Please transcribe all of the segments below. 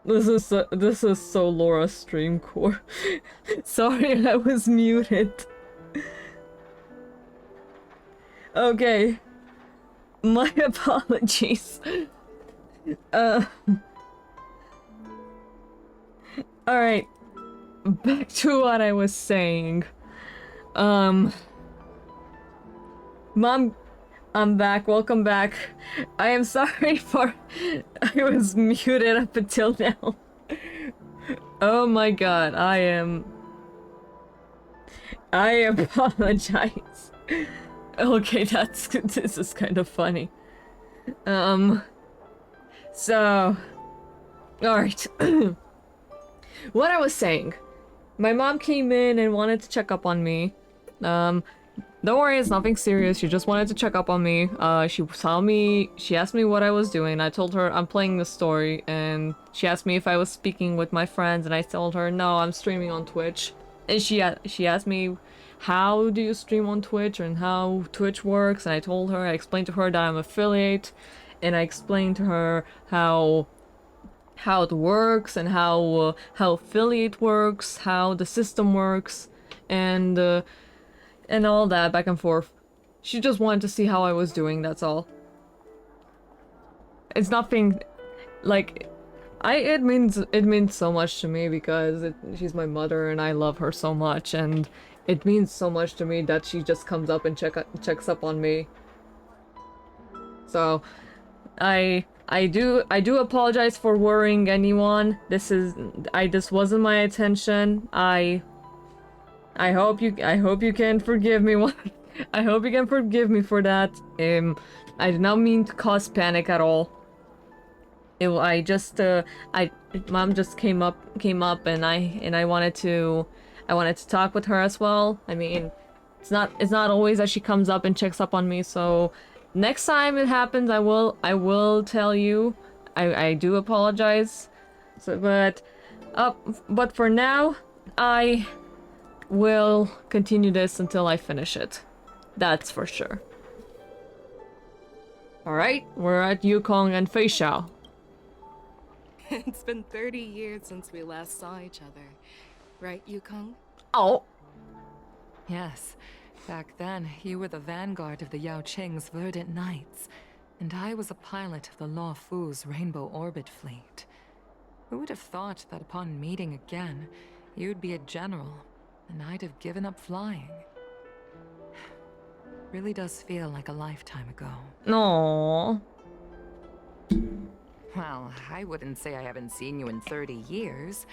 This is so Laura stream core. Sorry, I was muted. Okay. My apologies. Alright. Back to what I was saying. Mom, I'm back. Welcome back. I am sorry for... I was muted up until now. Oh my god, I apologize. Okay, this is kind of funny. So... Alright. What I was saying. My mom came in and wanted to check up on me. Don't worry, it's nothing serious. She just wanted to check up on me. She asked me what I was doing. I told her I'm playing the story, and she asked me if I was speaking with my friends, and I told her, no, I'm streaming on Twitch. And she asked me, how do you stream on Twitch, and how Twitch works, and I explained to her that I'm affiliate, and I explained to her how it works, and how affiliate works, how the system works, and all that back and forth. She just wanted to see how I was doing, that's all. It's nothing, like, it means so much to me because she's my mother and I love her so much, and it means so much to me that she just comes up and checks up on me. So, I do apologize for worrying anyone. This wasn't my intention. I hope you can forgive me. I hope you can forgive me for that. I did not mean to cause panic at all. Mom just came up and I wanted to talk with her as well. I mean, it's not always that she comes up and checks up on me, so next time it happens, I will tell you. I do apologize. So, but for now, I will continue this until I finish it. That's for sure. Alright, we're at Yukong and Fei Xiao. It's been 30 years since we last saw each other. Right, Yukong? Oh. Yes. Back then, you were the vanguard of the Yao Qing's Verdant Knights, and I was a pilot of the Law Fu's Rainbow Orbit fleet. Who would have thought that upon meeting again, you'd be a general, and I'd have given up flying? Really does feel like a lifetime ago. No. Well, I wouldn't say I haven't seen you in 30 years.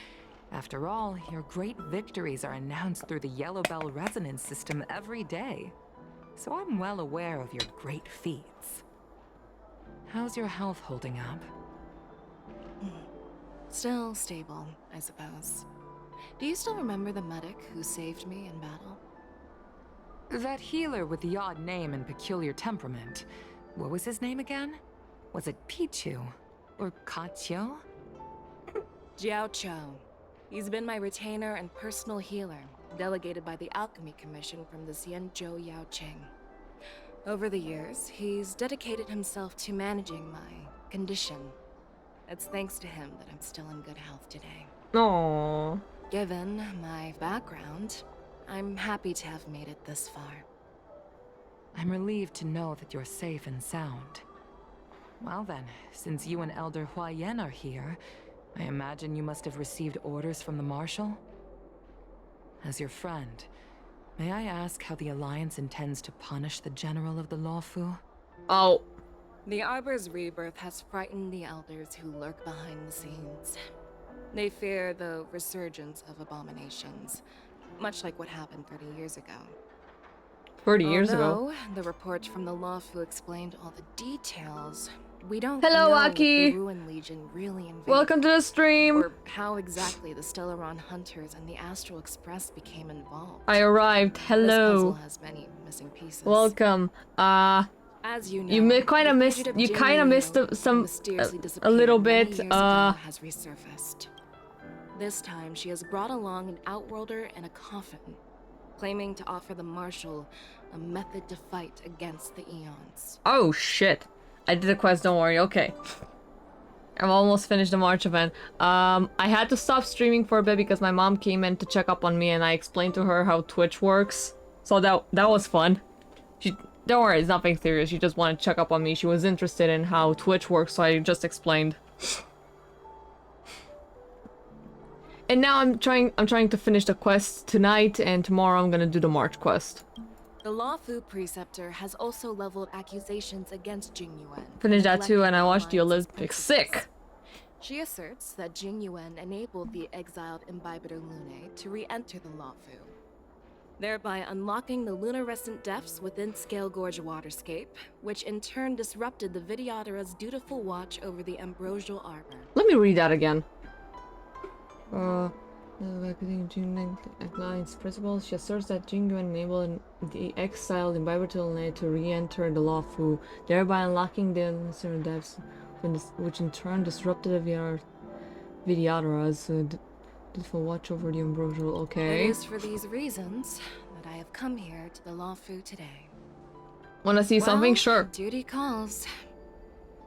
After all, your great victories are announced through the Yellow Bell resonance system every day. So I'm well aware of your great feats. How's your health holding up? Still stable, I suppose. Do you still remember the medic who saved me in battle? That healer with the odd name and peculiar temperament. What was his name again? Was it Pichu? Or Kachio? Jiao Cho. He's been my retainer and personal healer, delegated by the Alchemy Commission from the Xianzhou Yao Qing. Over the years, he's dedicated himself to managing my condition. It's thanks to him that I'm still in good health today. Aww. Given my background, I'm happy to have made it this far. I'm relieved to know that you're safe and sound. Well then, since you and Elder Huayan are here, I imagine you must have received orders from the Marshal? As your friend, may I ask how the Alliance intends to punish the General of the Lawfu? Oh. The Arbor's rebirth has frightened the Elders who lurk behind the scenes. They fear the resurgence of abominations, much like what happened 30 years ago. 30 years ago? Although the report from the Lawfu explained all the details, we don't Hello, know Aki. if the Ruin Legion really invaded. Welcome to the stream! Or how exactly the Stellaron Hunters and the Astral Express became involved. I arrived. This Hello. puzzle has many missing pieces. Welcome. As you know, You kind of the missed. fugitive You kind of Jinliu missed who mysteriously a disappeared little many bit. years ago has resurfaced. This time, she has brought along an outworlder and a coffin, claiming to offer the Marshal a method to fight against the Eons. Oh shit! I did the quest. Don't worry. Okay. I've almost finished the March event. I had to stop streaming for a bit because my mom came in to check up on me and I explained to her how Twitch works. So that was fun. Don't worry, it's nothing serious. She just wanted to check up on me. She was interested in how Twitch works, so I just explained. And now I'm trying to finish the quest tonight, and tomorrow I'm gonna do the March quest. The Lawfu Preceptor has also leveled accusations against Jing Yuan. Finished that too, and I watched the Alliance's Olympics. principles. Sick! She asserts that Jing Yuan enabled the exiled Imbibitor Lunae to re-enter the Lawfu, thereby unlocking the lunarescent depths within Scale Gorge waterscape, which in turn disrupted the Vidyadhara's dutiful watch over the Ambrosial Arbor. Let me read that again. Alliance principles. She asserts that Jingyuan enabled the exiled Imbibitor to re-enter the Lawfu, thereby unlocking the unnecessary depths, which in turn disrupted the Vidyadhara's dutiful watch over the Ambrosial. Okay. It is for these reasons that I have come here to the Lawfu today. Wanna see something? Well, Sure. duty calls.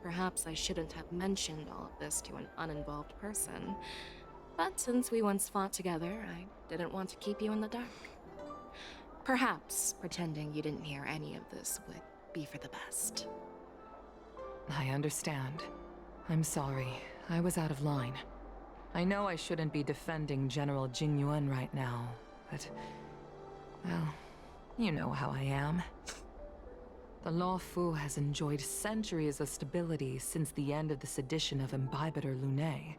Perhaps I shouldn't have mentioned all of this to an uninvolved person. But since we once fought together, I didn't want to keep you in the dark. Perhaps pretending you didn't hear any of this would be for the best. I understand. I'm sorry. I was out of line. I know I shouldn't be defending General Jing Yuan right now, but... well, you know how I am. The Lawfu has enjoyed centuries of stability since the end of the sedition of Imbibitor Lunae,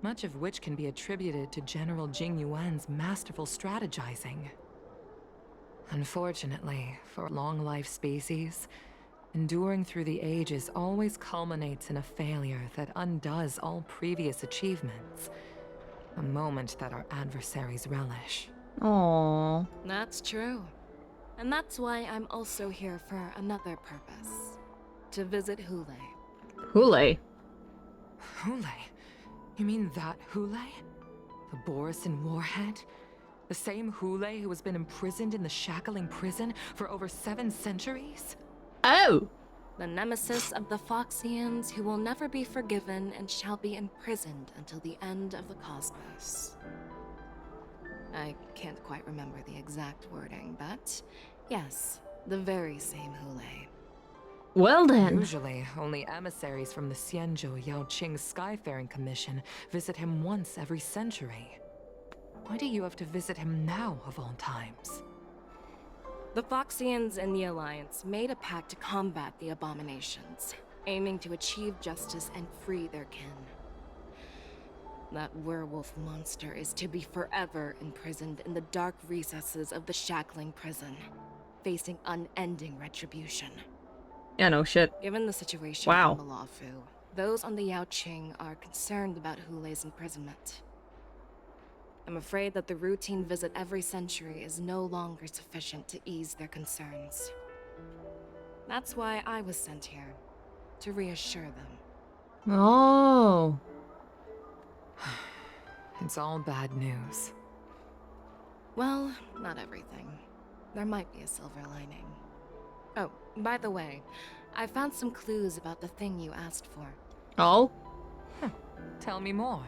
much of which can be attributed to General Jing Yuan's masterful strategizing. Unfortunately, for a long-life species, enduring through the ages always culminates in a failure that undoes all previous achievements. A moment that our adversaries relish. Aww. That's true. And that's why I'm also here for another purpose. To visit Hule. Hule. Hule? You mean that Hule? The Borisin Warhead? The same Hule who has been imprisoned in the Shackling prison for over 7 centuries? Oh! The nemesis of the Foxians who will never be forgiven and shall be imprisoned until the end of the cosmos. I can't quite remember the exact wording, but yes, the very same Hule. Well then. Usually, only emissaries from the Xianzhou Yaoqing Skyfaring Commission visit him once every century. Why do you have to visit him now, of all times? The Foxians and the Alliance made a pact to combat the abominations, aiming to achieve justice and free their kin. That werewolf monster is to be forever imprisoned in the dark recesses of the Shackling prison, facing unending retribution. Yeah, no shit. Given the situation Wow. on the Lawfu, those on the Yaoqing are concerned about Hule's imprisonment. I'm afraid that the routine visit every century is no longer sufficient to ease their concerns. That's why I was sent here, to reassure them. Oh. It's all bad news. Well, not everything. There might be a silver lining. Oh, by the way, I found some clues about the thing you asked for. Oh? Tell me more.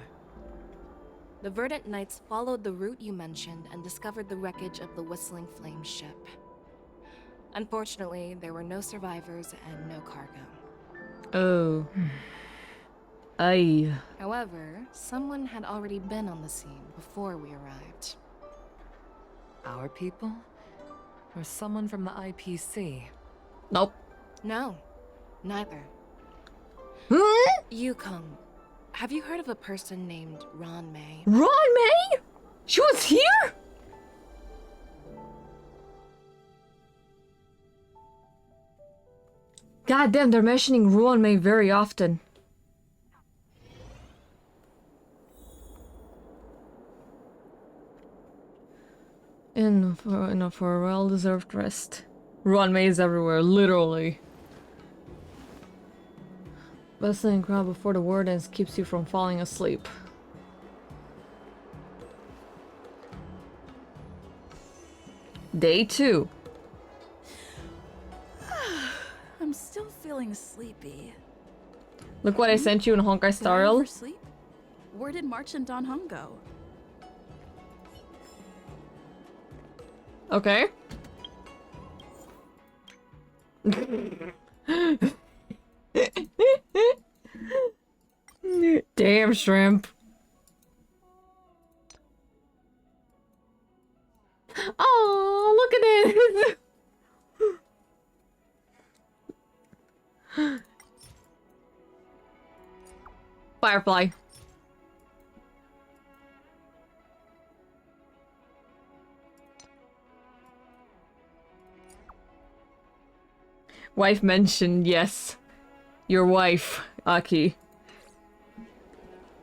The Verdant Knights followed the route you mentioned and discovered the wreckage of the Whistling Flame ship. Unfortunately, there were no survivors and no cargo. Oh. Aye. However, someone had already been on the scene before we arrived. Our people? Or someone from the IPC? Nope. No, neither. Yukong, have you heard of a person named Ron May? Ron May? She was here? God damn, they're mentioning Ron May very often. For a well-deserved rest. Ron May is everywhere, literally. Bustling crowd before the word ends keeps you from falling asleep. Day 2. I'm still feeling sleepy. Look what I sent you in Honkai Did I Star Rail. oversleep? Where did March and Don Hung go? Okay. Damn shrimp. Oh, look at it. Firefly. Wife mentioned, yes. Your wife, Aki.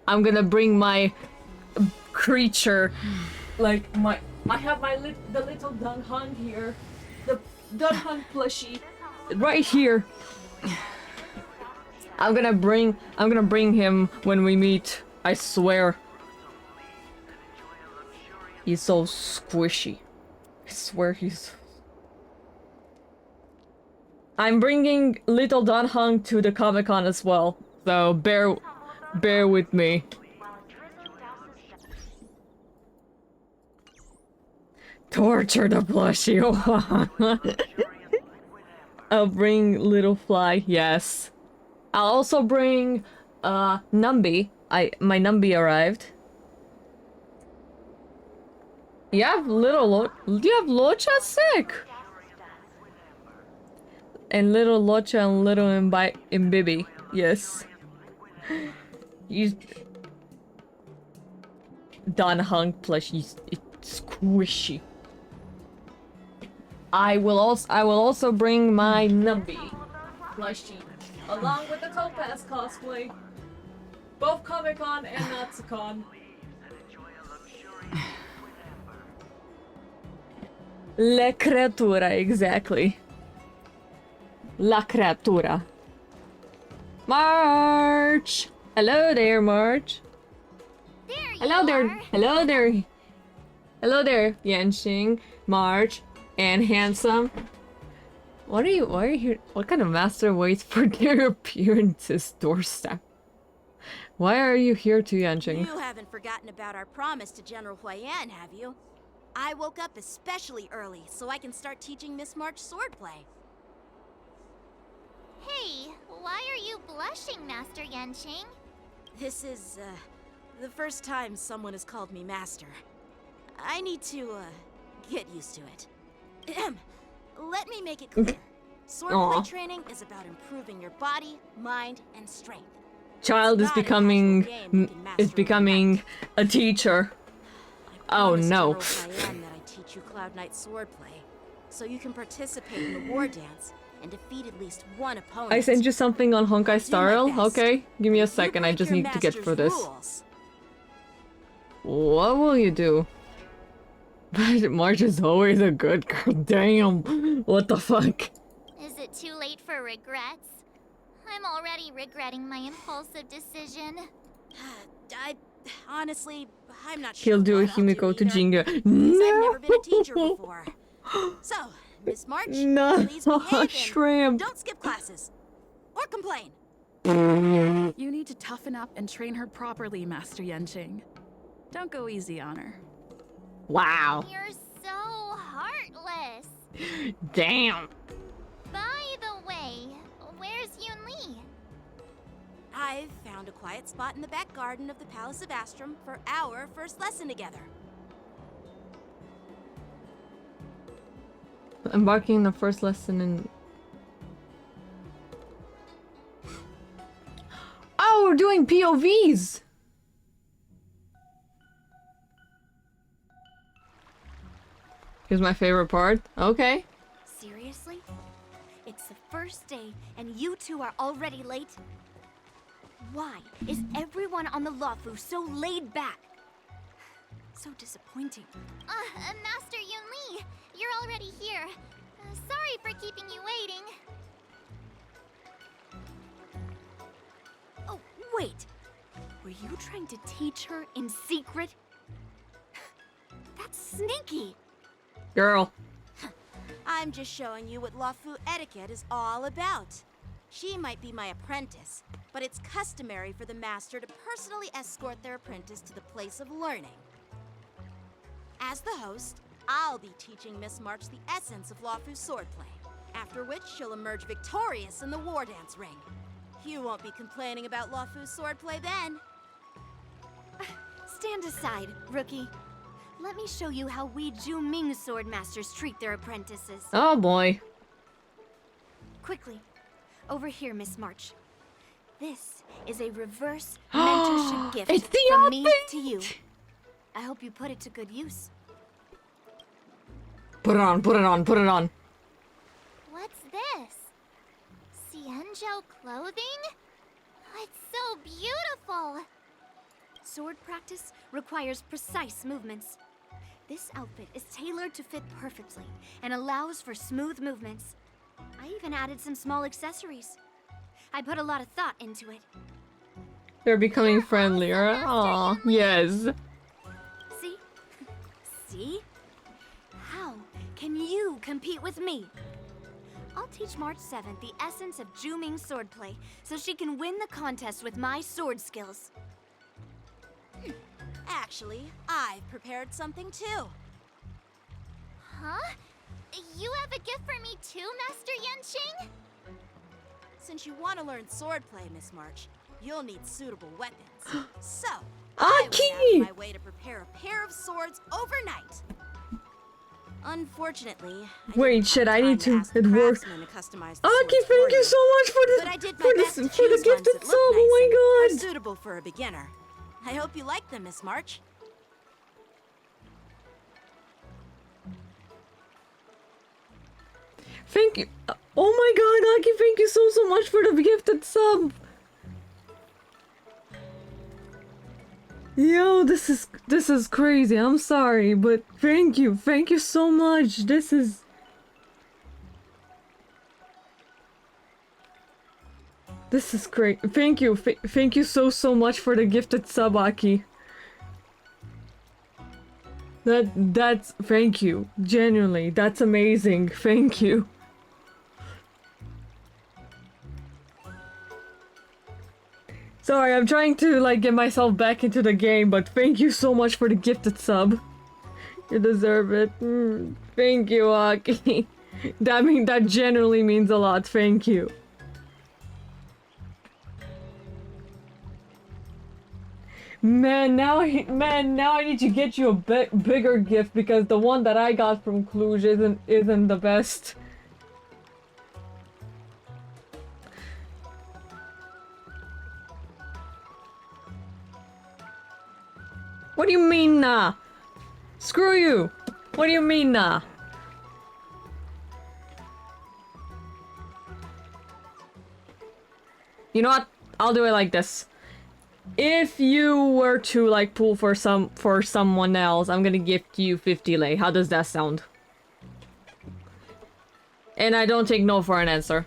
I'm gonna bring my creature, like I have the little Dunhung here, the Dunhung plushie, right here. I'm gonna bring him when we meet. I swear. He's so squishy. I swear he's. I'm bringing little Dunhung to the Comic-Con as well, so bear with me. Torture the plushie. I'll bring little fly. Yes. I'll also bring Numby. My Numby arrived. You have Locha? Sick. And little Locha and little Imbibi. Yes. He's Don Hung plushie. It's squishy. I will also bring my Numby plushie along with the Topaz cosplay. Both Comic-Con and Natsucon. La creatura, exactly. La creatura. March! Hello there, March. There you Hello there. are. Hello there. Hello there, Yanxing, March, and Handsome. Why are you here? What kind of master waits for their appearances doorstep? Why are you here too, Yanxing? You haven't forgotten about our promise to General Huayan, have you? I woke up especially early so I can start teaching Miss March swordplay. Hey, why are you blushing, Master Yanqing? This is, the first time someone has called me Master. I need to, get used to it. Ahem. Let me make it clear. Swordplay training is about improving your body, mind, and strength. Child is It's not a casual game you can master becoming a teacher. I Oh promised no. General Huayan that I teach you Cloud Knight swordplay, so you can participate in the war dance and defeat at least one opponent. I sent you something on Honkai Star my Rail. best. Okay, give me a You second. I break just your need to get master's through this. rules. What will you do? But March is always a good girl. Damn. What the fuck? Is it too late for regrets? I'm already regretting my impulsive decision. Honestly, I'm not sure. He'll do a what I'll Himiko to either, Jinga. since I've No. never been a teacher before. So, Miss March, No, please behave and shrimp. don't skip classes. Or complain. You need to toughen up and train her properly, Master Yanqing. Don't go easy on her. Wow. You're so heartless. Damn. By the way, where's Yun Li? I've found a quiet spot in the back garden of the Palace of Astrum for our first lesson together. Embarking the first lesson in. Oh, we're doing POVs. Here's my favorite part. Okay. Seriously? It's the first day and you two are already late? Why is everyone on the Luofu so laid back? So disappointing. Master Yun Li, you're already here. Sorry for keeping you waiting. Oh, wait. Were you trying to teach her in secret? That's sneaky. Girl. I'm just showing you what Luofu etiquette is all about. She might be my apprentice, but but it's customary for the master to personally escort their apprentice to the place of learning. As the host, I'll be teaching Miss March the essence of Lawfu swordplay, after which she'll emerge victorious in the war dance ring. You won't be complaining about Lawfu swordplay then. Stand aside, rookie. Let me show you how we Ju-Ming sword masters treat their apprentices. Oh boy. Quickly. Over here, Miss March. This is a reverse mentorship gift It's the from me outfit! to you. I hope you put it to good use. Put it on, put it on, put it on. What's this? Cienjo clothing? It's so beautiful! Sword practice requires precise movements. This outfit is tailored to fit perfectly and allows for smooth movements. I even added some small accessories. I put a lot of thought into it. They're becoming friendlier. Aw, yes. See? See? How can you compete with me? I'll teach March 7th the essence of Ju-Ming swordplay so she can win the contest with my sword skills. Actually, I've prepared something too. Huh? You have a gift for me too, Master Yenching? Since you want to learn swordplay, Miss March, you'll need suitable weapons. So, I went out of my way to prepare a pair of swords overnight. Unfortunately, Wait, shit, I need to. ask the It worked. craftsman to customize the Aki, swords thank for you so much for But I the did my best to for the choose ones gifted that sub. look nice Oh and my are god. suitable for a beginner. I hope you like them, Miss March. Thank you. Oh my god, Aki, thank you so much for the gifted sub. Yo, this is crazy. I'm sorry, but thank you so much. This is great. Thank you, thank you so much for the gifted sub, Aki. That's thank you. Genuinely, that's amazing. Thank you. Sorry, I'm trying to like get myself back into the game, but thank you so much for the gifted sub. You deserve it. Thank you, Aki. That genuinely means a lot. Thank you. Man, now I need to get you a bigger gift because the one that I got from Cluj isn't the best. What do you mean, nah? Screw you! What do you mean, nah? You know what? I'll do it like this. If you were to like pull for someone else, I'm gonna gift you 50 lei. How does that sound? And I don't take no for an answer.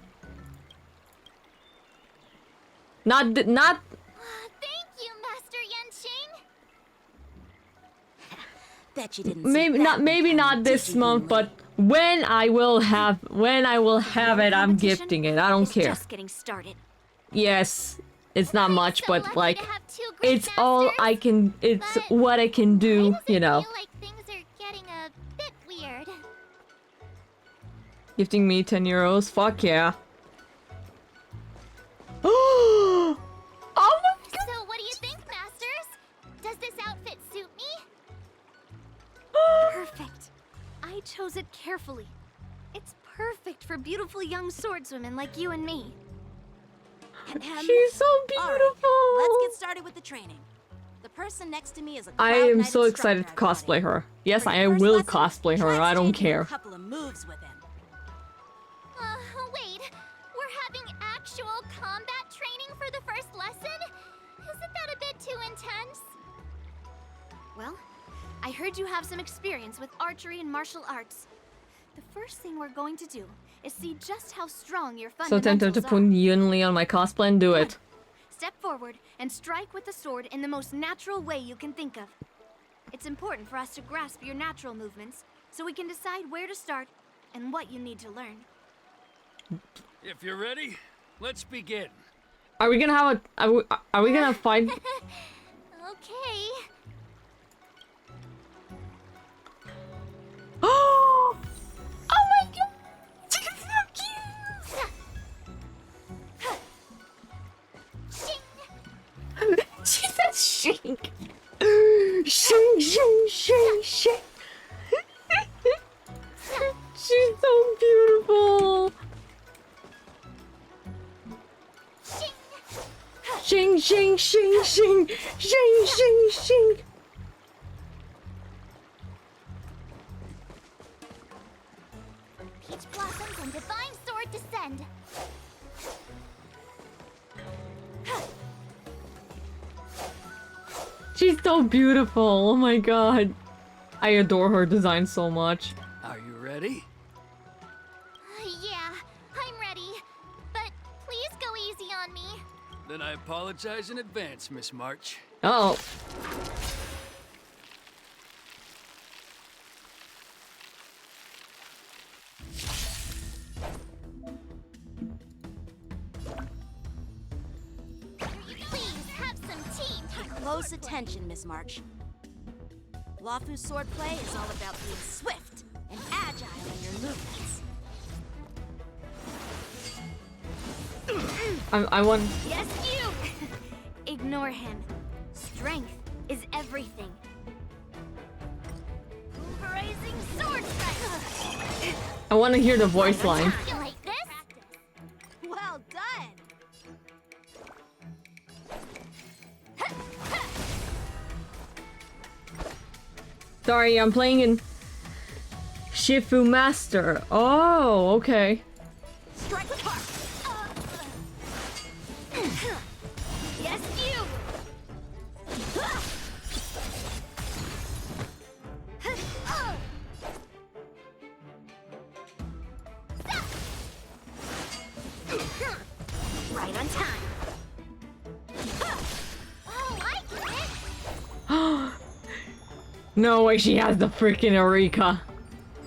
Not Thank you, Master Yenching. Bet you didn't. maybe not this month, but when I will have it, I'm gifting it. I don't care. Just getting started. Yes, it's not much, So but lucky like to have two great it's all masters, I can. It's but what I can do, Why does you it know. feel like things are getting a bit weird? Gifting me 10 euros? Fuck yeah. Oh my god! So what do you think, Masters? Does this outfit suit me? Perfect. I chose it carefully. It's perfect for beautiful young swordswomen like you and me. She's so beautiful! Alright, let's get started with the training. The person next to me is a I am so excited to cosplay her. Yes, I will cosplay her. I don't care. A couple of moves with him. Wait. We're having actual combat training for the first lesson? Isn't that a bit too intense? Well, I heard you have some experience with archery and martial arts. The first thing we're going to do is see just how strong your So fundamentals tempted to put are. Yunli on my cosplay and do it. Step forward and strike with the sword in the most natural way you can think of. It's important for us to grasp your natural movements so we can decide where to start and what you need to learn. If you're ready, let's begin. Are we gonna have a... Are we gonna fight? Okay. Oh! Oh my god! She's so cute! She said shink! Shink, shink, shink, shink! She's so beautiful! Shing, shing, shing, shing, shing, shing, shing. Peach blossoms and divine sword descend. She's so beautiful. Oh my god. I adore her design so much. Are you ready? Yeah, I'm ready. But please go easy on me. Then I apologize in advance, Miss March. Oh. Please have some tea. Pay close attention, Miss March. Lawfu swordplay is all about being swift and agile in your movements. I want... Yes, you! Ignore him. Strength is everything. Pulverizing sword strike! I want to hear the voice line. You like this? Well done! Sorry, I'm playing in Shifu Master. Oh, okay. Strike with heart! Yes, you! Right on time. Oh, I get it. No way she has the freaking Eureka.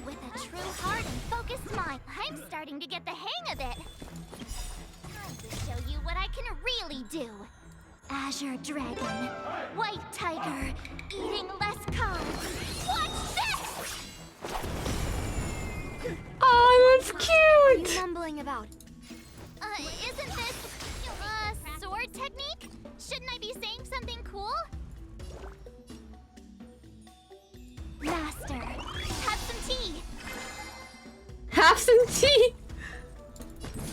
With a true heart and focused mind, I'm starting to get the hang of it. Time to show you what I can really do. Azure Dragon, White Tiger, eating less carbs. Watch this! Oh, that's What are you cute! mumbling about? Isn't this, sword technique? Shouldn't I be saying something cool? Master, have some tea. Have some tea!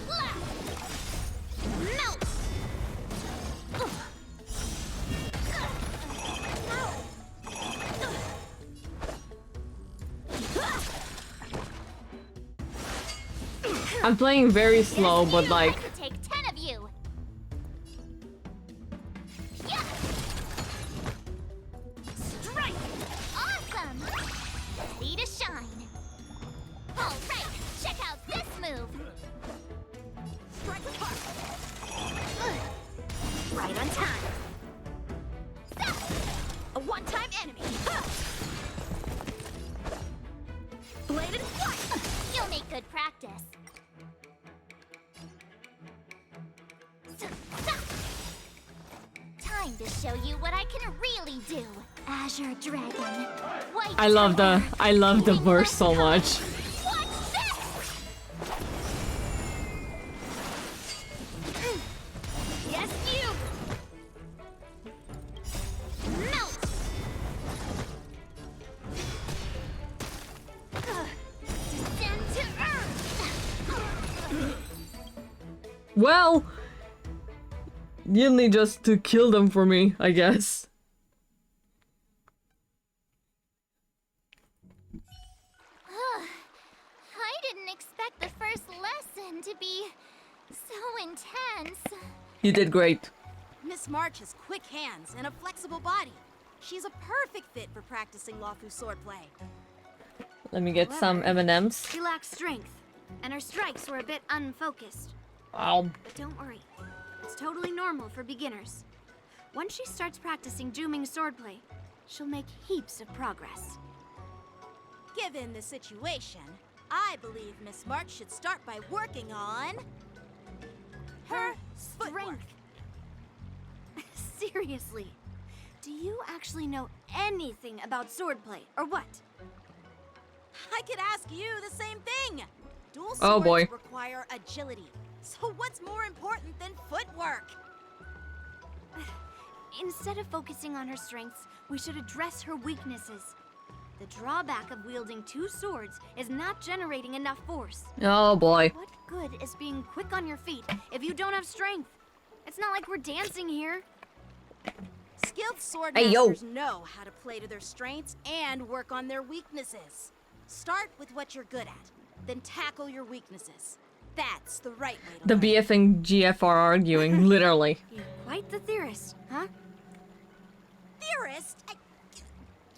Slap! Melt! I'm playing very slow, but I like... could take 10 of you. Yeah! Strike! Awesome! Ready to shine. All right, check out this move. Strike with heart! Right on time. A one-time enemy. Bladed flight! You'll make good practice. Time to show you what I can really do. Azure Dragon. White I love the Tiger, verse so much. Watch this! Yes, you! Melt! Descend to earth! Well... You need just to kill them for me, I guess. I didn't expect the first lesson to be so intense. You did great. Miss March has quick hands and a flexible body. She's a perfect fit for practicing Lawfu swordplay. Let me get some M&Ms. She lacks strength, and her strikes were a bit unfocused. Wow. But don't worry, it's totally normal for beginners. Once she starts practicing Juming swordplay, she'll make heaps of progress. Given the situation, I believe Miss March should start by working on her footwork. Strength Seriously, do you actually know anything about swordplay, or what? I could ask you the same thing. Dual swords Oh, boy. require agility. So what's more important than footwork? Instead of focusing on her strengths, we should address her weaknesses. The drawback of wielding two swords is not generating enough force. Oh boy. What good is being quick on your feet if you don't have strength? It's not like we're dancing here. Skilled sword Hey, yo. masters know how to play to their strengths and work on their weaknesses. Start with what you're good at, then tackle your weaknesses. That's the right way to The learn. BF and GF are arguing, literally. You're quite the theorist, huh? Theorist?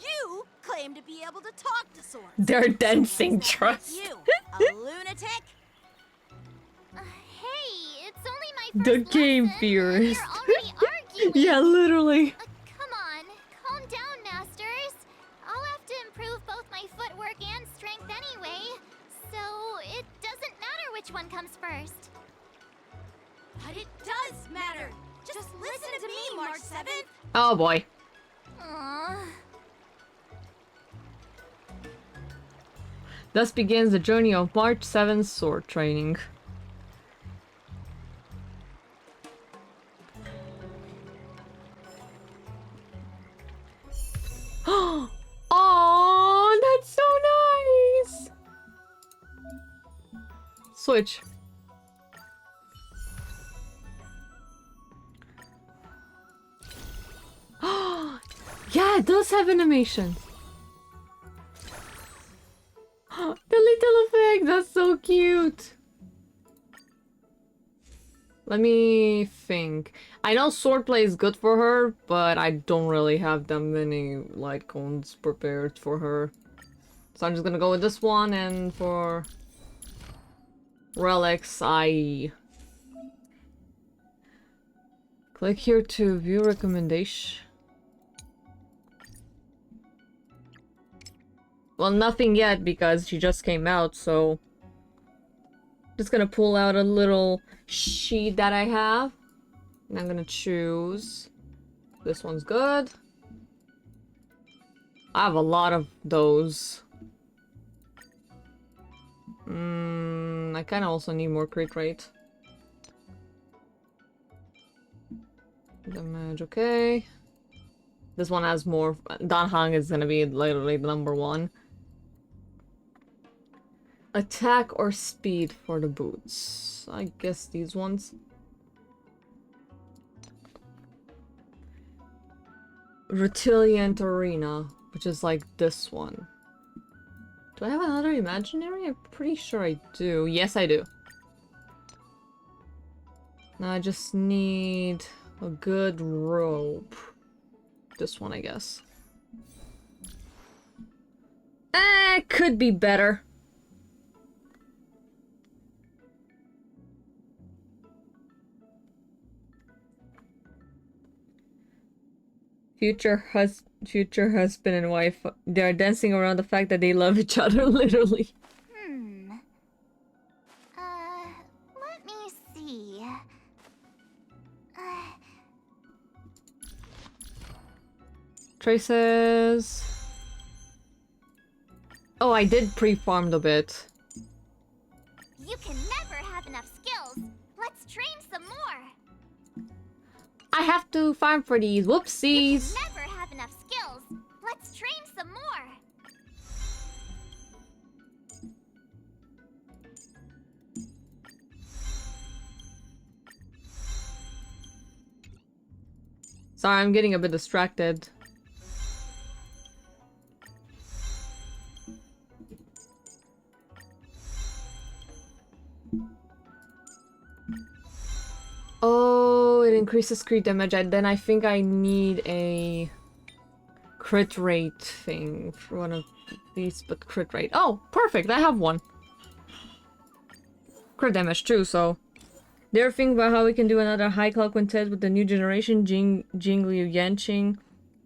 You claim to be able to talk to swords. They're So dancing what's that make trust. You, a lunatic? Hey, it's only my The first game lesson, and theorist. you're already arguing. Yeah, literally. Come on, calm down, masters. I'll have to improve both my footwork and strength anyway, so it doesn't matter which one comes first. But it does matter. Just listen to me, March 7th. Oh boy. Aww. Thus begins the journey of March 7th sword training. Oh, that's so nice! Switch. Yeah, it does have animation. The little effect, that's so cute. Let me think. I know swordplay is good for her, but I don't really have that many light cones prepared for her. So I'm just gonna go with this one, and for relics, I click here to view recommendation. Well, nothing yet because she just came out, so just gonna pull out a little sheet that I have. And I'm gonna choose. This one's good. I have a lot of those. I kinda also need more crit rate. Damage, okay. This one has more. Dan Hang is gonna be literally the number one. Attack or speed for the boots. I guess these ones. Retilient Arena, which is like this one. Do I have another imaginary? I'm pretty sure I do. Yes, I do. Now I just need a good rope. This one, I guess. Could be better. Future husband and wife, they are dancing around the fact that they love each other, literally. Let me see. Traces. Oh, I did pre-farmed a bit. You can never have enough skills. Let's train some more. I have to farm for these. Whoopsies. Never have enough skills. Let's train some more. Sorry, I'm getting a bit distracted. Oh, it increases crit damage. Then I think I need a crit rate thing for one of these, but crit rate. Oh, perfect. I have one. Crit damage too, so. They're thinking about how we can do another high clock quintet with the new generation. Jingliu Yanqing,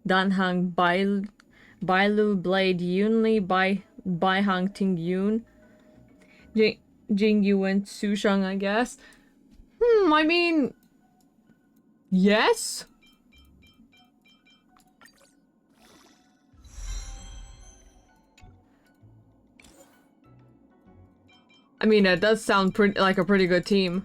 Danhang Bailu Blade Yunli, Baihang Ting Yun, Jingyu and Sushang, I guess. I mean, yes. I mean, it does sound like a pretty good team.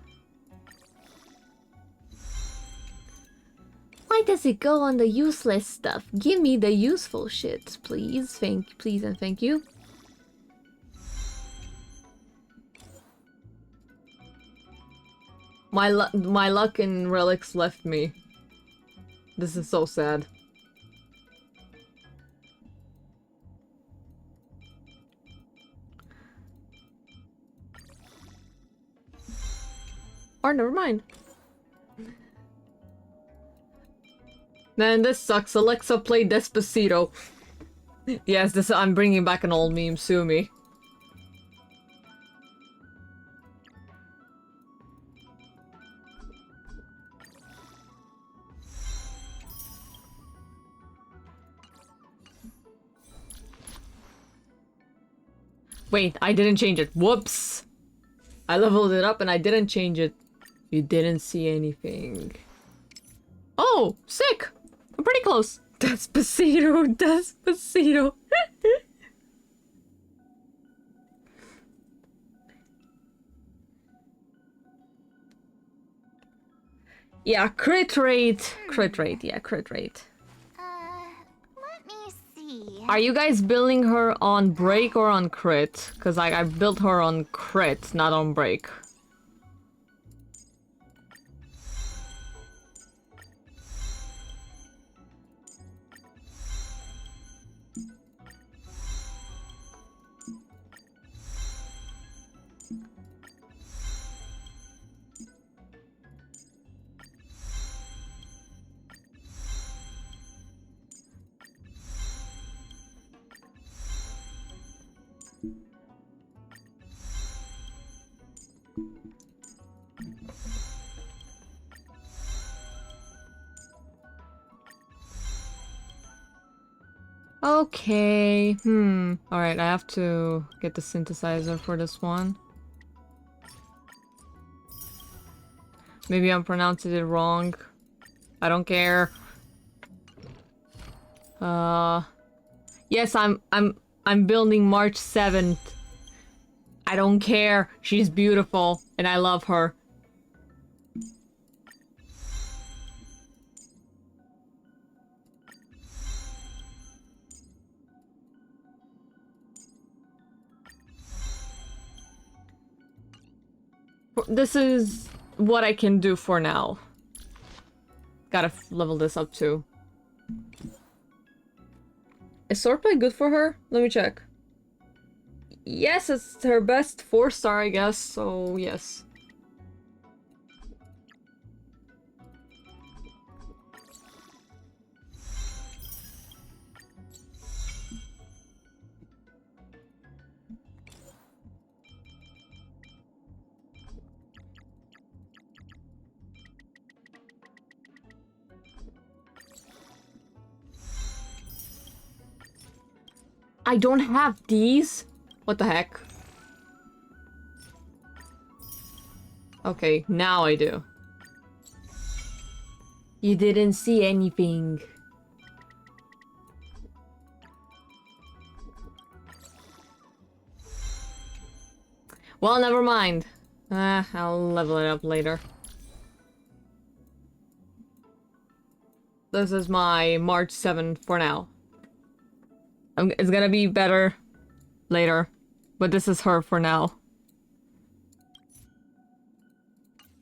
Why does it go on the useless stuff? Give me the useful shit, please. Please and thank you. My luck in relics left me. This is so sad. Or never mind. Man, this sucks. Alexa played Despacito. Yes, I'm bringing back an old meme. Sue me. Wait, I didn't change it. Whoops! I leveled it up and I didn't change it. You didn't see anything. Oh, sick! I'm pretty close. Despacito, Despacito. Yeah, crit rate. Crit rate, yeah, crit rate. Let me see. Are you guys building her on break or on crit? Because like, I built her on crit, not on break. Okay, Alright, I have to get the synthesizer for this one. Maybe I'm pronouncing it wrong. I don't care. Yes, I'm building March 7th. I don't care. She's beautiful and I love her. This is what I can do for now. Gotta level this up too. Is swordplay good for her? Let me check. Yes, it's her best 4-star, I guess, so yes. I don't have these? What the heck? Okay, now I do. You didn't see anything. Well, never mind. I'll level it up later. This is my March 7th for now. It's gonna be better later, but this is her for now.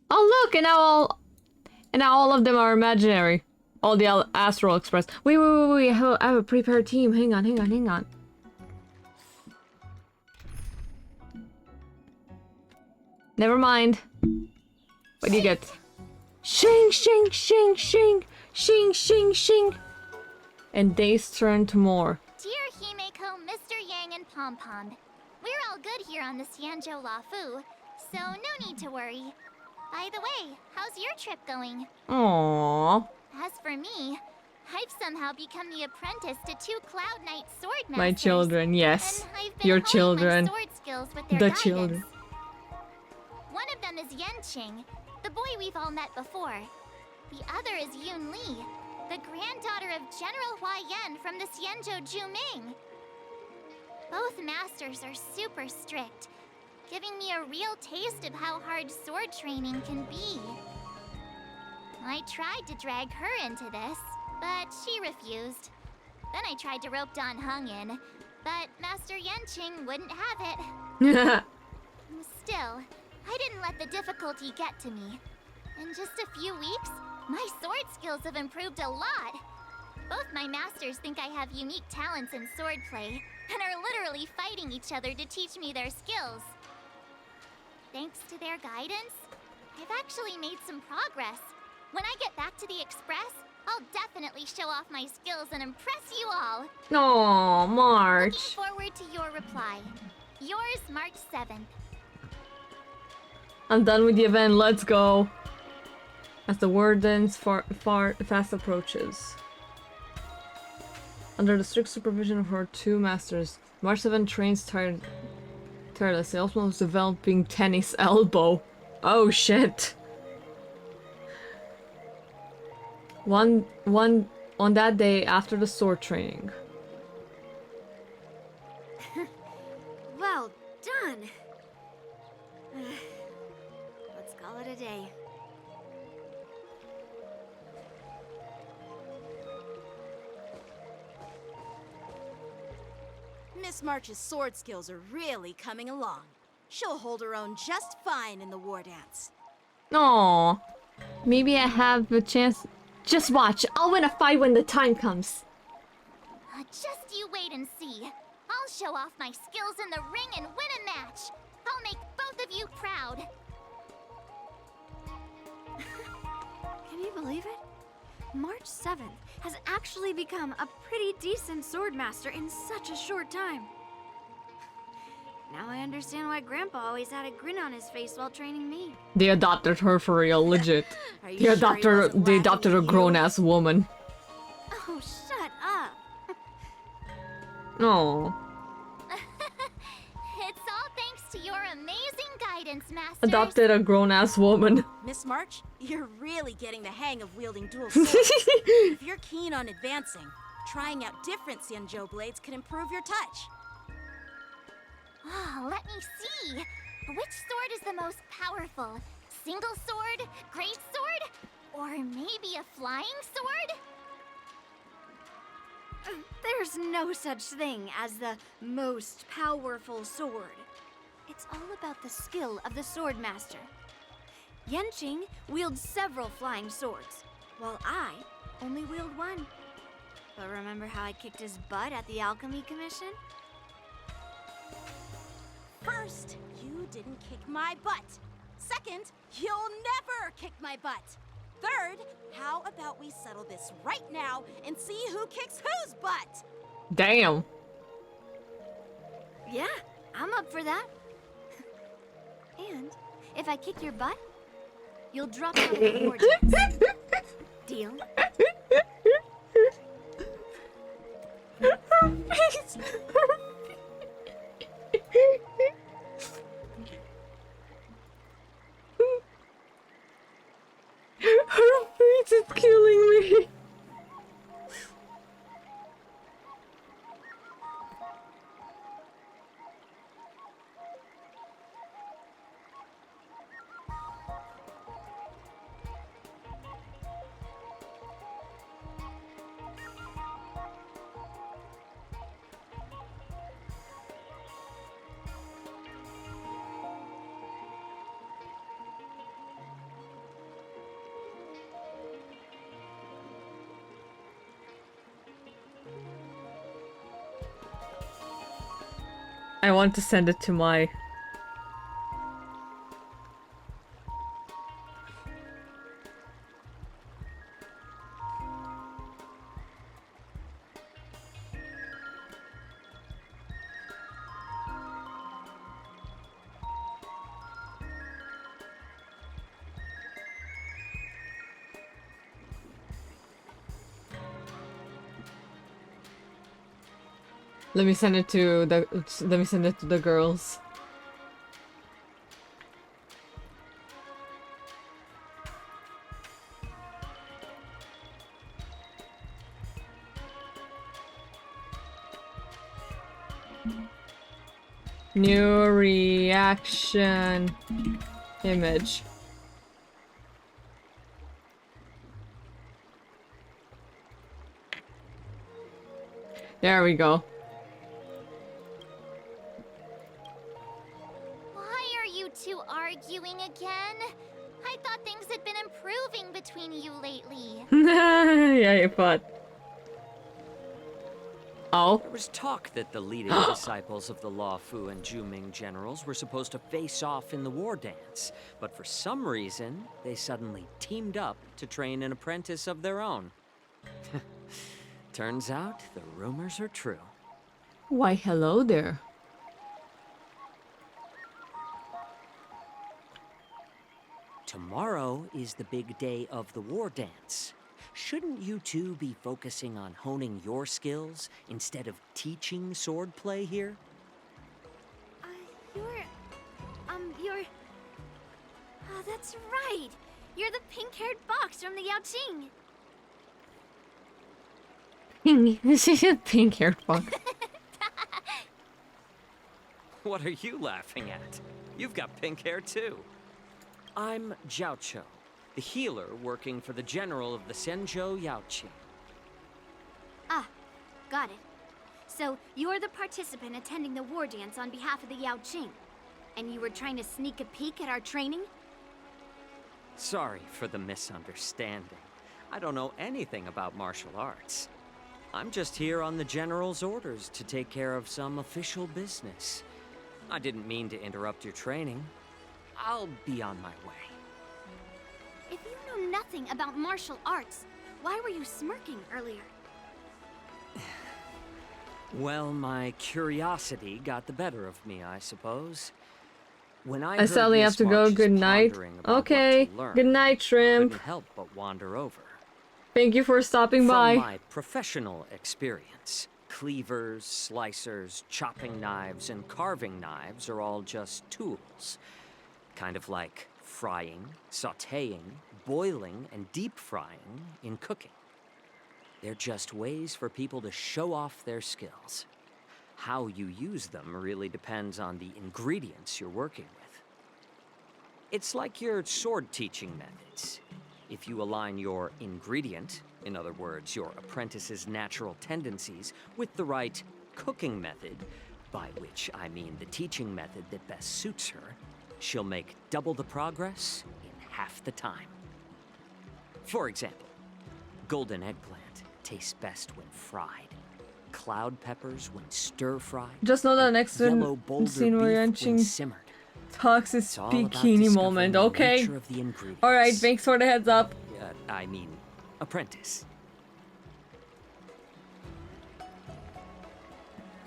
Oh look, and now all of them are imaginary. All the Astral Express. Wait, I have a prepared team. Hang on. Never mind. What do you get? Shing. And days turn to more. Dear Himeko, Mr. Yang, and Pom Pom, we're all good here on the Xianzhou Lafu, so no need to worry. By the way, how's your trip going? Aww. As for me, I've somehow become the apprentice to 2 Cloud Knight sword masters. My children, yes. And I've been Your honing children. my sword skills with their The guidance. children. One of them is Yanqing, the boy we've all met before. The other is Yun Li, the granddaughter of General Hua Yan from the Xianzhou Juming. Both masters are super strict, giving me a real taste of how hard sword training can be. I tried to drag her into this, but she refused. Then I tried to rope Don Hung in, but Master Yenching wouldn't have it. Still, I didn't let the difficulty get to me. In just a few weeks, my sword skills have improved a lot. Both my masters think I have unique talents in swordplay, and are literally fighting each other to teach me their skills. Thanks to their guidance, I've actually made some progress. When I get back to the Express, I'll definitely show off my skills and impress you all. Aw, March. Looking forward to your reply. Yours, March 7th. I'm done with the event, let's go. As the Warden's fast approaches. Under the strict supervision of her two masters, March 7 trains tirelessly, almost developing tennis elbow. Oh shit. On that day after the sword training. Well done. Let's call it a day. Miss March's sword skills are really coming along. She'll hold her own just fine in the war dance. Aw. Maybe I have a chance. Just watch. I'll win a fight when the time comes. Just you wait and see. I'll show off my skills in the ring and win a match. I'll make both of you proud. Can you believe it? March 7th has actually become a pretty decent swordmaster in such a short time. Now I understand why Grandpa always had a grin on his face while training me. They adopted her for real, legit. Are you They sure adopted he her. wasn't They laughing adopted at a you? grown-ass woman. Oh, shut up. Oh. It's all thanks to your amazing guidance, Masters. Adopted a grown-ass woman. Miss March, you're really getting the hang of wielding dual swords. If you're keen on advancing, trying out different Xianzhou blades can improve your touch. Oh, let me see. Which sword is the most powerful? Single sword? Great sword? Or maybe a flying sword? There's no such thing as the most powerful sword. It's all about the skill of the swordmaster. Yenching wields several flying swords, while I only wield one. But remember how I kicked his butt at the Alchemy Commission? First, you didn't kick my butt. Second, you'll never kick my butt. Third, how about we settle this right now and see who kicks whose butt? Damn. Yeah, I'm up for that. And if I kick your butt, you'll drop out of the vortex. Deal? Her face is killing me. I want to send it to my... Let me send it to the girls. New reaction image. There we go. Why are you two arguing again? I thought things had been improving between you lately. Yeah, you thought. Oh. There was talk that the leading disciples of the Law Fu and Juming generals were supposed to face off in the war dance, but for some reason, they suddenly teamed up to train an apprentice of their own. Turns out, the rumors are true. Why, hello there. Tomorrow is the big day of the war dance. Shouldn't you two be focusing on honing your skills instead of teaching swordplay here? You're... Oh, that's right. You're the pink-haired box from the Yaoqing. Pink-haired fuck. What are you laughing at? You've got pink hair too. I'm Jiaoqiu, the healer working for the general of the Senzhou Yaoqing. Ah, got it. So, you're the participant attending the war dance on behalf of the Yaoqing. And you were trying to sneak a peek at our training? Sorry for the misunderstanding. I don't know anything about martial arts. I'm just here on the general's orders to take care of some official business. I didn't mean to interrupt your training. I'll be on my way. If you know nothing about martial arts, why were you smirking earlier? Well, my curiosity got the better of me, I suppose. When I sadly have to go. Good night. Okay. Good night, Shrimp. Couldn't help but wander over. Thank you for stopping by. From my professional experience, cleavers, slicers, chopping knives, and carving knives are all just tools. Kind of like frying, sautéing, boiling, and deep frying in cooking. They're just ways for people to show off their skills. How you use them really depends on the ingredients you're working with. It's like your sword teaching methods. If you align your ingredient, in other words, your apprentice's natural tendencies, with the right cooking method, by which I mean the teaching method that best suits her, she'll make double the progress in half the time. For example, golden eggplant tastes best when fried. Cloud peppers when stir-fried. Just know that next yellow boulder scene where beef when Yanqing simmered. talks his It's all about bikini discovering moment. the Okay. nature of the ingredients. Alright, thanks for the heads up. I mean, apprentice.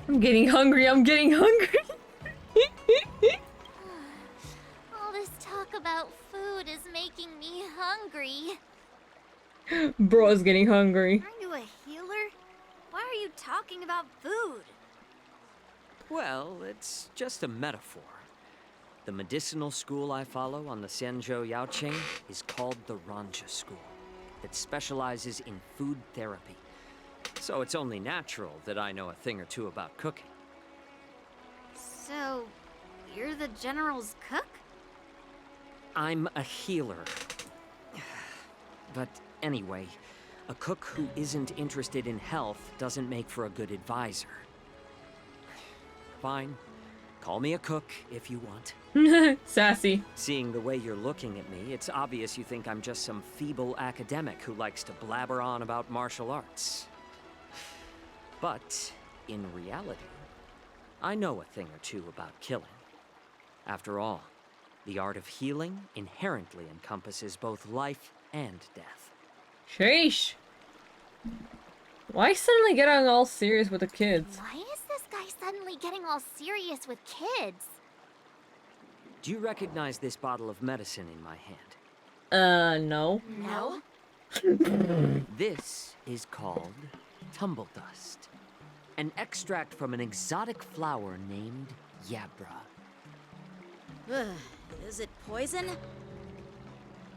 I'm getting hungry. I'm getting hungry. All this talk about food is making me hungry. Bro's getting hungry. Aren't you a healer? Why are you talking about food? Well, it's just a metaphor. The medicinal school I follow on the Senzhou Yaoqing is called the Ranja School, that specializes in food therapy. So it's only natural that I know a thing or two about cooking. So, you're the general's cook? I'm a healer. But anyway, a cook who isn't interested in health doesn't make for a good advisor. Fine. Call me a cook if you want. Sassy. Seeing the way you're looking at me, it's obvious you think I'm just some feeble academic who likes to blabber on about martial arts. But, in reality, I know a thing or two about killing. After all, the art of healing inherently encompasses both life and death. Sheesh. Why suddenly getting all serious with the kids? Why is this guy suddenly getting all serious with kids? Do you recognize this bottle of medicine in my hand? No. No? This is called tumble dust, an extract from an exotic flower named Yabra. Ugh, is it poison?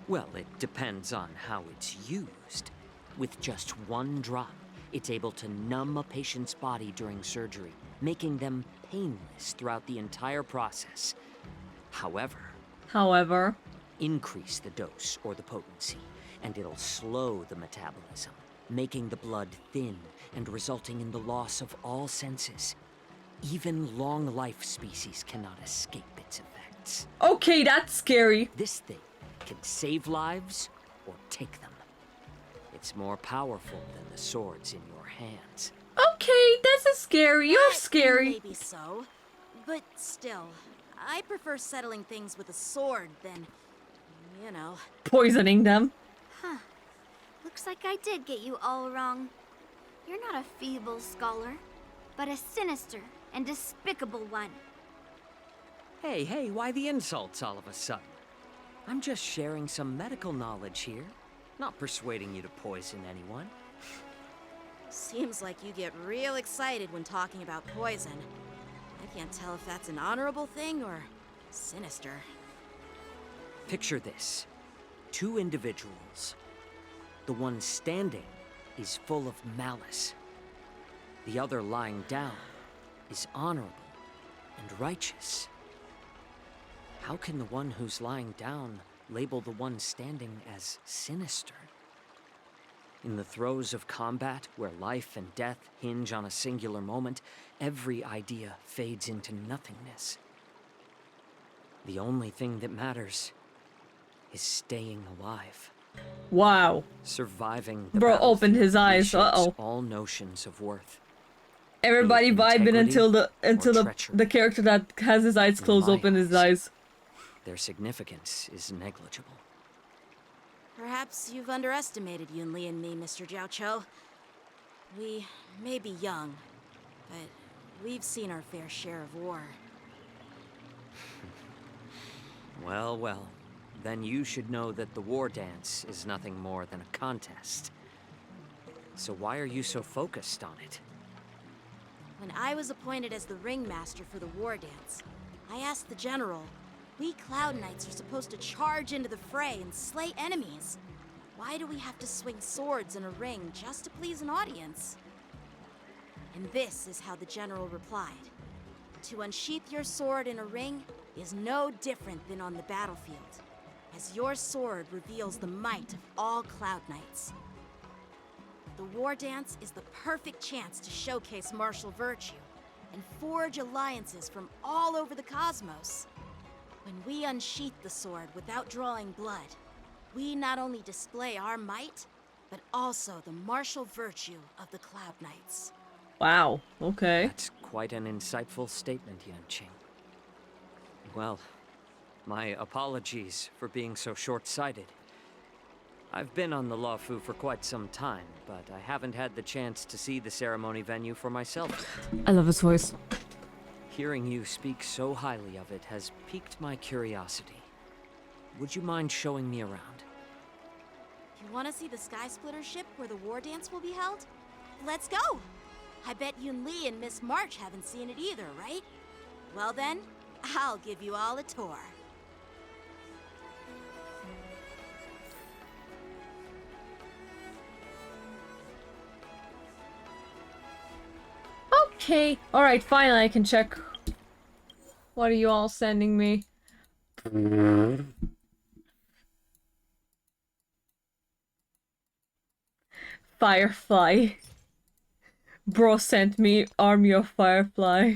Well, it depends on how it's used. With just one drop, it's able to numb a patient's body during surgery making them painless throughout the entire process. However, increase the dose or the potency, and it'll slow the metabolism, making the blood thin and resulting in the loss of all senses. Even long-life species cannot escape its effects. Okay, that's scary. This thing can save lives or take them. It's more powerful than the swords in your hands. Okay, this is scary. You're scary. Maybe so. But still, I prefer settling things with a sword than, you know. Poisoning them. Huh. Looks like I did get you all wrong. You're not a feeble scholar, but a sinister and despicable one. Hey, why the insults all of a sudden? I'm just sharing some medical knowledge here, not persuading you to poison anyone. Seems like you get real excited when talking about poison. I can't tell if that's an honorable thing or sinister. Picture this. 2 individuals. The one standing is full of malice. The other lying down is honorable and righteous. How can the one who's lying down label the one standing as sinister? In the throes of combat, where life and death hinge on a singular moment, every idea fades into nothingness. The only thing that matters is staying alive. Wow. Surviving the Bro opened his eyes. reshapes all notions of worth. Everybody Be it vibing until integrity or the treachery. the character that has his eyes In closed my open his eyes. eyes. Their significance is negligible. Perhaps you've underestimated Yun Li and me, Mr. Jiao Cho. We may be young, but we've seen our fair share of war. Well, then you should know that the war dance is nothing more than a contest. So why are you so focused on it? When I was appointed as the ringmaster for the war dance, I asked the general, we Cloud Knights are supposed to charge into the fray and slay enemies. Why do we have to swing swords in a ring just to please an audience? And this is how the general replied. To unsheath your sword in a ring is no different than on the battlefield, as your sword reveals the might of all Cloud Knights. The war dance is the perfect chance to showcase martial virtue and forge alliances from all over the cosmos. When we unsheath the sword without drawing blood, we not only display our might, but also the martial virtue of the Cloud Knights. Wow. Okay. That's quite an insightful statement, Yanqing. Well, my apologies for being so short-sighted. I've been on the Luofu for quite some time, but I haven't had the chance to see the ceremony venue for myself yet. I love his voice. Hearing you speak so highly of it has piqued my curiosity. Would you mind showing me around? You want to see the Sky Splitter ship where the war dance will be held? Let's go! I bet Yun Li and Miss March haven't seen it either, right? Well then, I'll give you all a tour. Okay. Alright, finally I can check. What are you all sending me? Firefly. Bro sent me Army of Firefly.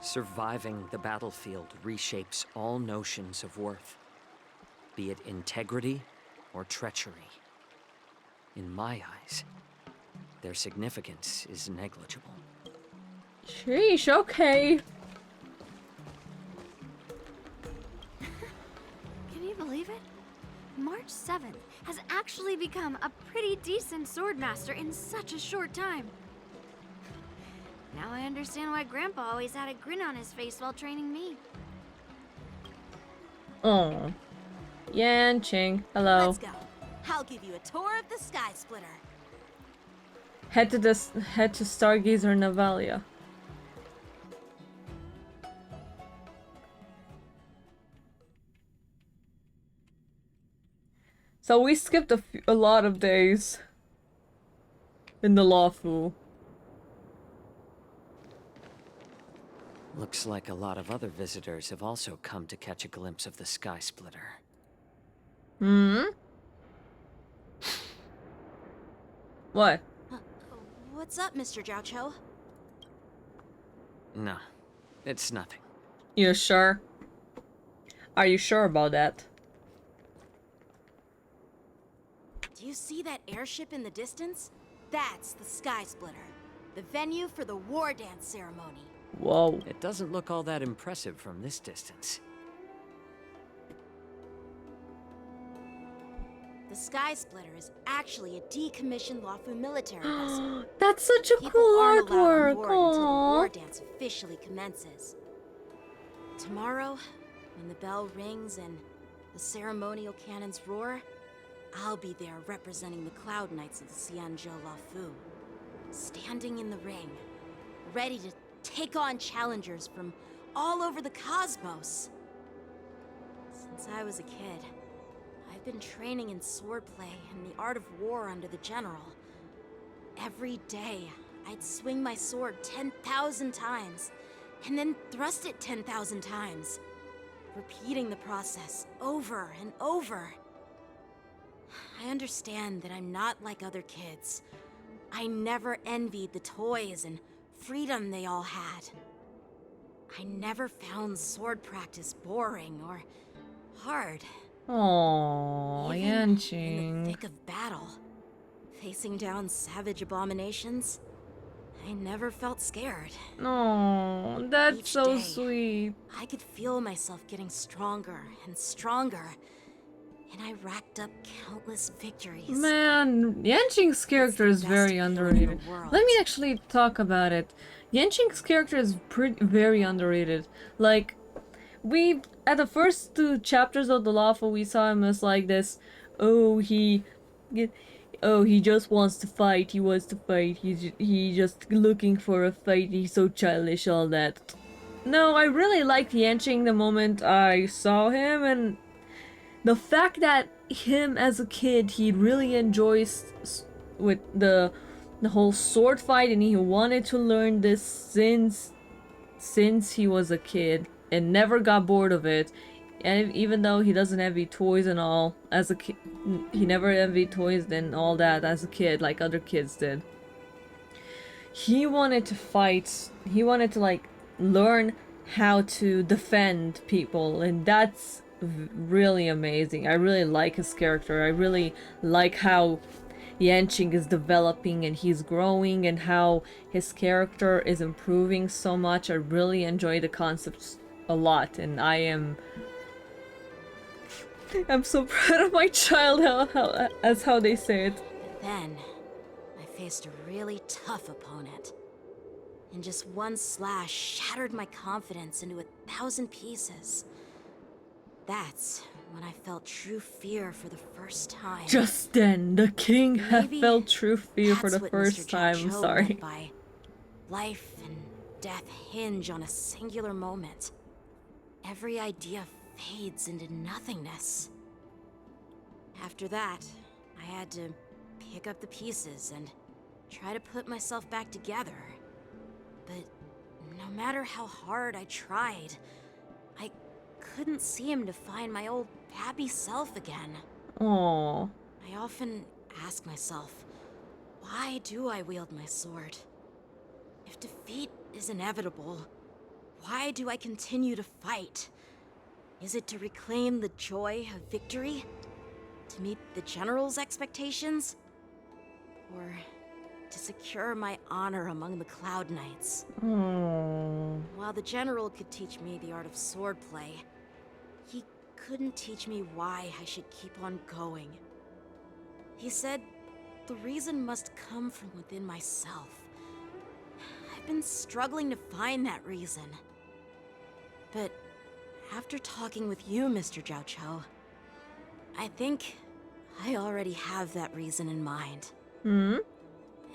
Surviving the battlefield reshapes all notions of worth, be it integrity or treachery. In my eyes, their significance is negligible. Sheesh, okay. Can you believe it? March 7th has actually become a pretty decent swordmaster in such a short time. Now I understand why Grandpa always had a grin on his face while training me. Oh. Yanqing, hello. Let's go. I'll give you a tour of the Sky Splitter. Head to Stargazer Navalia. So we skipped a lot of days in the lawful. Looks like a lot of other visitors have also come to catch a glimpse of the Sky Splitter. Hmm? What? What's up, Mr. Jiaoqiu? No, it's nothing. You sure? Are you sure about that? Do you see that airship in the distance? That's the Sky Splitter, the venue for the war dance ceremony. Whoa. It doesn't look all that impressive from this distance. The Sky Splitter is actually a decommissioned Luofu military vessel. That's such a People cool aren't allowed on artwork. board until the war Aww. dance officially commences. Tomorrow, when the bell rings and the ceremonial cannons roar, I'll be there representing the Cloud Knights of the Xianzhou Luofu, standing in the ring, ready to take on challengers from all over the cosmos. Since I was a kid, I've been training in swordplay and the art of war under the general. Every day, I'd swing my sword 10,000 times, and then thrust it 10,000 times, repeating the process over and over. I understand that I'm not like other kids. I never envied the toys and freedom they all had. I never found sword practice boring or hard. Aww, Even in the Yanqing. thick of battle, facing down savage abominations, I never felt scared. Oh, that's Each so day, sweet. I could feel myself getting stronger and stronger, and I racked up countless victories. Man, Yanqing's character is best very feeling in the underrated. world. Let me actually talk about it. Yanqing's character is very underrated. Like, we at the first two chapters of the Lawful, we saw him as like this. Oh, he just wants to fight. He wants to fight. He just looking for a fight. He's so childish. All that. No, I really liked Yanqing the moment I saw him, and the fact that him as a kid, he really enjoys with the whole sword fight, and he wanted to learn this since he was a kid and never got bored of it. And even though he doesn't envy toys and all as a kid, he never envied toys and all that as a kid like other kids did. He wanted to fight. He wanted to like learn how to defend people, and that's really amazing. I really like his character. I really like how Yanqing is developing and he's growing, and how his character is improving so much. I really enjoy the concepts a lot, and I'm so proud of my child, how they say it. But then, I faced a really tough opponent. And just one slash shattered my confidence into 1,000 pieces. That's when I felt true fear for the first time. Just then, the king had Maybe felt true fear for that's the what first Mr. time. I'm Jiaoqiu sorry. meant by life and death hinge on a singular moment. Every idea fades into nothingness. After that, I had to pick up the pieces and try to put myself back together. But no matter how hard I tried, I couldn't seem to find my old happy self again. Aww. I often ask myself, why do I wield my sword? If defeat is inevitable, why do I continue to fight? Is it to reclaim the joy of victory? To meet the General's expectations? Or to secure my honor among the Cloud Knights? Aww. While the General could teach me the art of swordplay, he couldn't teach me why I should keep on going. He said the reason must come from within myself. I've been struggling to find that reason. But after talking with you, Mr. Jiaoqiu, I think I already have that reason in mind. Hmm?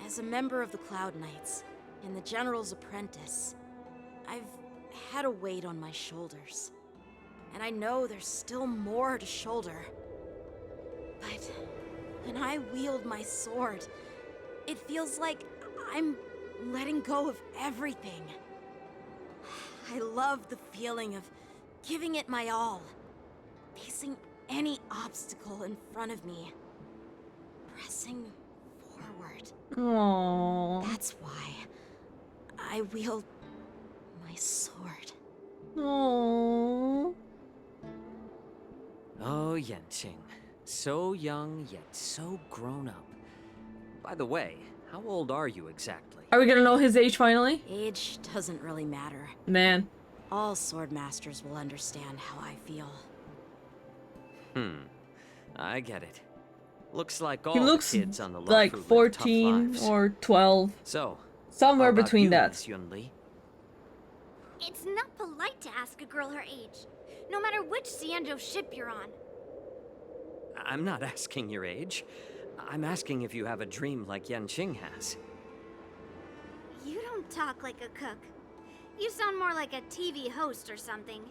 As a member of the Cloud Knights and the General's apprentice, I've had a weight on my shoulders. And I know there's still more to shoulder. But when I wield my sword, it feels like I'm letting go of everything. I love the feeling of giving it my all, facing any obstacle in front of me, pressing forward. Aww. That's why I wield my sword. Aww. Oh, Yenqing. So young, yet so grown up. By the way, how old are you exactly? Are we gonna know his age finally? Age doesn't really matter. Man. All sword masters will understand how I feel. I get it. Looks like all He the looks kids on the like Luofu live tough 14 lives. or 12. So, Somewhere how about between you, that. Miss Yunli? It's not polite to ask a girl her age, no matter which Xianzhou ship you're on. I'm not asking your age. I'm asking if you have a dream like Yenqing has. You don't talk like a cook. You sound more like a TV host or something.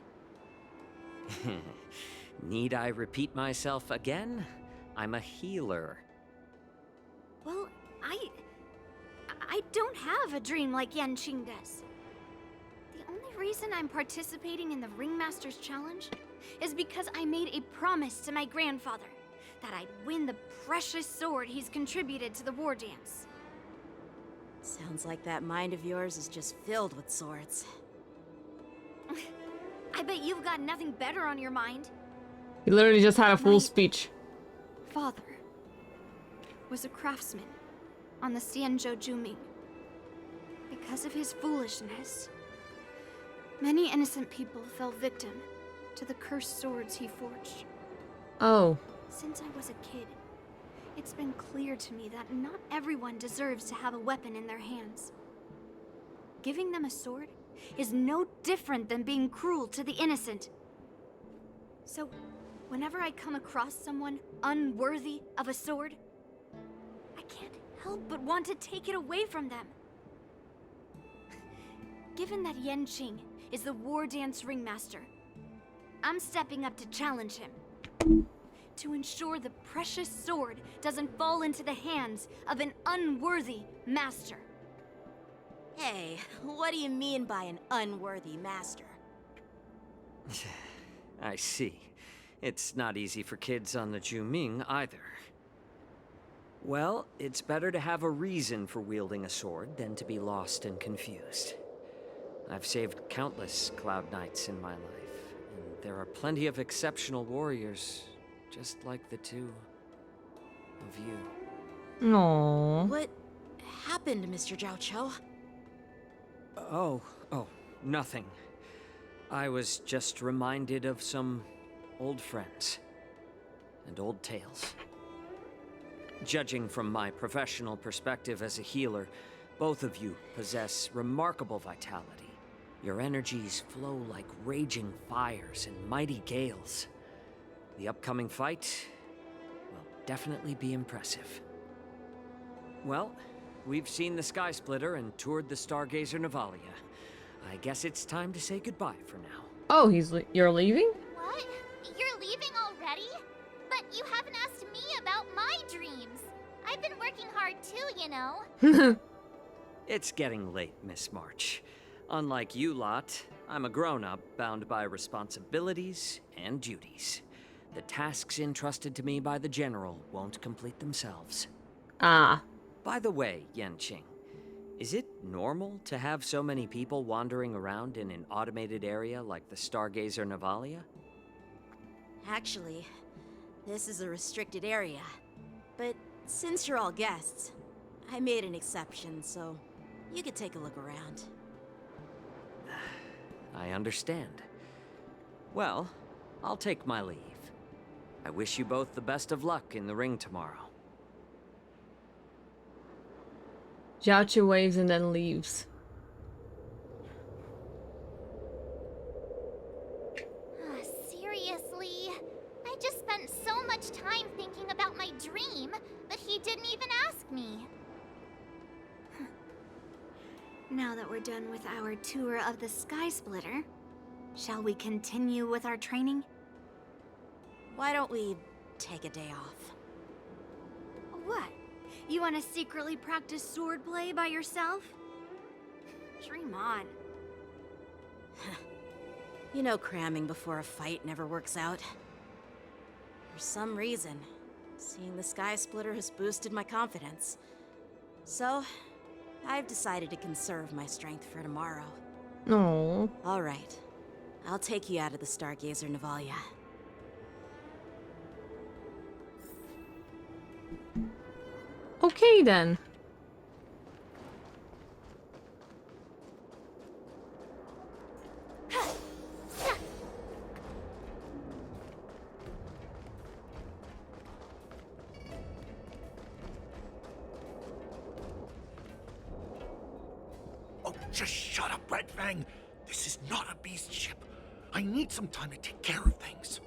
Need I repeat myself again? I'm a healer. Well, I don't have a dream like Yanqing does. The only reason I'm participating in the Ringmaster's Challenge is because I made a promise to my grandfather that I'd win the precious sword he's contributed to the war dance. Sounds like that mind of yours is just filled with swords. I bet you've got nothing better on your mind. He literally just had a full My speech. father was a craftsman on the Xianzhou Juming. Because of his foolishness, many innocent people fell victim to the cursed swords he forged. Oh. Since I was a kid, it's been clear to me that not everyone deserves to have a weapon in their hands. Giving them a sword is no different than being cruel to the innocent. So, whenever I come across someone unworthy of a sword, I can't help but want to take it away from them. Given that Yanqing is the war dance ringmaster, I'm stepping up to challenge him. To ensure the precious sword doesn't fall into the hands of an unworthy master. Hey, what do you mean by an unworthy master? I see. It's not easy for kids on the Juming either. Well, it's better to have a reason for wielding a sword than to be lost and confused. I've saved countless Cloud Knights in my life, and there are plenty of exceptional warriors, just like the two of you. Aww. What happened, Mr. Zhao Cho? Oh, nothing. I was just reminded of some old friends and old tales. Judging from my professional perspective as a healer, both of you possess remarkable vitality. Your energies flow like raging fires and mighty gales. The upcoming fight will definitely be impressive. Well, we've seen the Sky Splitter and toured the Stargazer Navalia. I guess it's time to say goodbye for now. Oh, you're leaving? What? You're leaving already? But you haven't asked me about my dreams. I've been working hard too, you know. It's getting late, Miss March. Unlike you lot, I'm a grown-up bound by responsibilities and duties. The tasks entrusted to me by the General won't complete themselves. Ah. By the way, Yanqing, is it normal to have so many people wandering around in an automated area like the Stargazer Navalia? Actually, this is a restricted area. But since you're all guests, I made an exception, so you could take a look around. I understand. Well, I'll take my leave. I wish you both the best of luck in the ring tomorrow. Jiaoqi waves and then leaves. Seriously? I just spent so much time thinking about my dream, but he didn't even ask me. Now that we're done with our tour of the Sky Splitter, shall we continue with our training? Why don't we take a day off? What? You want to secretly practice swordplay by yourself? Dream on. You know cramming before a fight never works out. For some reason, seeing the Sky Splitter has boosted my confidence. So, I've decided to conserve my strength for tomorrow. No. All right. I'll take you out of the Stargazer, Navalia. Okay then. Oh, just shut up, Red Fang. This is not a beast ship. I need some time to take care of things.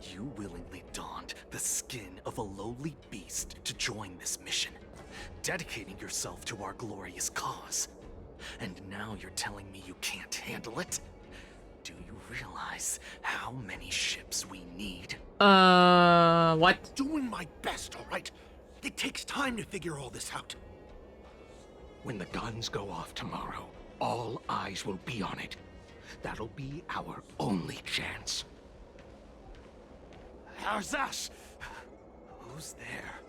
You willingly donned the skin of a lowly beast to join this mission, dedicating yourself to our glorious cause. And now you're telling me you can't handle it? Do you realize how many ships we need? What? Doing my best, all right? It takes time to figure all this out. When the guns go off tomorrow, all eyes will be on it. That'll be our only chance. How's that? Who's there?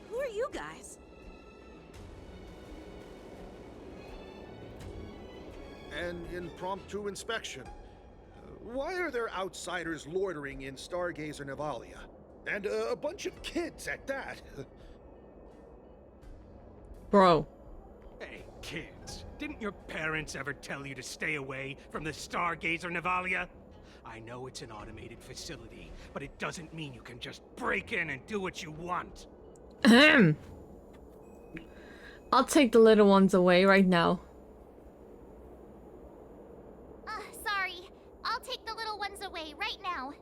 Who are you guys? An impromptu inspection. Why are there outsiders loitering in Stargazer Navalia? And a bunch of kids at that. Bro. Hey, kids. Didn't your parents ever tell you to stay away from the Stargazer Navalia? I know it's an automated facility, but it doesn't mean you can just break in and do what you want. Ahem. I'll take the little ones away right now. Sorry. I'll take the little ones away right now.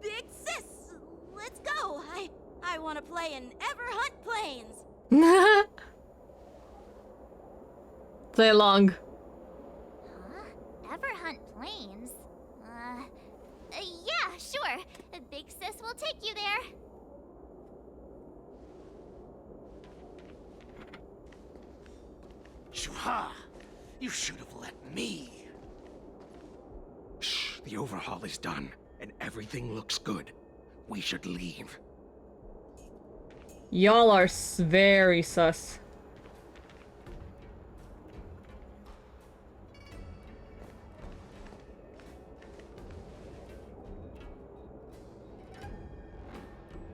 Big sis, let's go. I want to play in Everhunt Plains. Play along. Huh? Everhunt Plains? Yeah, sure. Big sis will take you there. Shuha! You should have let me. Shh, the overhaul is done, and everything looks good. We should leave. Y'all are very sus.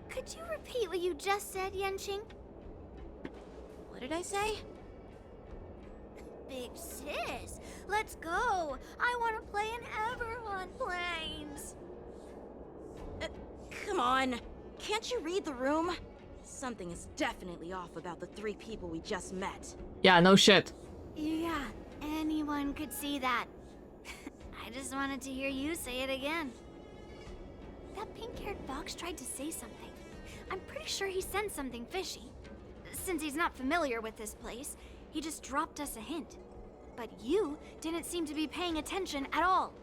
Could you repeat what you just said, Yenching? What did I say? Big sis, let's go. I want to play in Everhunt Plains. Come on. Can't you read the room? Something is definitely off about the 3 people we just met. Yeah, no shit. Yeah, anyone could see that. I just wanted to hear you say it again. That pink-haired fox tried to say something. I'm pretty sure he sensed something fishy. Since he's not familiar with this place, he just dropped us a hint. But you didn't seem to be paying attention at all.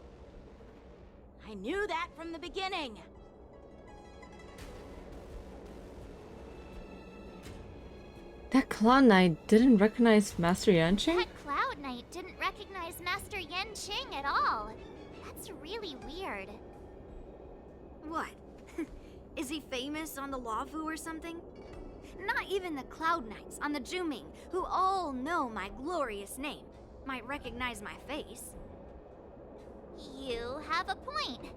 I knew that from the beginning. That Cloud Knight didn't recognize Master Yanqing? That Cloud Knight didn't recognize Master Yenching at all. That's really weird. What? Is he famous on the Lavu or something? Not even the Cloud Knights on the Juming, who all know my glorious name, might recognize my face. You have a point.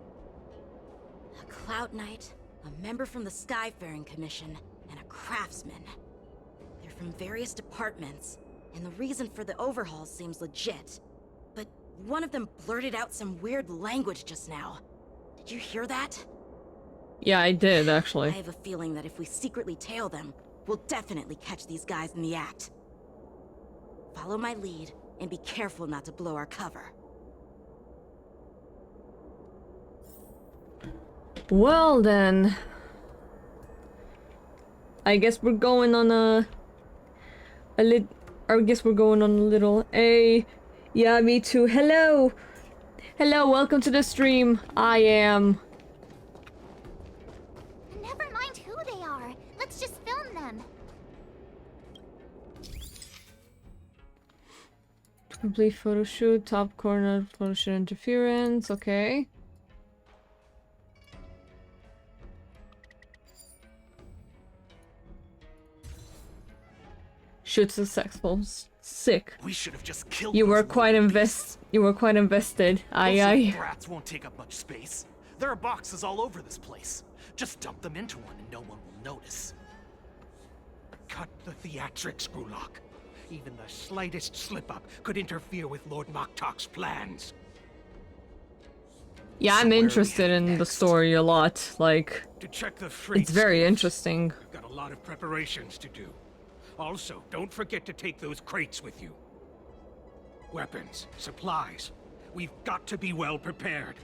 A Cloud Knight, a member from the Skyfaring Commission, and a craftsman. They're from various departments, and the reason for the overhaul seems legit. But one of them blurted out some weird language just now. Did you hear that? Yeah, I did, I actually. have a feeling that if we secretly tail them, we'll definitely catch these guys in the act. Follow my lead, and be careful not to blow our cover. Well then, I guess we're going on a I guess we're going on a little. Hey, yeah, me too. Hello, hello. Welcome to the stream. I am. Never mind who they are. Let's just film them. Complete photo shoot. Top corner photo shoot interference. Okay. Shoot successful. Sick. We should have just killed You those were quite lowly beasts. You were quite invested. Aye Those aye. little brats won't take up much space. There are boxes all over this place. Just dump them into one and no one will notice. Cut the theatrics, Grulok. Even the slightest slip-up could interfere with Lord Moktok's plans. Yeah, I'm interested in the story a lot. Like, To check the freight it's very skiffs. interesting. Got a lot of preparations to do. Also, don't forget to take those crates with you. Weapons, supplies. We've got to be well prepared.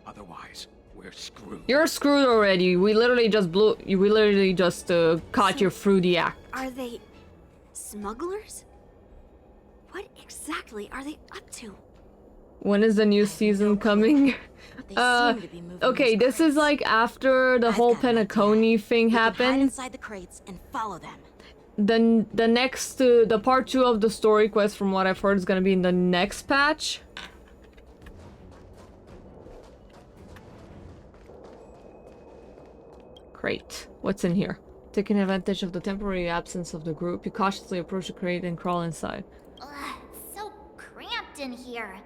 Otherwise, we're screwed. You're screwed already. We literally just caught you through the act. Are they smugglers? What exactly are they up to? When is the new season coming? Okay, this is like after the whole Penacony thing Hide happened. inside the crates and follow them. Then the next, the part 2 of the story quest, from what I've heard, is gonna be in the next patch. Crate. What's in here? Taking advantage of the temporary absence of the group, you cautiously approach the crate and crawl inside. Ugh, so cramped in here.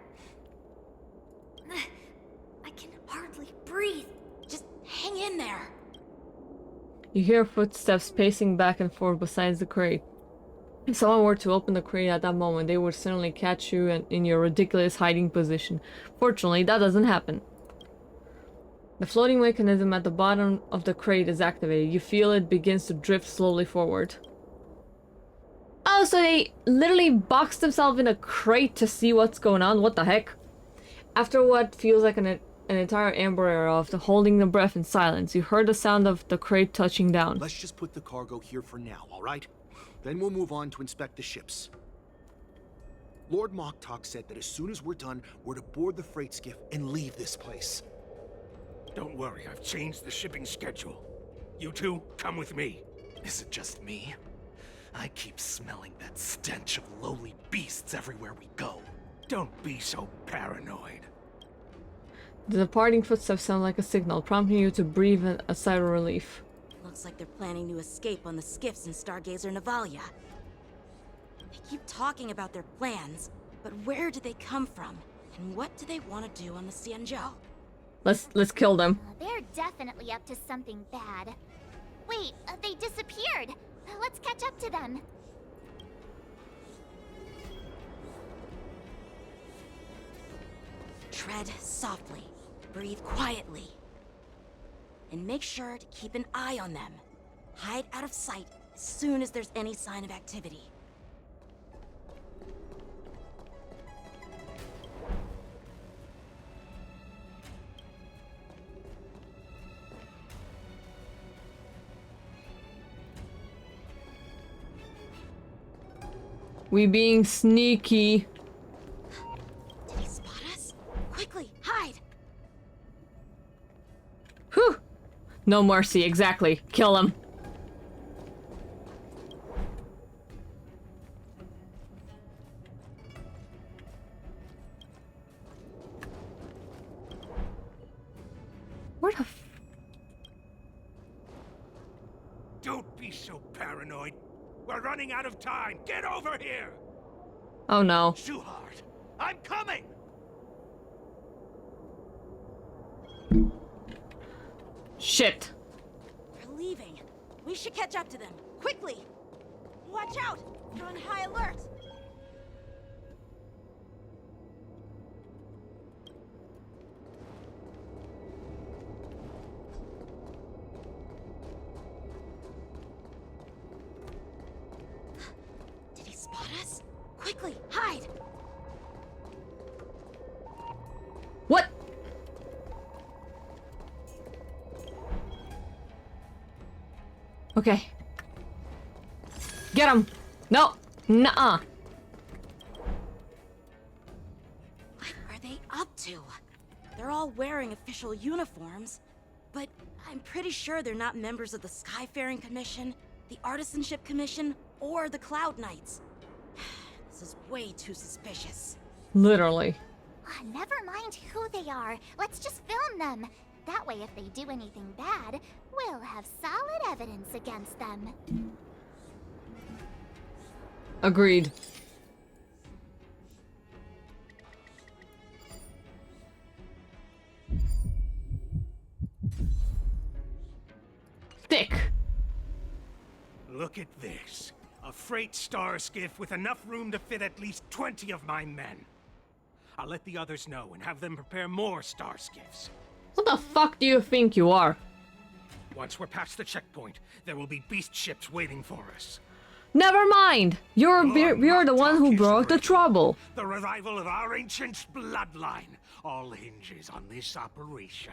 I can hardly breathe. Just hang in there. You hear footsteps pacing back and forth beside the crate. If someone were to open the crate at that moment, they would suddenly catch you in your ridiculous hiding position. Fortunately, that doesn't happen. The floating mechanism at the bottom of the crate is activated. You feel it begins to drift slowly forward. Oh, so they literally boxed themselves in a crate to see what's going on? What the heck? After what feels like an entire amber era of holding the breath in silence, you heard the sound of the crate touching down. Let's just put the cargo here for now, all right? Then we'll move on to inspect the ships. Lord Moktok said that as soon as we're done, we're to board the freight skiff and leave this place. Don't worry, I've changed the shipping schedule. You two, come with me. Is it just me? I keep smelling that stench of lowly beasts everywhere we go. Don't be so paranoid. The departing footsteps sound like a signal, prompting you to breathe a sigh of relief. Looks like they're planning to escape on the skiffs in Stargazer Navalia. They keep talking about their plans, but where do they come from? And what do they want to do on the Xianzhou? Let's kill them. They're definitely up to something bad. Wait, they disappeared. Let's catch up to them. Tread softly, breathe quietly, and make sure to keep an eye on them. Hide out of sight as soon as there's any sign of activity. We being sneaky. Did he spot us? Quickly, hide! Whew! No mercy, exactly. Kill him. Where the f— Don't be so paranoid. We're running out of time. Get over here! Oh no. Shuhart, I'm coming! Shit. They're leaving. We should catch up to them. Quickly! Watch out! They're on high alert! Did he spot us? Quickly, hide! What? Okay. Get him! No! Nuh-uh! They're all wearing official uniforms, but I'm pretty sure they're not members of the Skyfaring Commission, the Artisanship Commission, or the Cloud Knights. This is way too suspicious. Literally. Never mind who they are. Let's just film them. That way, if they do anything bad, we'll have solid evidence against them. Agreed. Thick. Look at this. A freight star skiff with enough room to fit at least 20 of my men. I'll let the others know and have them prepare more star skiffs. What the fuck do you think you are? Once we're past the checkpoint, there will be beast ships waiting for us. Never mind! You're the one who brought the trouble. The revival of our ancient bloodline all hinges on this operation.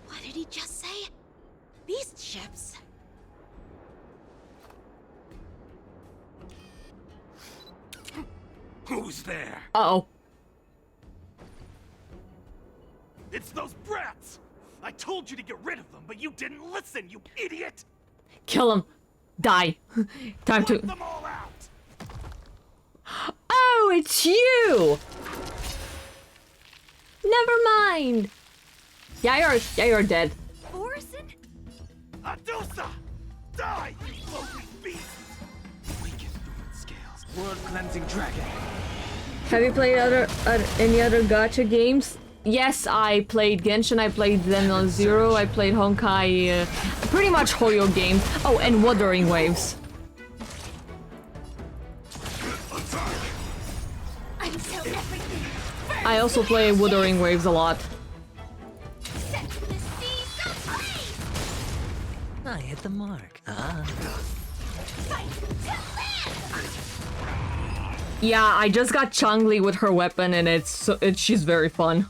What did he just say? Beast ships? Who's there? Uh-oh. It's those brats! I told you to get rid of them, but you didn't listen, you idiot! Kill him. Die. Time to... Put them all out! Oh, it's you! Never mind. Yeah, you're dead. Orson? Adusa! Die, you lowly beast! Weakened ruined scales. World cleansing dragon. Have you played any other gacha games? Yes, I played Genshin, I played Zenless Zero, I played Honkai, pretty much Hoyo games. Oh, and Wuthering Waves. I also play Wuthering Waves a lot. I hit the mark. Yeah, I just got Changli with her weapon, and she's very fun.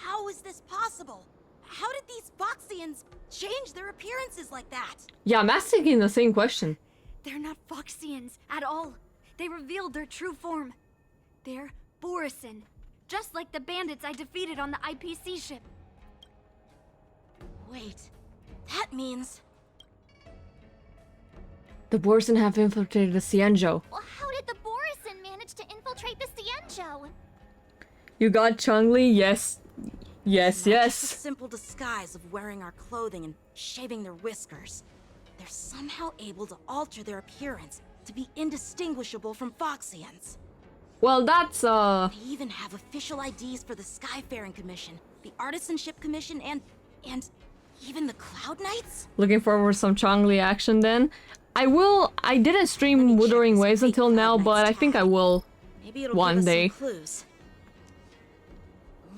How is this possible? How did these Foxians change their appearances like that? Yeah, I'm asking the same question. They're not Foxians at all. They revealed their true form. They're Borisin, just like the bandits I defeated on the IPC ship. Wait, that means... The Borisin have infiltrated the Xianzhou. Well, how did the Borisin manage to infiltrate the Xianzhou? You got Changli? Yes. Yes, Not yes. just a simple disguise of wearing our clothing and shaving their whiskers. They're somehow able to alter their appearance to be indistinguishable from Foxians. Well, that's, They even have official IDs for the Skyfaring Commission, the Artisanship Commission, and even the Cloud Knights? Looking forward to some Changli action then. I didn't stream Wuthering Waves until now, but I think I will Maybe it'll one give us day. some clues.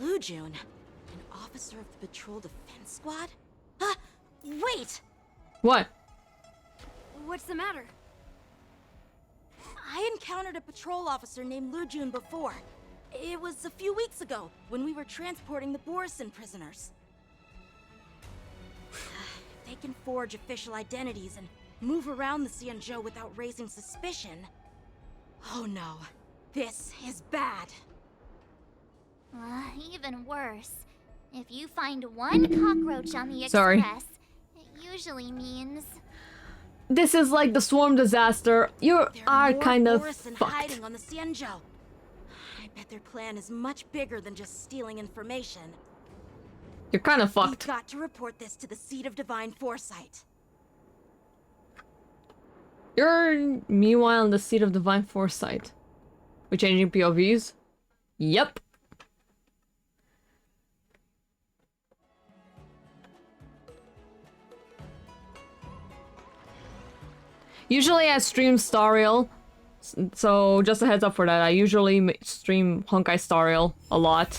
Lujun, an officer of the Patrol Defense Squad? Wait! What? What's the matter? I encountered a patrol officer named Lujun before. It was a few weeks ago, when we were transporting the Borisin prisoners. If they can forge official identities and move around the Xianzhou without raising suspicion... Oh no, this is bad. Even worse. If you find one cockroach on the Sorry. express, it usually means... This is like the swarm disaster. You are kind of Borisin fucked. hiding on the Xianzhou. I bet their plan is much bigger than just stealing information. You're kind of We've fucked. got to report this to the Seat of Divine Foresight. You're meanwhile in the Seat of Divine Foresight. We're changing POVs? Yep. Usually I stream Stariel, so just a heads up for that. I usually stream Honkai Stariel a lot.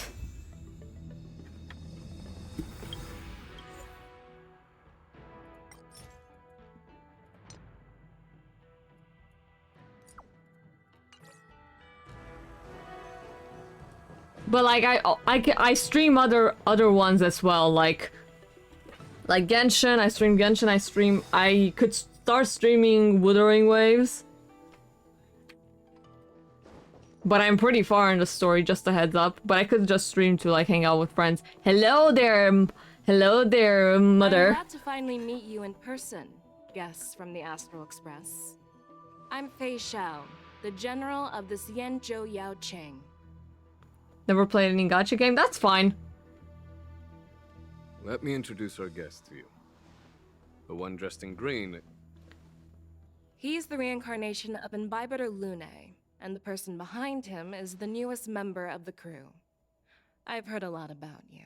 But like I stream other ones as well, like Genshin. I stream Genshin. I could start streaming Wuthering Waves. But I'm pretty far in the story, just a heads up. But I could just stream to like hang out with friends. Hello there, mother. I'm glad to finally meet you in person, guests from the Astral Express. I'm Fei Xiao, the general of the Xianzhou Yaoqing. Never played any gacha game? That's fine. Let me introduce our guest to you. The one dressed in green. He's the reincarnation of Imbibitor Lune, and the person behind him is the newest member of the crew. I've heard a lot about you.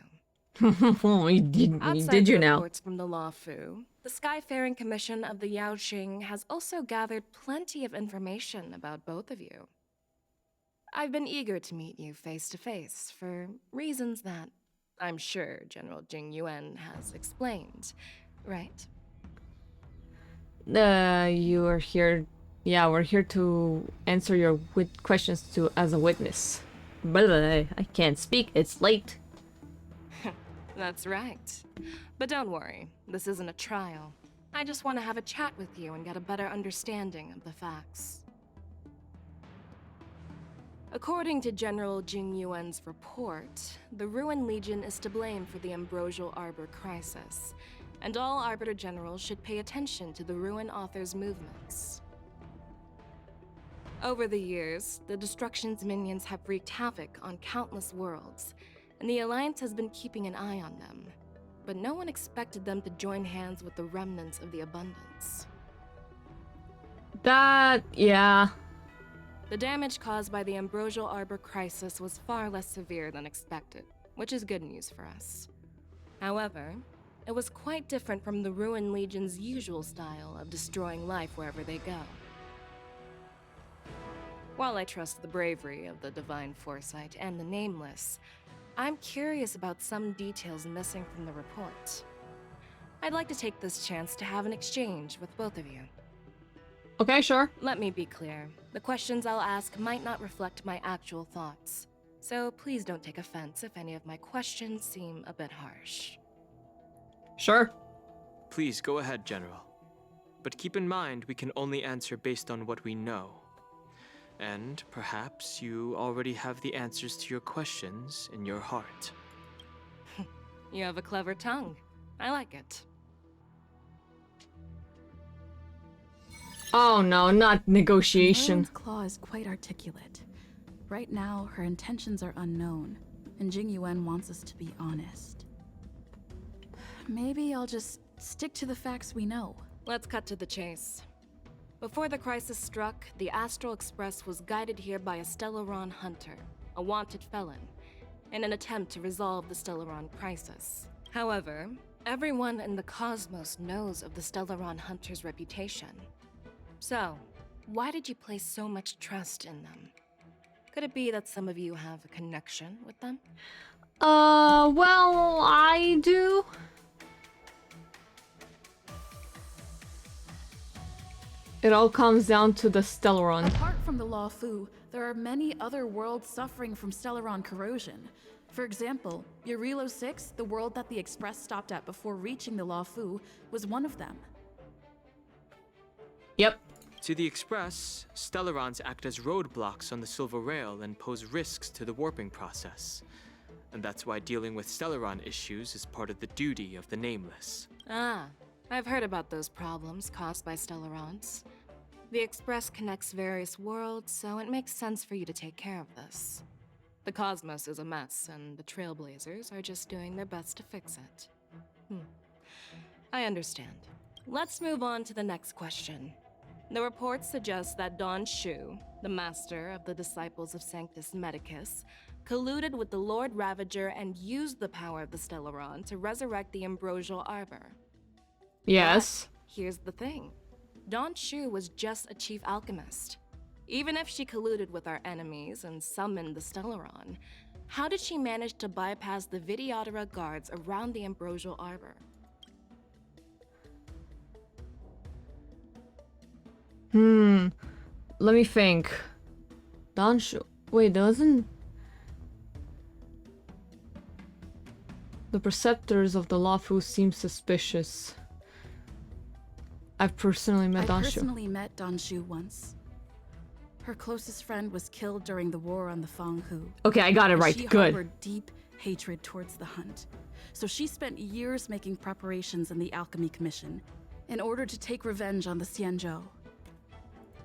Did you now? Reports from the Law Fu, the Skyfaring Commission of the Yaoqing has also gathered plenty of information about both of you. I've been eager to meet you face to face for reasons that I'm sure General Jing Yuan has explained, right? You are here. Yeah, we're here to answer your questions as a witness. But I can't speak. It's late. That's right. But don't worry, this isn't a trial. I just want to have a chat with you and get a better understanding of the facts. According to General Jing Yuan's report, the Ruin Legion is to blame for the Ambrosial Arbor crisis, and all Arbiter Generals should pay attention to the Ruin Author's movements. Over the years, the Destruction's minions have wreaked havoc on countless worlds, and the Alliance has been keeping an eye on them. But no one expected them to join hands with the remnants of the Abundance. Yeah. The damage caused by the Ambrosial Arbor crisis was far less severe than expected, which is good news for us. However, it was quite different from the Ruin Legion's usual style of destroying life wherever they go. While I trust the bravery of the Divine Foresight and the Nameless, I'm curious about some details missing from the report. I'd like to take this chance to have an exchange with both of you. Okay, sure. Let me be clear. The questions I'll ask might not reflect my actual thoughts, so please don't take offense if any of my questions seem a bit harsh. Sure. Please go ahead, General. But keep in mind, we can only answer based on what we know. And perhaps you already have the answers to your questions in your heart. You have a clever tongue. I like it. Oh no, not negotiation. Merlin's claw is quite articulate. Right now, her intentions are unknown, and Jing Yuan wants us to be honest. Maybe I'll just stick to the facts we know. Let's cut to the chase. Before the crisis struck, the Astral Express was guided here by a Stellaron hunter, a wanted felon, in an attempt to resolve the Stellaron crisis. However, everyone in the cosmos knows of the Stellaron hunter's reputation. So, why did you place so much trust in them? Could it be that some of you have a connection with them? Well, I do. It all comes down to the Stellaron. Apart from the Law Fu, there are many other worlds suffering from Stellaron corrosion. For example, Eurilo 6, the world that the Express stopped at before reaching the Law Fu, was one of them. Yep. To the Express, Stellarons act as roadblocks on the Silver Rail and pose risks to the warping process. And that's why dealing with Stellaron issues is part of the duty of the Nameless. Ah, I've heard about those problems caused by Stellarons. The Express connects various worlds, so it makes sense for you to take care of this. The cosmos is a mess, and the Trailblazers are just doing their best to fix it. I understand. Let's move on to the next question. The reports suggest that Don Shu, the master of the Disciples of Sanctus Medicus, colluded with the Lord Ravager and used the power of the Stellaron to resurrect the Ambrosial Arbor. Yes. But here's the thing. Don Shu was just a chief alchemist. Even if she colluded with our enemies and summoned the Stellaron, how did she manage to bypass the Videodora guards around the Ambrosial Arbor? Let me think. Don Shu. Wait, doesn't the preceptors of the Law Fu seem suspicious? I've personally met I Don Shu. personally met Don Shu once. Her closest friend was killed during the war on the Fang Hu. Okay, I got it and right. She Good. harbored deep hatred towards the Hunt. So she spent years making preparations in the Alchemy Commission in order to take revenge on the Xianzhou.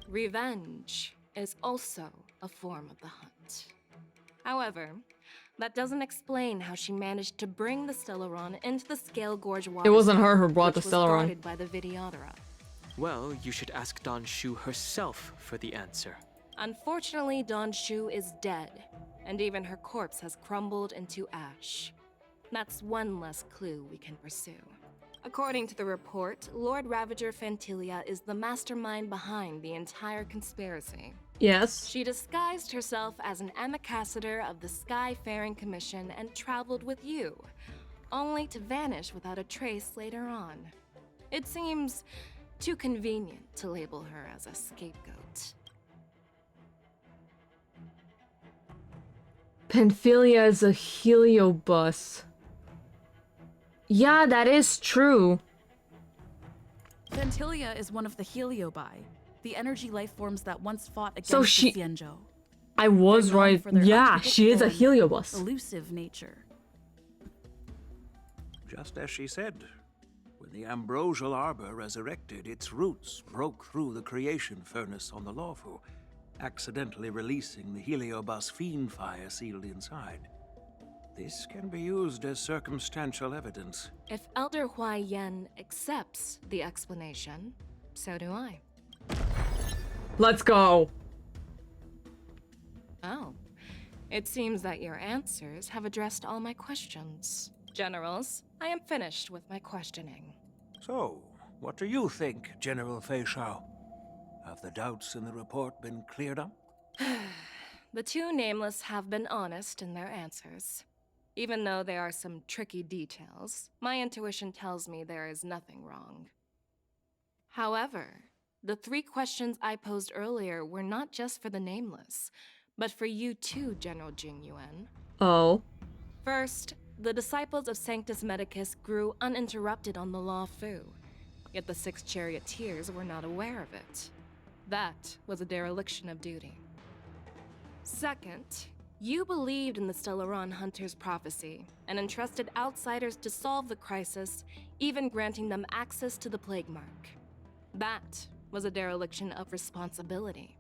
Revenge is also a form of the Hunt. However, that doesn't explain how she managed to bring the Stellaron into the Scale Gorge water. It wasn't her who brought the which was Stellaron. guarded by the Vidyadhara. Well, you should ask Don Shu herself for the answer. Unfortunately, Don Shu is dead, and even her corpse has crumbled into ash. That's one less clue we can pursue. According to the report, Lord Ravager Fantilia is the mastermind behind the entire conspiracy. Yes. She disguised herself as an ambassador of the Skyfaring Commission and traveled with you, only to vanish without a trace later on. It seems too convenient to label her as a scapegoat. Pamphylia is a heliobus. Yeah, that is true. Fantilia is one of the Heliobi, the energy life forms that once fought against So she- the Xianzhou. I was They're known right. for their Yeah, she is a unpredictable and heliobus. Elusive nature. Just as she said, when the ambrosial arbor resurrected, its roots broke through the creation furnace on the Lawfu, accidentally releasing the heliobus fiend fire sealed inside. This can be used as circumstantial evidence. If Elder Huai Yen accepts the explanation, so do I. Let's go. Oh. It seems that your answers have addressed all my questions. Generals, I am finished with my questioning. So, what do you think, General Fei Shao? Have the doubts in the report been cleared up? The two nameless have been honest in their answers. Even though there are some tricky details, my intuition tells me there is nothing wrong. However, the three questions I posed earlier were not just for the nameless, but for you too, General Jing Yuan. Oh. First, the disciples of Sanctus Medicus grew uninterrupted on the Law Fu, yet the six charioteers were not aware of it. That was a dereliction of duty. Second, you believed in the Stellaron Hunter's prophecy and entrusted outsiders to solve the crisis, even granting them access to the Plague Mark. That was a dereliction of responsibility.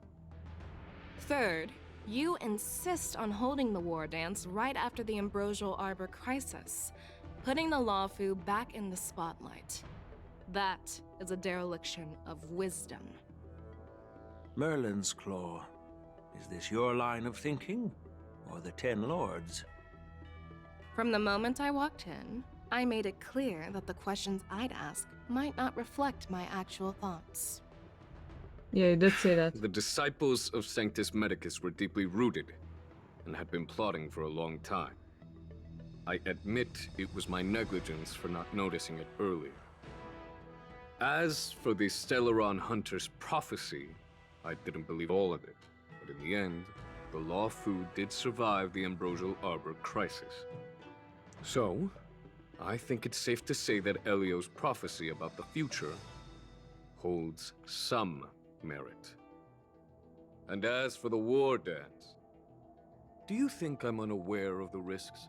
Third, you insist on holding the war dance right after the Ambrosial Arbor crisis, putting the Lawfu back in the spotlight. That is a dereliction of wisdom. Merlin's Claw. Is this your line of thinking? Or the Ten Lords? From the moment I walked in, I made it clear that the questions I'd ask might not reflect my actual thoughts. Yeah, you did say that. The disciples of Sanctus Medicus were deeply rooted and had been plotting for a long time. I admit it was my negligence for not noticing it earlier. As for the Stellaron Hunter's prophecy, I didn't believe all of it, but in the end, the Lawfu did survive the Ambrosial Arbor crisis. So, I think it's safe to say that Elio's prophecy about the future holds some merit. And as for the war dance, do you think I'm unaware of the risks?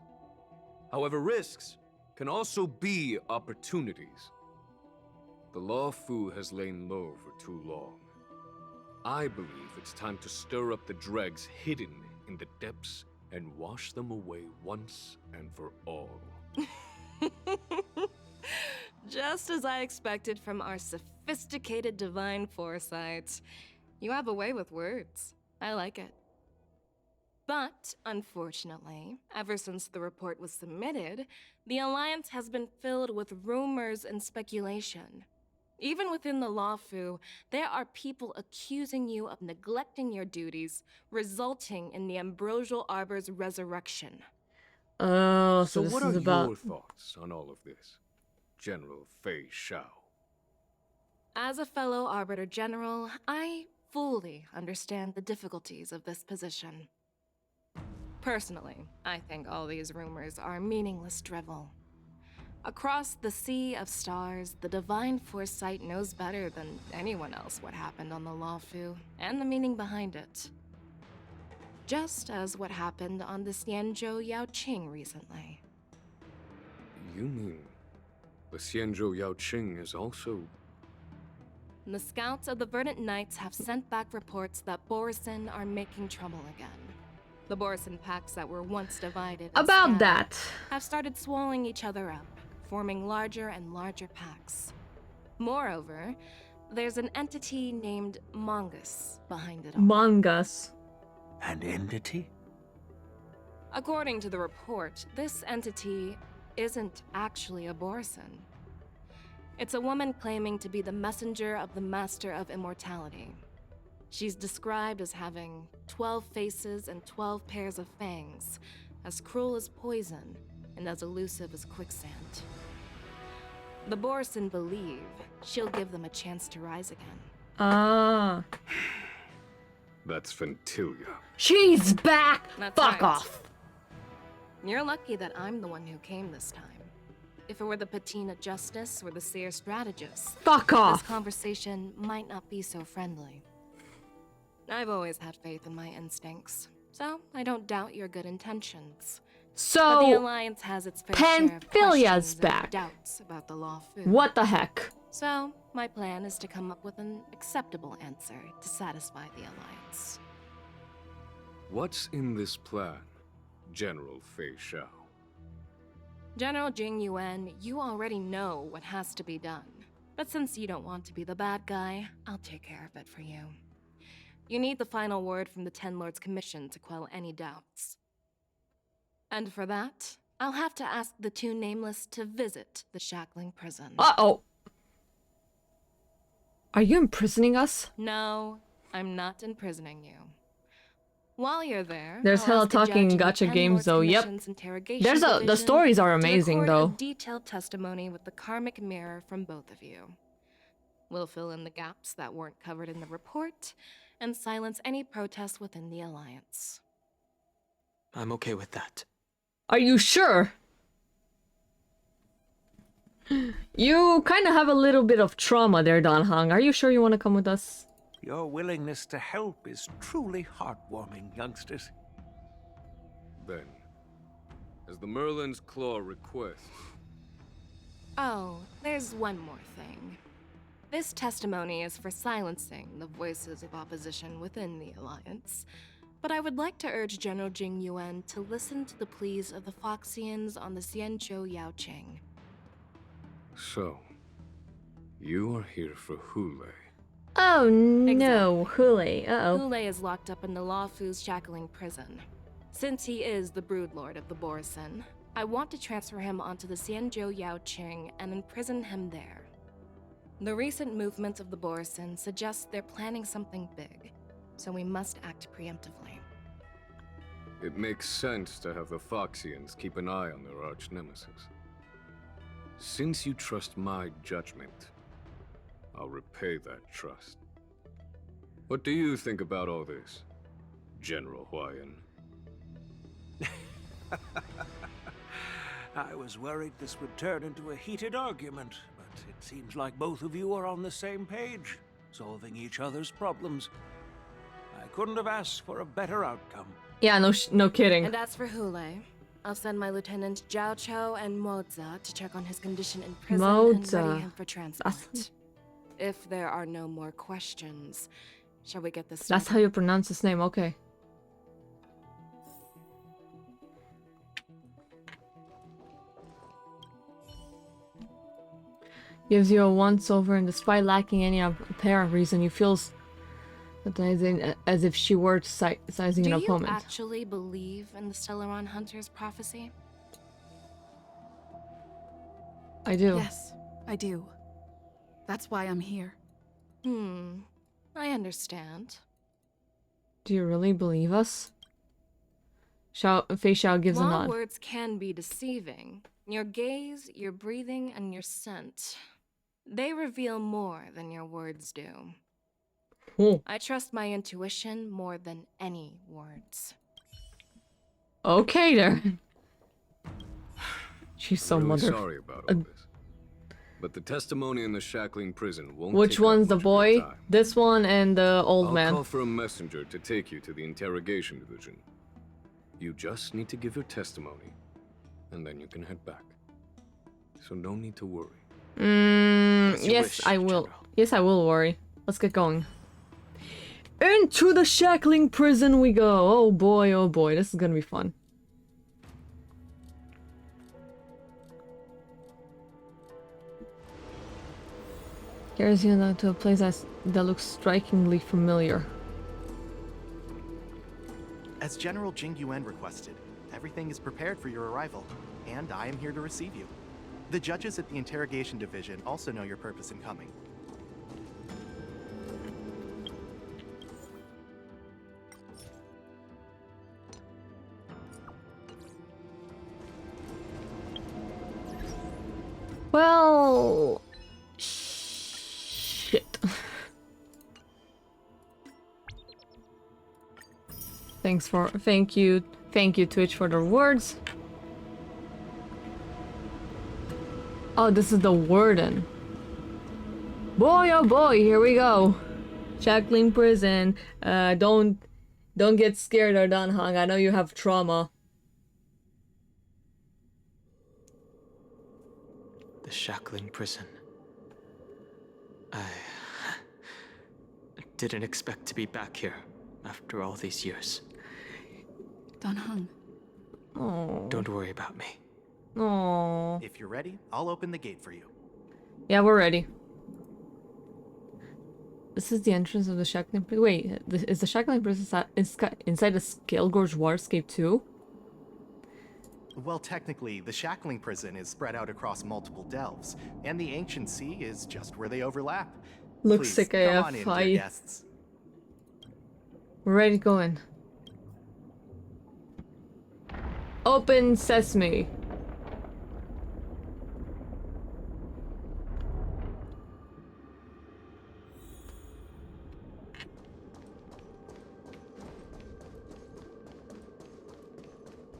However, risks can also be opportunities. The Lawfu has lain low for too long. I believe it's time to stir up the dregs hidden in the depths and wash them away once and for all. Just as I expected from our sophisticated divine foresight. You have a way with words. I like it. But, unfortunately, ever since the report was submitted, the Alliance has been filled with rumors and speculation. Even within the Lawfu, there are people accusing you of neglecting your duties, resulting in the Ambrosial Arbor's resurrection. Oh, So this what is are about... your thoughts on all of this, General Fei Shao? As a fellow Arbiter General, I fully understand the difficulties of this position. Personally, I think all these rumors are meaningless drivel. Across the sea of stars, the divine foresight knows better than anyone else what happened on the Luofu and the meaning behind it. Just as what happened on the Xianzhou Yaoqing recently. You mean the Xianzhou Yaoqing is also... The scouts of the Verdant Knights have sent back reports that Borisin are making trouble again. The Borisin packs that were once divided and About scattered that. have started swallowing each other up, forming larger and larger packs. Moreover, there's an entity named Mongus behind it all. Mongus. An entity? According to the report, this entity isn't actually a Borisin. It's a woman claiming to be the messenger of the Master of Immortality. She's described as having 12 faces and 12 pairs of fangs, as cruel as poison, and as elusive as quicksand. The Borisin believe she'll give them a chance to rise again. Ah. That's Ventilia. She's back! That's Fuck right. off! You're lucky that I'm the one who came this time. If it were the Patina Justice or the Seer Strategist, Fuck off! this conversation might not be so friendly. I've always had faith in my instincts, so I don't doubt your good intentions. But the So, Alliance has its fair share of Panphilia's questions back. and doubts about the Luofu. What the heck? So, my plan is to come up with an acceptable answer to satisfy the Alliance. What's in this plan, General Fei Xiao? General Jing Yuan, you already know what has to be done. But since you don't want to be the bad guy, I'll take care of it for you. You need the final word from the Ten Lords Commission to quell any doubts. And for that, I'll have to ask the two Nameless to visit the Shackling prison. Uh-oh. Are you imprisoning us? No, I'm not imprisoning you. While you're there, There's I'll hella ask the talking judge in the gacha Ten games Lords though, yep. Commission's interrogation The division stories are to amazing record though. a detailed testimony with the karmic mirror from both of you. We'll fill in the gaps that weren't covered in the report, and silence any protests within the Alliance. I'm okay with that. Are you sure? You kind of have a little bit of trauma there, Don Hong. Are you sure you want to come with us? Your willingness to help is truly heartwarming, youngsters. Then, as the Merlin's Claw requests... Oh, there's one more thing. This testimony is for silencing the voices of opposition within the Alliance, but I would like to urge General Jing Yuan to listen to the pleas of the Foxians on the Xianzhou Yaoqing. So, you are here for Hule. Oh no, Hule. Uh-oh. Hule is locked up in the Luofu's Shackling prison. Since he is the broodlord of the Borisin, I want to transfer him onto the Xianzhou Yaoqing and imprison him there. The recent movements of the Borisin suggest they're planning something big, so we must act preemptively. It makes sense to have the Foxians keep an eye on their arch-nemesis. Since you trust my judgment, I'll repay that trust. What do you think about all this, General Huayan? I was worried this would turn into a heated argument, but it seems like both of you are on the same page, solving each other's problems. I couldn't have asked for a better outcome. Yeah, no kidding. And as for Hule, I'll send my lieutenant Zhao Cho and Moza to check on his condition in prison and ready him for transport. If there are no more questions, shall we get this started? That's how you pronounce his name, okay. Gives you a once-over, and despite lacking any apparent reason, you feel as if she were sizing an opponent. Do you actually believe in the Stellaron Hunter's prophecy? I do. Yes, I do. That's why I'm here. I understand. Do you really believe us? Fei Xiao gives a While nod. words can be deceiving, your gaze, your breathing, and your scent, they reveal more than your words do. I trust my intuition more than any words. Okay there. She's so I'm really mother. sorry about all this. But the testimony in the shackling prison won't Which take up one's the much of your boy? time. This one and the old I'll man. call for a messenger to take you to the interrogation division. You just need to give your testimony, and then you can head back. So no need to worry. Yes, I will. Yes, I will worry. Let's get going. Into the shackling prison we go. Oh boy, this is gonna be fun. Carries you now to a place that looks strikingly familiar. As General Jing Yuan requested, everything is prepared for your arrival, and I am here to receive you. The judges at the interrogation division also know your purpose in coming. Well, shit. Thank you Twitch for the rewards. Oh, this is the warden. Boy, oh boy, here we go. Shackling prison. Don't get scared or done hung. I know you have trauma. The shackling prison. I didn't expect to be back here after all these years. Don Hung. Oh. Don't worry about me. Oh. If you're ready, I'll open the gate for you. Yeah, we're ready. This is the entrance of the shackling prison. Wait, is the shackling prison inside the Scale Gorge Waterscape too? Well, technically, the shackling prison is spread out across multiple delves, and the ancient sea is just where they overlap. Looks Please, sick come AF. on in, dear guests. We're ready to go in. Open sesame.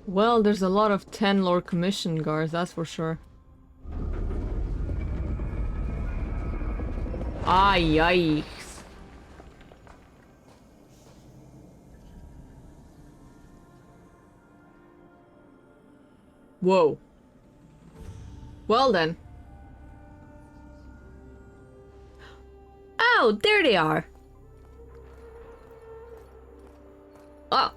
Well, there's a lot of 10 Lord Commission guards, that's for sure. Ah, yikes. Whoa. Well then. Oh, there they are. Oh.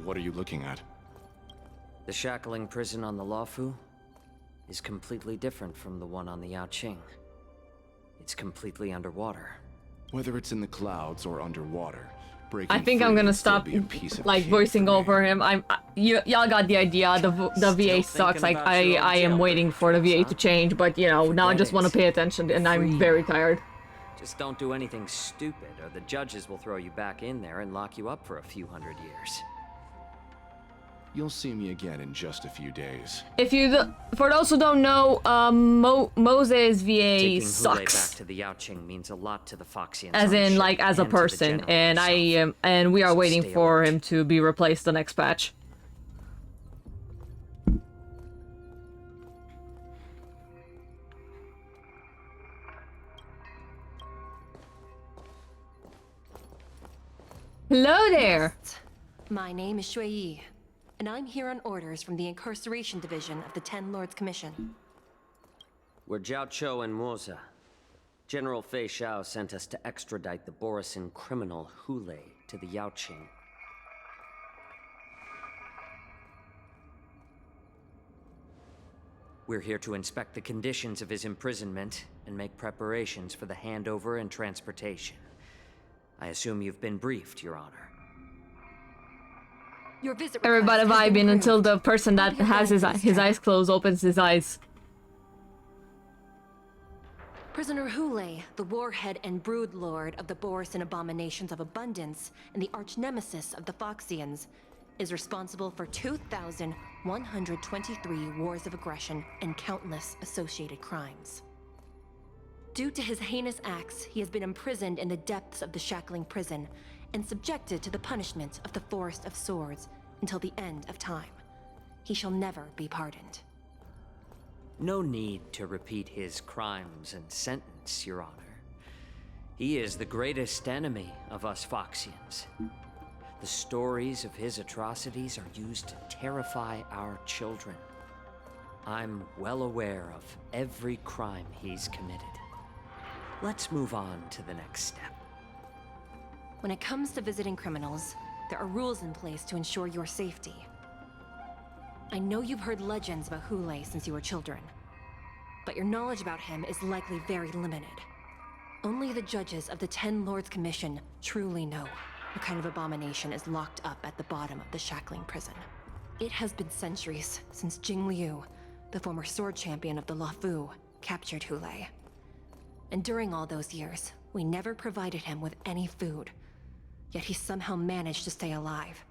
What are you looking at? The shackling prison on the Luofu is completely different from the one on the Yaoqing. It's completely underwater. Whether it's in the clouds or underwater, I think I'm gonna stop like voicing over him. Y'all got the idea. The VA sucks. Like I am waiting for the VA to change, but you know, now I just want to pay attention and I'm very tired. Just don't do anything stupid or the judges will throw you back in there and lock you up for a few hundred years. You'll see me again in just a few days. If you, for those who don't know, Moses VA Taking sucks. back to the Yaoqing means a lot to the Foxians. As in, like, as a person, and I am, and we are waiting for him to be replaced the next patch. Hello there. My name is Shui Yi, and I'm here on orders from the Incarceration Division of the Ten Lords Commission. We're Jiao Cho and Moza. General Fei Xiao sent us to extradite the Borisin criminal Hule to the Yaoqing. We're here to inspect the conditions of his imprisonment and make preparations for the handover and transportation. I assume you've been briefed, Your Honor. Your visit Everybody request has been vibing until approved. the person that has his eyes closed opens his eyes. Prisoner Hule, the warhead and brood lord of the Borisin abominations of abundance and the arch nemesis of the Foxians, is responsible for 2,123 wars of aggression and countless associated crimes. Due to his heinous acts, he has been imprisoned in the depths of the shackling prison and subjected to the punishment of the Forest of Swords until the end of time. he shall never be pardoned. No need to repeat his crimes and sentence, Your Honor. He is the greatest enemy of us Foxians. The stories of his atrocities are used to terrify our children. I'm well aware of every crime he's committed. Let's move on to the next step. When it comes to visiting criminals, there are rules in place to ensure your safety. I know you've heard legends about Hule since you were children, but your knowledge about him is likely very limited. Only the judges of the Ten Lords Commission truly know what kind of abomination is locked up at the bottom of the Shackling Prison. It has been centuries since Jing Liu, the former sword champion of the Luofu, captured Hule. And during all those years, we never provided him with any food. Yet he somehow managed to stay alive.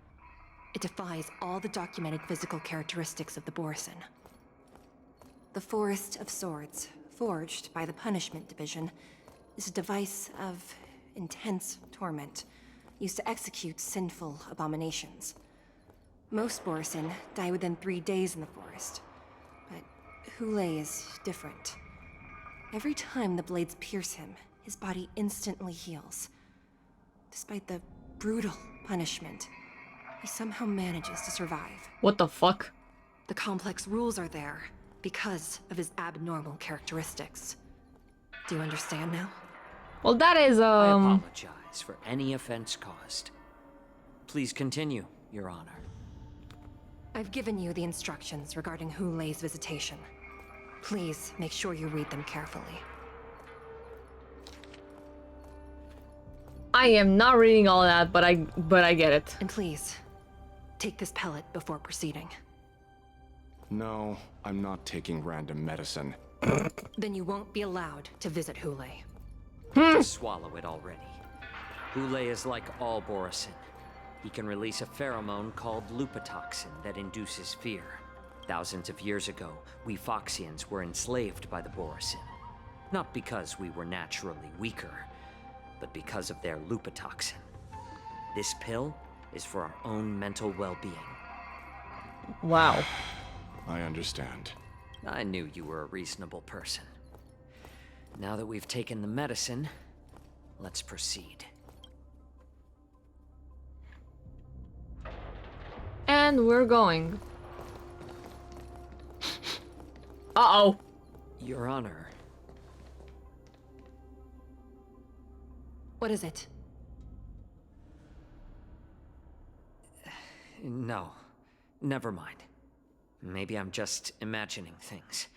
It defies all the documented physical characteristics of the Borison. The Forest of Swords, forged by the Punishment Division, is a device of intense torment, used to execute sinful abominations. Most Borison die within 3 days in the forest, but Hule is different. Every time the blades pierce him, his body instantly heals. Despite the brutal punishment, he somehow manages to survive. What the fuck? The complex rules are there because of his abnormal characteristics. Do you understand now? Well, that is, I apologize for any offense caused. Please continue, Your Honor. I've given you the instructions regarding Hule's visitation. Please make sure you read them carefully. I am not reading all that, but I get it. And please, take this pellet before proceeding. No, I'm not taking random medicine. Then you won't be allowed to visit Hule. Just swallow it already. Hule is like all Borison. He can release a pheromone called lupatoxin that induces fear. Thousands of years ago, we Foxians were enslaved by the Borison. Not because we were naturally weaker, but because of their lupatoxin. This pill is for our own mental well-being. Wow. I understand. I knew you were a reasonable person. Now that we've taken the medicine, let's proceed. And we're going. Uh-oh. Your Honor. What is it? No. Never mind. Maybe I'm just imagining things.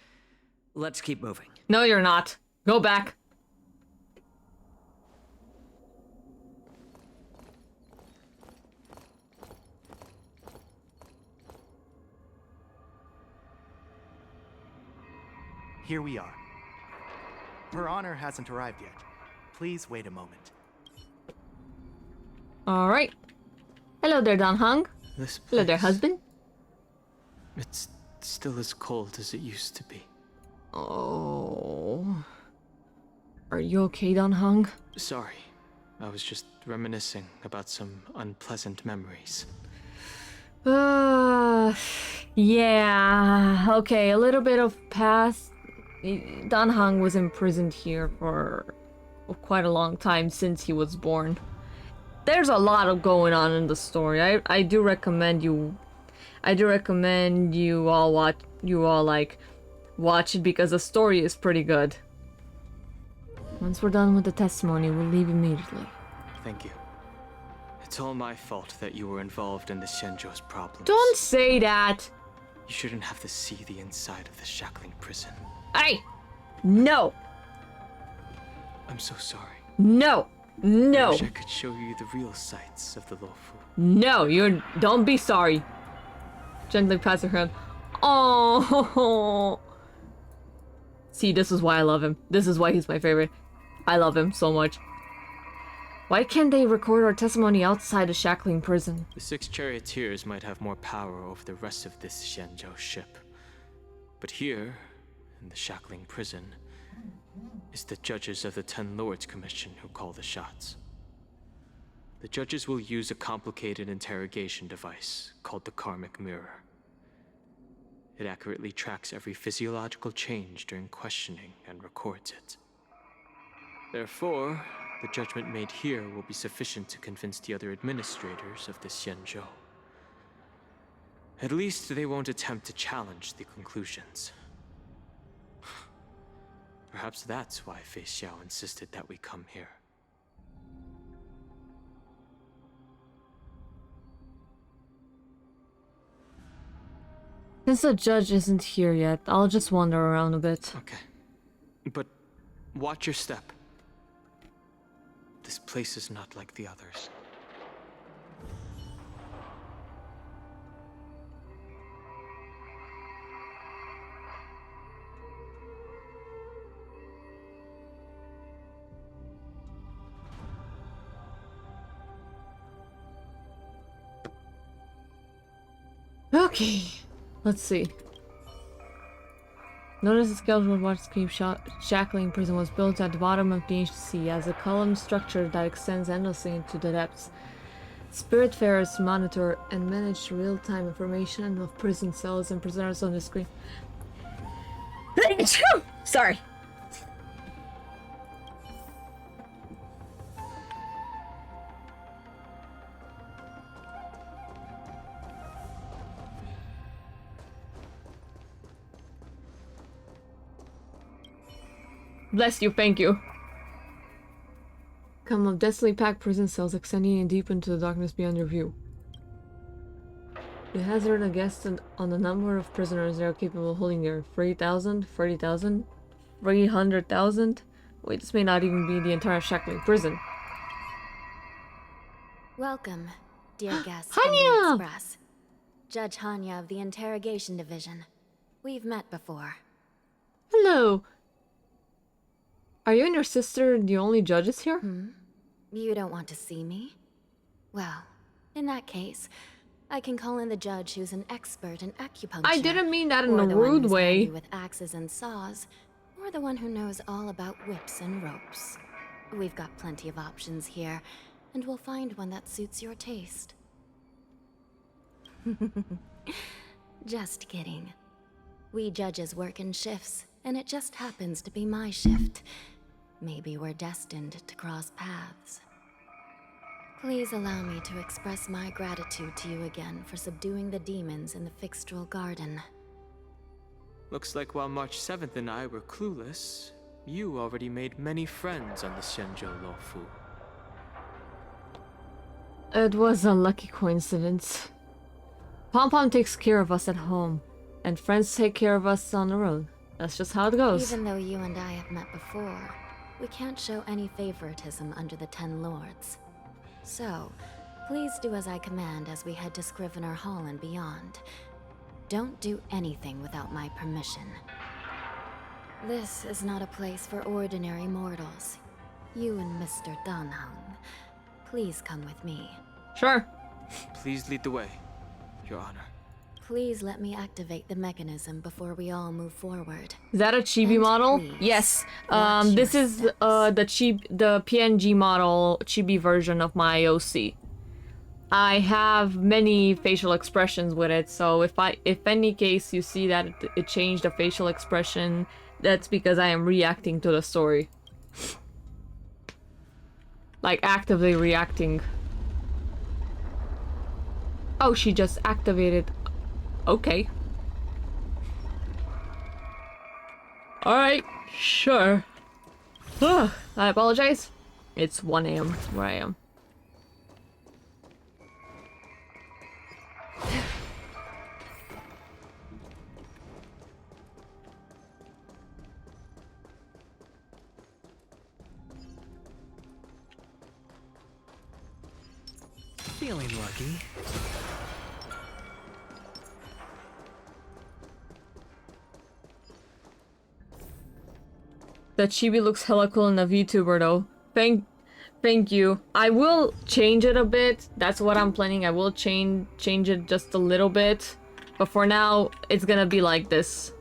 Let's keep moving. No, you're not. Go back. Here we are. Her Honor hasn't arrived yet. Please wait a moment. All right. Hello there, Dan Hung. Hello there, husband. It's still as cold as it used to be. Oh. Are you okay, Dan Hung? Sorry. I was just reminiscing about some unpleasant memories. Yeah. Okay, a little bit of past. Dan Hung was imprisoned here for quite a long time since he was born. There's a lot of going on in the story. I do recommend you all watch it because the story is pretty good. Once we're done with the testimony, we'll leave immediately. Thank you. It's all my fault that you were involved in the Xianzhou's problems. Don't say that! You shouldn't have to see the inside of the Shackling Prison. Hey! No! I'm so sorry. No! No! I wish I could show you the real sights of the Luofu. No, don't be sorry. Gently pass her hand. Oh. See, this is why I love him. This is why he's my favorite. I love him so much. Why can't they record our testimony outside the Shackling Prison? The 6 charioteers might have more power over the rest of this Xianzhou ship. But here, in the Shackling Prison, is the judges of the Ten Lords Commission who call the shots. The judges will use a complicated interrogation device called the Karmic Mirror. It accurately tracks every physiological change during questioning and records it. Therefore, the judgment made here will be sufficient to convince the other administrators of the Xianzhou. At least they won't attempt to challenge the conclusions. Perhaps that's why Fei Xiao insisted that we come here. Since the judge isn't here yet, I'll just wander around a bit. Okay. But watch your step. This place is not like the others. Okay, let's see. Notice the skeletal water cave shackling prison was built at the bottom of the ancient sea as a column structure that extends endlessly into the depths. Spiritfarers monitor and manage real-time information of prison cells and prisoners on the screen. Sorry. Bless you, thank you. Come of densely packed prison cells extending in deep into the darkness beyond your view. You hazard a guess on the number of prisoners they are capable of holding there. 30,000? 40,000? 300,000? Wait, this may not even be the entire shackling prison. Welcome, dear guests from the Hanya! Express. Judge Hanya of the Interrogation Division. We've met before. Hello. Are you and your sister the only judges here? You don't want to see me? Well, in that case, I can call in the judge who's an expert in acupuncture. I didn't mean that in or a the one rude who's way. handy with axes and saws, or the one who knows all about whips and ropes. We've got plenty of options here, and we'll find one that suits your taste. Just kidding. We judges work in shifts, and it just happens to be my shift. Maybe we're destined to cross paths. Please allow me to express my gratitude to you again for subduing the demons in the Fixtral Garden. Looks like while March 7th and I were clueless, you already made many friends on the Xianzhou Luofu. It was a lucky coincidence. Pom-Pom takes care of us at home, and friends take care of us on the road. That's just how it goes. Even though you and I have met before, we can't show any favoritism under the Ten Lords. So, please do as I command as we head to Scrivener Hall and beyond. Don't do anything without my permission. This is not a place for ordinary mortals. You and Mr. Danheng, please come with me. Sure. Please lead the way, Your Honor. Please let me activate the mechanism before we all move forward. Is that a chibi model? Yes. This is the PNG model chibi version of my OC. I have many facial expressions with it, so if any case you see that it changed the facial expression, that's because I am reacting to the story. Like actively reacting. Oh, she just activated. Okay. Alright, sure. I apologize. It's 1 AM where I am. Feeling lucky. That chibi looks hella cool in a VTuber though. Thank you. I will change it a bit. That's what I'm planning. I will change it just a little bit. But for now, it's gonna be like this.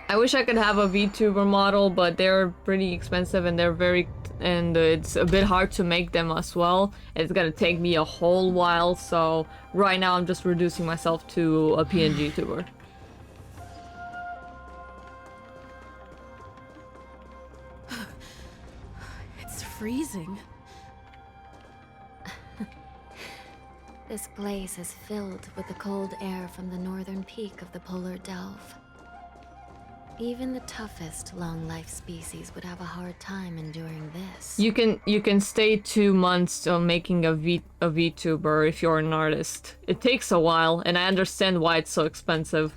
I wish I could have a VTuber model, but they're pretty expensive and they're very and it's a bit hard to make them as well. It's gonna take me a whole while, so right now I'm just reducing myself to a PNG tuber. It's freezing. This place is filled with the cold air from the northern peak of the polar delve. Even the toughest long-life species would have a hard time enduring this. You can stay 2 months on making a VTuber if you're an artist. It takes a while, and I understand why it's so expensive.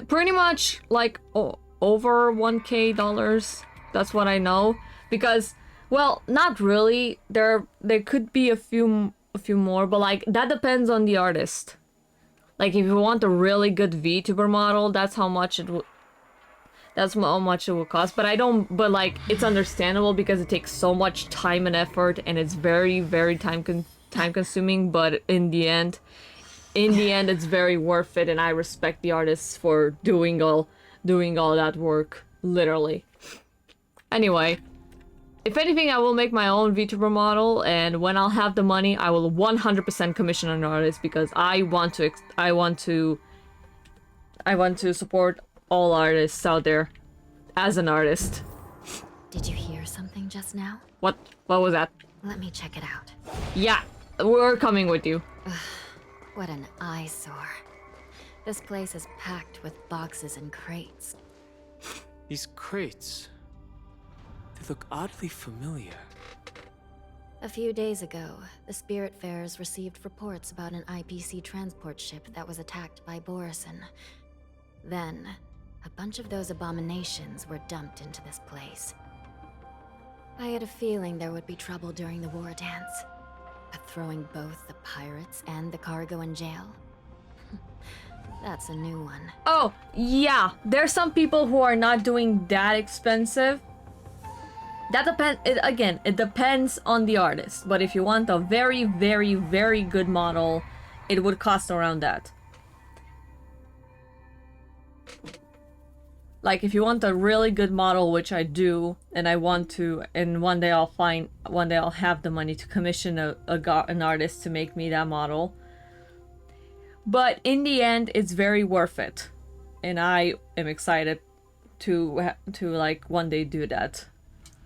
Pretty much like over $1,000. That's what I know. Because, well, not really. There could be a few more, but like that depends on the artist. Like if you want a really good VTuber model, that's how much it would. That's how much it will cost. But I don't. But like it's understandable because it takes so much time and effort, and it's very time consuming. But in the end, it's very worth it, and I respect the artists for doing all that work, literally. Anyway. If anything, I will make my own VTuber model, and when I'll have the money, I will 100% commission an artist because I want to support all artists out there as an artist. Did you hear something just now? What was that? Let me check it out. Yeah, we're coming with you. What an eyesore. This place is packed with boxes and crates. These crates... they look oddly familiar. A few days ago, the Spiritfarers received reports about an IPC transport ship that was attacked by Borison. Then, a bunch of those abominations were dumped into this place. I had a feeling there would be trouble during the war dance, but throwing both the pirates and the cargo in jail? That's a new one. Oh, yeah, there's some people who are not doing that expensive. That depends, it depends on the artist, but if you want a very good model, it would cost around that. Like, if you want a really good model, which I do, and I want to, and one day I'll have the money to commission an artist to make me that model. But in the end, it's very worth it. And I am excited to like, one day do that.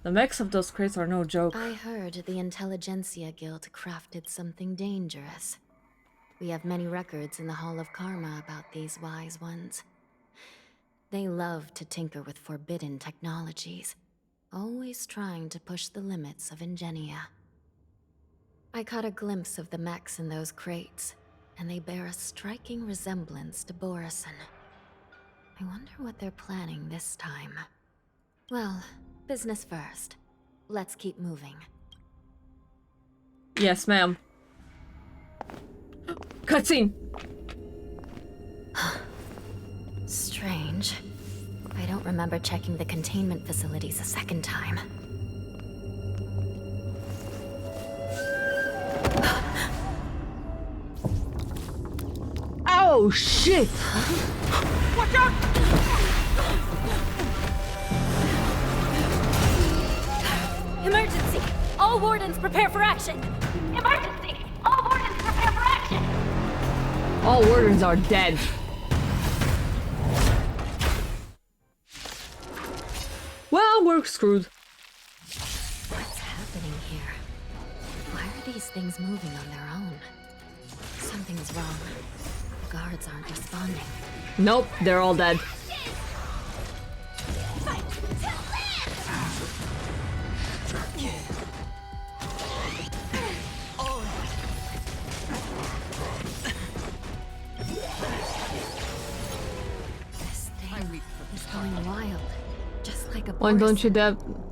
The mechs of those crates are no joke. I heard the Intelligentsia Guild crafted something dangerous. We have many records in the Hall of Karma about these wise ones. They love to tinker with forbidden technologies, always trying to push the limits of Ingenia. I caught a glimpse of the mechs in those crates, and they bear a striking resemblance to Borison. I wonder what they're planning this time. Well, business first. Let's keep moving. Yes, ma'am. Cutscene! Strange. I don't remember checking the containment facilities a second time. Oh, shit! Watch out! Emergency! All wardens prepare for action! Emergency! All wardens prepare for action! All wardens are dead. Well, we're screwed. What's happening here? Why are these things moving on their own? Something is wrong. The guards aren't responding. Nope, they're all dead. It's going wild. Just like a Why don't you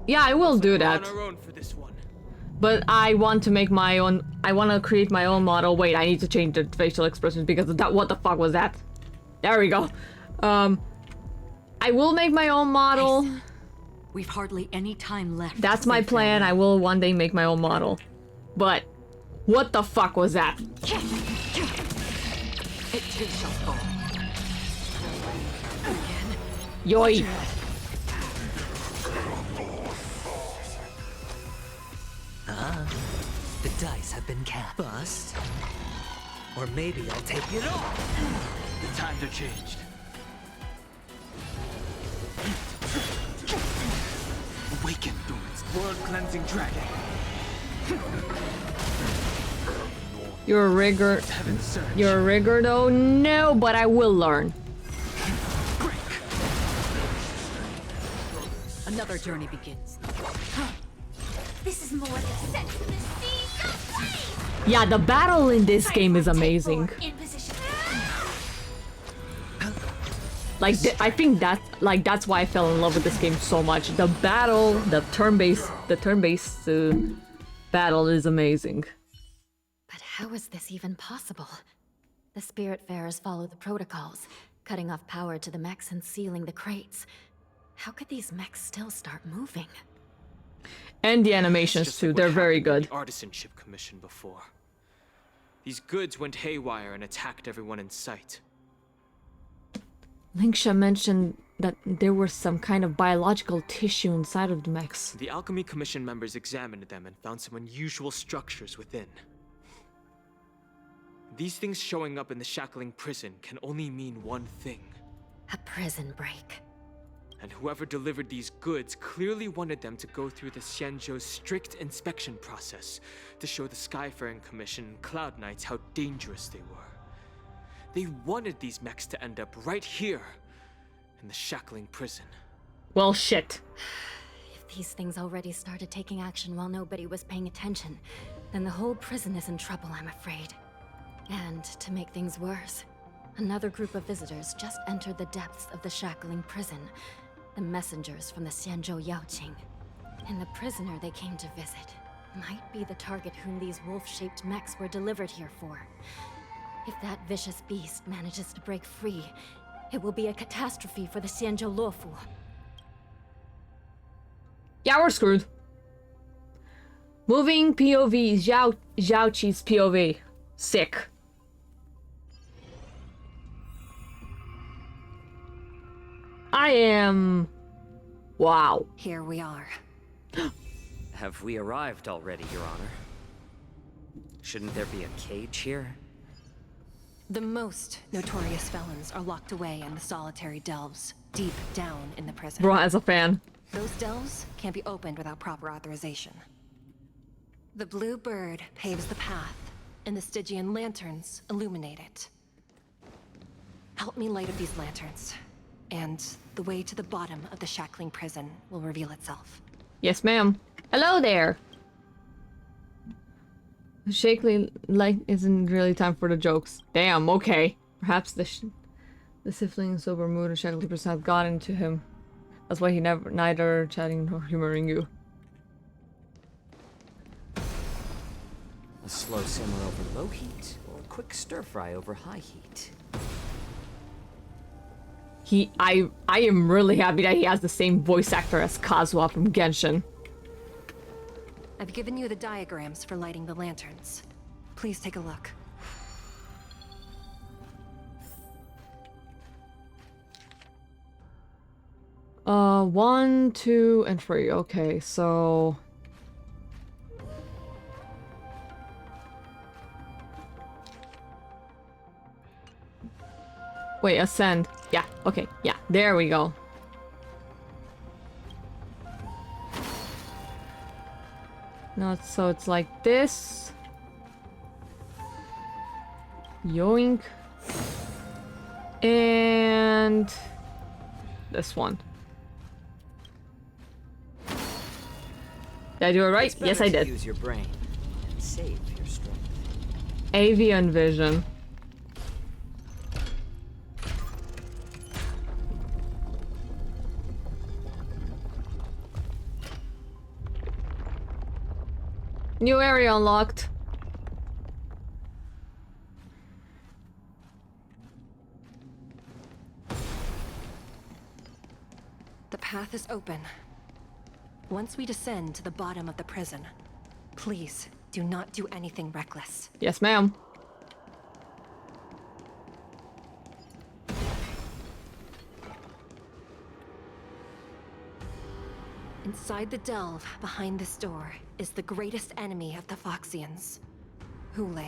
Yeah, I will do that. On our own for this one. But I want to make my own. I want to create my own model. Wait, I need to change the facial expressions because of that. What the fuck was that? There we go. I will make my own model. We've hardly any time left. That's my plan. I will one day make my own model. But what the fuck was that? It too shall fall. Yoi. The dice have been cast. Bust. Or maybe I'll take it all. The times are changed. Awaken, Thorns, world-cleansing dragon. You're a rigger. You're a rigger though? No, but I will learn. Another journey begins. This is more like a set to the sea. Go play! Yeah, the battle in this game is amazing. In position. Like, I think that's why I fell in love with this game so much. The battle, the turn-based battle is amazing. But how is this even possible? The Spiritfarers follow the protocols, cutting off power to the mechs and sealing the crates. How could these mechs still start moving? And the animations too, they're very good. The Artisanship Commission before. These goods went haywire and attacked everyone in sight. Linksha mentioned that there was some kind of biological tissue inside of the mechs. The Alchemy Commission members examined them and found some unusual structures within. These things showing up in the shackling prison can only mean one thing. A prison break. And whoever delivered these goods clearly wanted them to go through the Xianzhou's strict inspection process to show the Skyfaring Commission and Cloud Knights how dangerous they were. They wanted these mechs to end up right here, in the shackling prison. Well, shit. If these things already started taking action while nobody was paying attention, then the whole prison is in trouble, I'm afraid. And to make things worse, another group of visitors just entered the depths of the shackling prison. The messengers from the Xianzhou Yaoqing. And the prisoner they came to visit might be the target whom these wolf-shaped mechs were delivered here for. If that vicious beast manages to break free, it will be a catastrophe for the Xianzhou Luofu. Yeah, we're screwed. Moving POV, Zhaoqi's POV. Sick. I am... Wow. Here we are. Have we arrived already, Your Honor? Shouldn't there be a cage here? The most notorious felons are locked away in the solitary delves, deep down in the prison. Bro, as a fan. Those delves can't be opened without proper authorization. The blue bird paves the path, and the Stygian lanterns illuminate it. Help me light up these lanterns, and the way to the bottom of the shackling prison will reveal itself. Yes, ma'am. Hello there. The shakily light isn't really time for the jokes. Damn, okay. Perhaps the sifling sober mood of Shackly Prasad got into him. That's why he neither chatting nor humoring you. A slow simmer over low heat, or a quick stir fry over high heat? I am really happy that he has the same voice actor as Kazuha from Genshin. I've given you the diagrams for lighting the lanterns. Please take a look. One, 2, and 3. Okay, so... Wait, ascend. Yeah, okay, yeah, there we go. No, so it's like this. Yoink. And this one. Did I do it right? Yes, I did. Use your brain and save your strength. Avian vision. New area unlocked. The path is open. Once we descend to the bottom of the prison, please do not do anything reckless. Yes, ma'am. Inside the delve, behind this door, is the greatest enemy of the Foxians. Hule.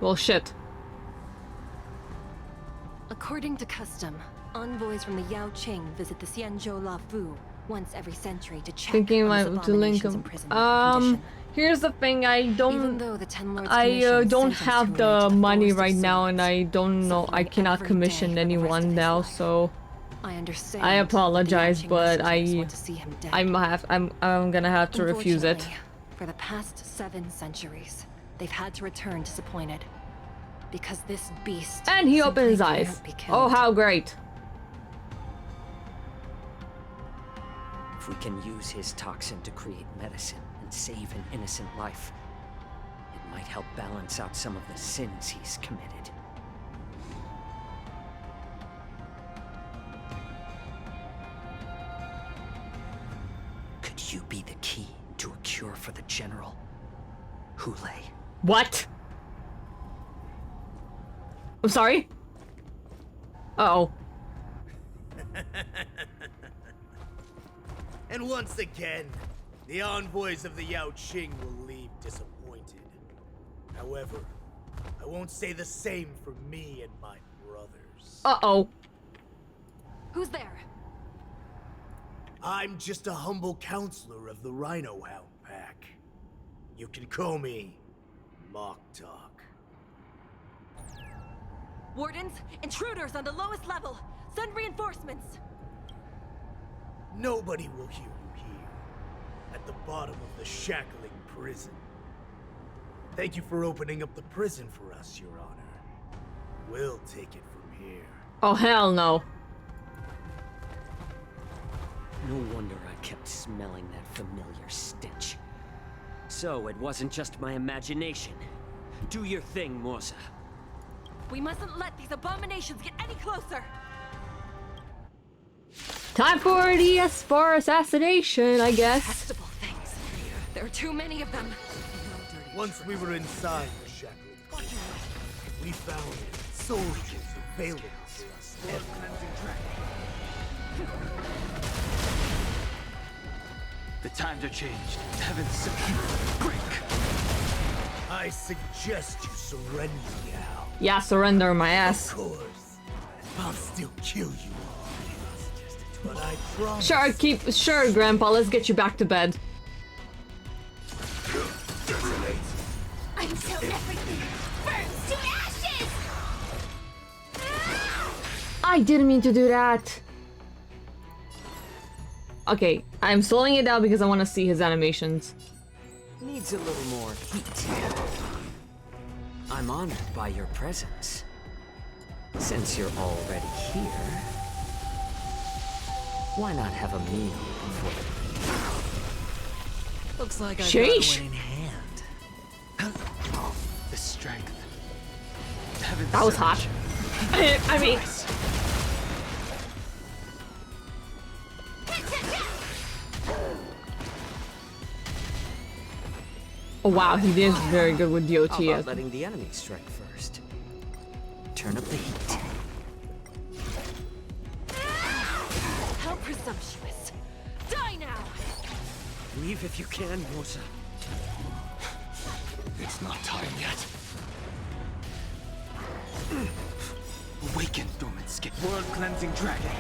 Well, shit. According to custom, envoys from the Yao Qing visit the Xianzhou La Fu once every century to check Thinking on about to link abominations them. imprisonment condition. Here's the thing. I Even don't. though the Ten Lords I Commission don't sentenced have Hule the to money Forest of right now, Swords, and I don't know. I cannot every commission day for the rest anyone of his now, life. so I understand. I apologize, that the but Yao Qing messengers want to see him dead. I'm gonna have to refuse it. Unfortunately, for the past 7 centuries, they've had to return disappointed. Because this beast And he opened his simply eyes. can't be Oh, killed. how great! If we can use his toxin to create medicine and save an innocent life, it might help balance out some of the sins he's committed. Could you be the key to a cure for the General? Hule. What? I'm sorry? Uh-oh. And once again, the envoys of the Yao Qing will leave disappointed. However, I won't say the same for me and my brothers. Uh-oh. Who's there? I'm just a humble counselor of the Rhino Hound Pack. You can call me Mock Talk. Wardens, intruders on the lowest level. Send reinforcements. Nobody will hear you here, at the bottom of the shackling prison. Thank you for opening up the prison for us, Your Honor. We'll take it from here. Oh, hell no. No wonder I kept smelling that familiar stench. So it wasn't just my imagination. Do your thing, Morza. We mustn't let these abominations get any closer. Time for the S4 assassination, I guess. Detestable things. There are too many of them. Once we were inside the shackling prison, we found soldiers available to us. The times are changed. Heaven's sent. Break. I suggest you surrender now. Yeah, surrender my ass. Of course, I'll still kill you all. But I promise. Sure, Grandpa, let's get you back to bed. Until everything burns to ashes! I didn't mean to do that. Okay, I'm slowing it down because I want to see his animations. Needs a little more heat. I'm honored by your presence. Since you're already here, why not have a meal before the Looks like I got Sheesh. one in hand. The strength. Heaven's That was surge. hot. I mean... Oh wow, he is very good with DOT. How about letting the enemy strike first? Turn up the heat. How presumptuous. Die now! Leave if you can, Morza. It's not time yet. Awaken, dormant skin. World-cleansing dragon.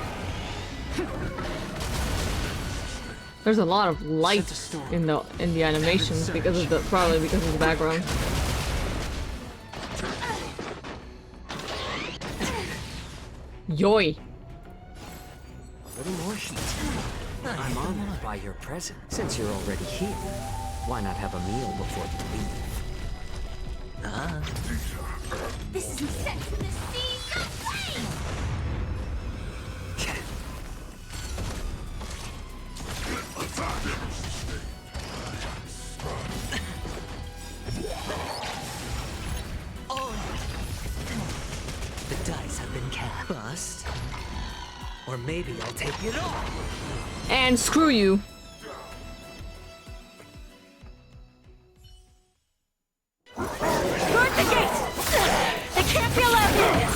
There's a lot of light in the animations because of the probably because of the background. Yoy. A little more heat. I'm honored by your presence. Since you're already here, why not have a meal before you leave? This is set to the seas of flame! The dice have been cast. Bust. Or maybe I'll take it all. And screw you. Can't be allowed here!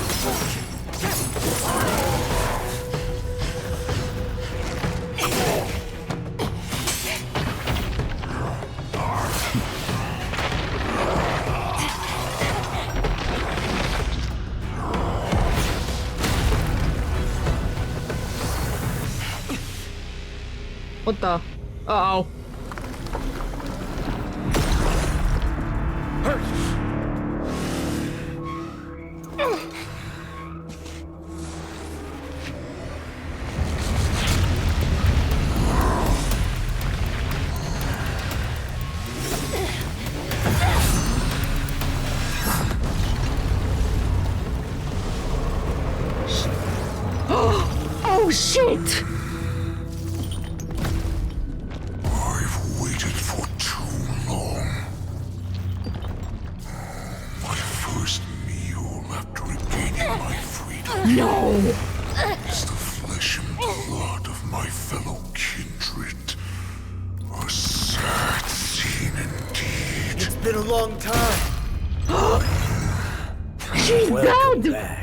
What the? Uh-oh. Oh shit! I've waited for too long. My first meal after regaining my freedom. No! Is the flesh and blood of my fellow kindred. A sad scene indeed. It's been a long time. She's Welcome dead! back.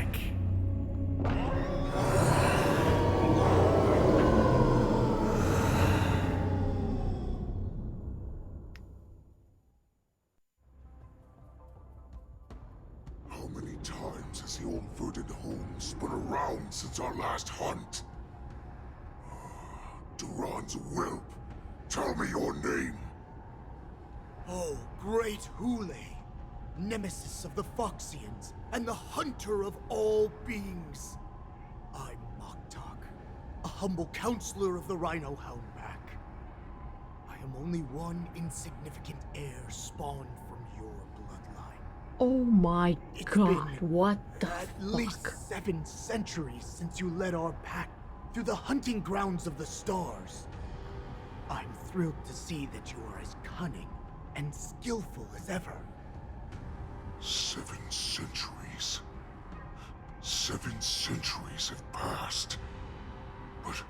How many times has the old verdant home spun around since our last hunt? Duran's whelp, tell me your name. Oh, great Hule, nemesis of the Foxians, and the hunter of all beings. I'm Moktok, a humble counselor of the Rhino Houndback. I am only one insignificant heir spawned from your bloodline. Oh my It's god, been what the at fuck? least 7 centuries since you led our pack through the hunting grounds of the stars. I'm thrilled to see that you are as cunning and skillful as ever. 7 centuries. 7 centuries have passed. But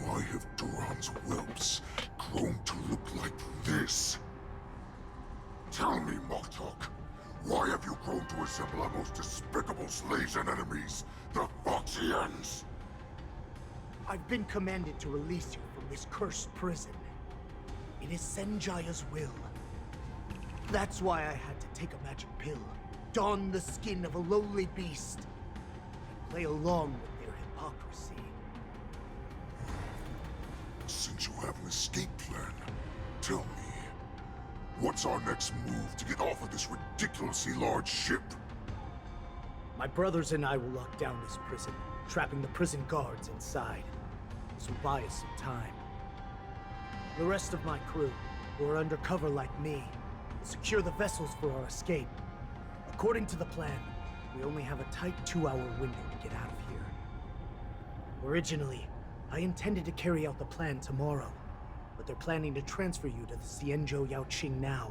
why have Duran's whelps grown to look like this? Tell me, Moktok, why have you grown to assemble our most despicable slaves and enemies, the Foxians? I've been commanded to release you from this cursed prison. It is Senjaya's will. That's why I had to take a magic pill, don the skin of a lowly beast, and play along with their hypocrisy. Since you have an escape plan, tell me, what's our next move to get off of this ridiculously large ship? My brothers and I will lock down this prison, trapping the prison guards inside. This will buy us some time. The rest of my crew, who are undercover like me, will secure the vessels for our escape. According to the plan, we only have a tight 2-hour window to get out of here. Originally, I intended to carry out the plan tomorrow, but they're planning to transfer you to the Xianzhou Yaoqing now.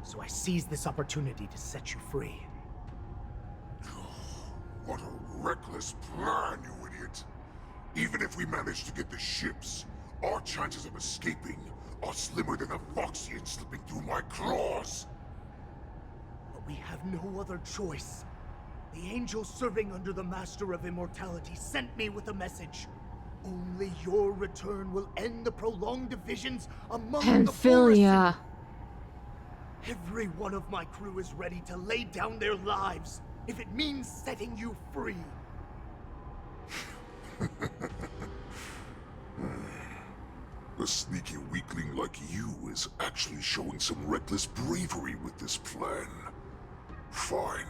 So I seized this opportunity to set you free. What a reckless plan, you idiot! Even if we manage to get the ships, our chances of escaping are slimmer than a Foxian slipping through my claws! But we have no other choice. The angel serving under the Master of Immortality sent me with a message. Only your return will end the prolonged divisions among the Pamphylia. Every one of my crew is ready to lay down their lives if it means setting you free. A sneaky weakling like you is actually showing some reckless bravery with this plan. Fine.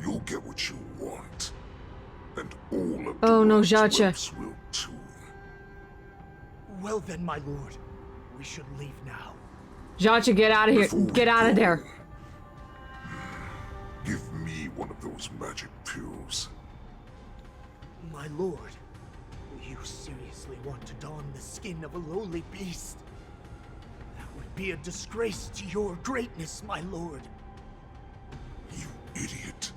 You'll get what you want. And all of Oh no, Duran's Jacha. whelps will too. Well then, my lord, we should leave now. Jacha, get out of here. Get out of there. Give me one of those magic pills. My lord, do you seriously want to don the skin of a lowly beast? That would be a disgrace to your greatness, my lord. You idiot.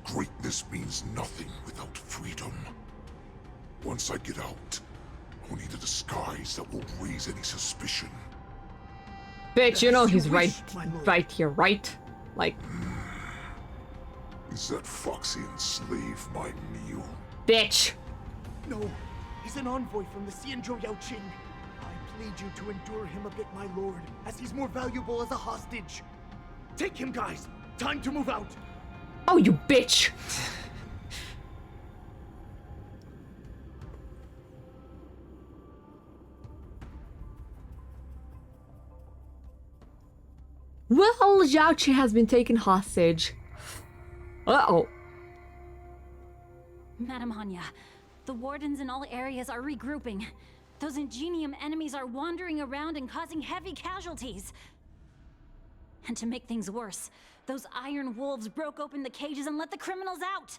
Greatness means nothing without freedom. Once I get out, I'll need a disguise that won't raise any suspicion. Bitch, you know he's right here, right? Like, Is that Foxian slave my meal? Bitch! No, he's an envoy from the Xianzhou Yaoqing. I plead you to endure him a bit, my lord, as he's more valuable as a hostage. Take him, guys! Time to move out! Oh, you bitch! Well, Zhaoqi has been taken hostage. Uh-oh. Madam Hanya, the wardens in all areas are regrouping. Those Ingenium enemies are wandering around and causing heavy casualties. And to make things worse, those iron wolves broke open the cages and let the criminals out.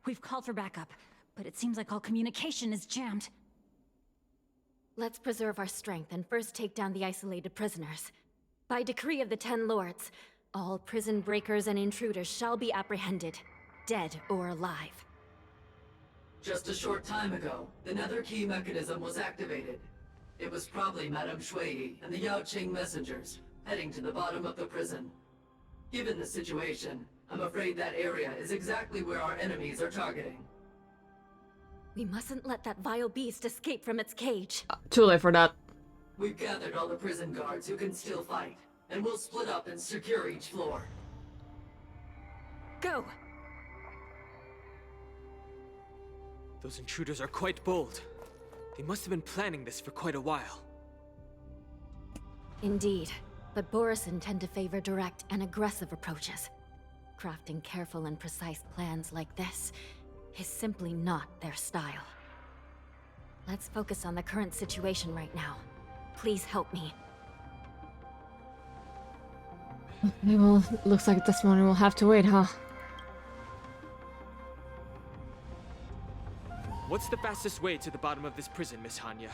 We've called for backup, but it seems like all communication is jammed. Let's preserve our strength and first take down the isolated prisoners. By decree of the 10 Lords, all prison breakers and intruders shall be apprehended, dead or alive. Just a short time ago, the nether key mechanism was activated. It was probably Madame Shui and the Yaoqing messengers, heading to the bottom of the prison. Given the situation, I'm afraid that area is exactly where our enemies are targeting. We mustn't let that vile beast escape from its cage. Too late for that. We've gathered all the prison guards who can still fight, and we'll split up and secure each floor. Go! Those intruders are quite bold. They must have been planning this for quite a while. Indeed, but Borison tend to favor direct and aggressive approaches. Crafting careful and precise plans like this is simply not their style. Let's focus on the current situation right now. Please help me. Okay, well, looks like this one will have to wait, huh? What's the fastest way to the bottom of this prison, Miss Hanya?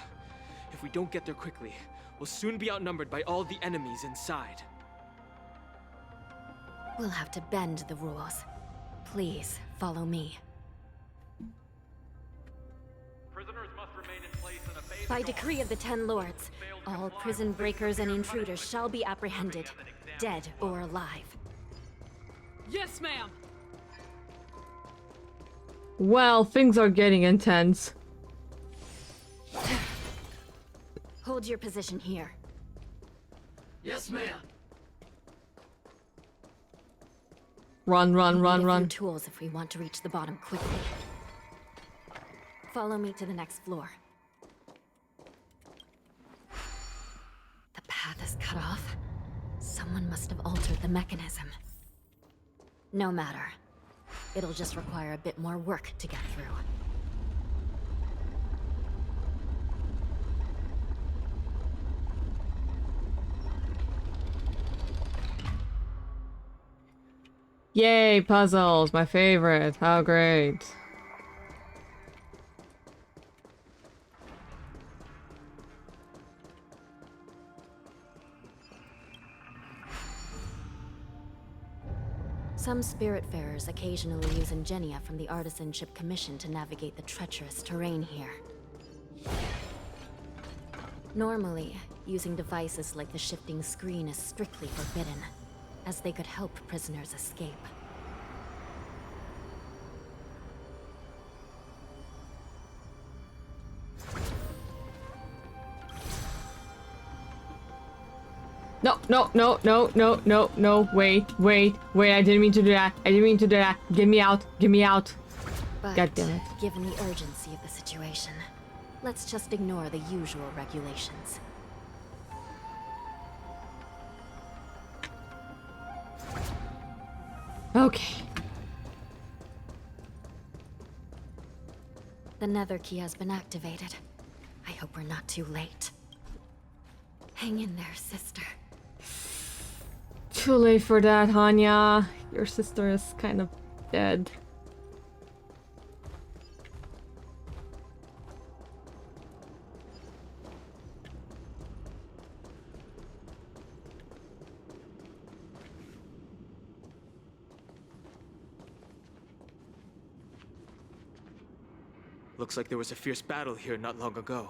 If we don't get there quickly, we'll soon be outnumbered by all the enemies inside. We'll have to bend the rules. Please, follow me. By decree of the 10 Lords, all prison breakers and intruders shall be apprehended, dead or alive. Yes, ma'am! Well, things are getting intense. Hold your position here. Yes, ma'am. Run, run, run, We need a run. few tools if we want to reach the bottom quickly. Follow me to the next floor. The path is cut off. Someone must have altered the mechanism. No matter. It'll just require a bit more work to get through. Yay, puzzles, my favorite. How great. Some Spiritfarers occasionally use Ingenia from the Artisanship Commission to navigate the treacherous terrain here. Normally, using devices like the shifting screen is strictly forbidden, as they could help prisoners escape. No, no, no, no, no, no, no, wait, wait, wait, I didn't mean to do that. I didn't mean to do that. Get me out, get me out. But, God damn it. given the urgency of the situation, let's just ignore the usual regulations. Okay. The nether key has been activated. I hope we're not too late. Hang in there, sister. Too late for that, Hanya. Your sister is kind of dead. Looks like there was a fierce battle here not long ago.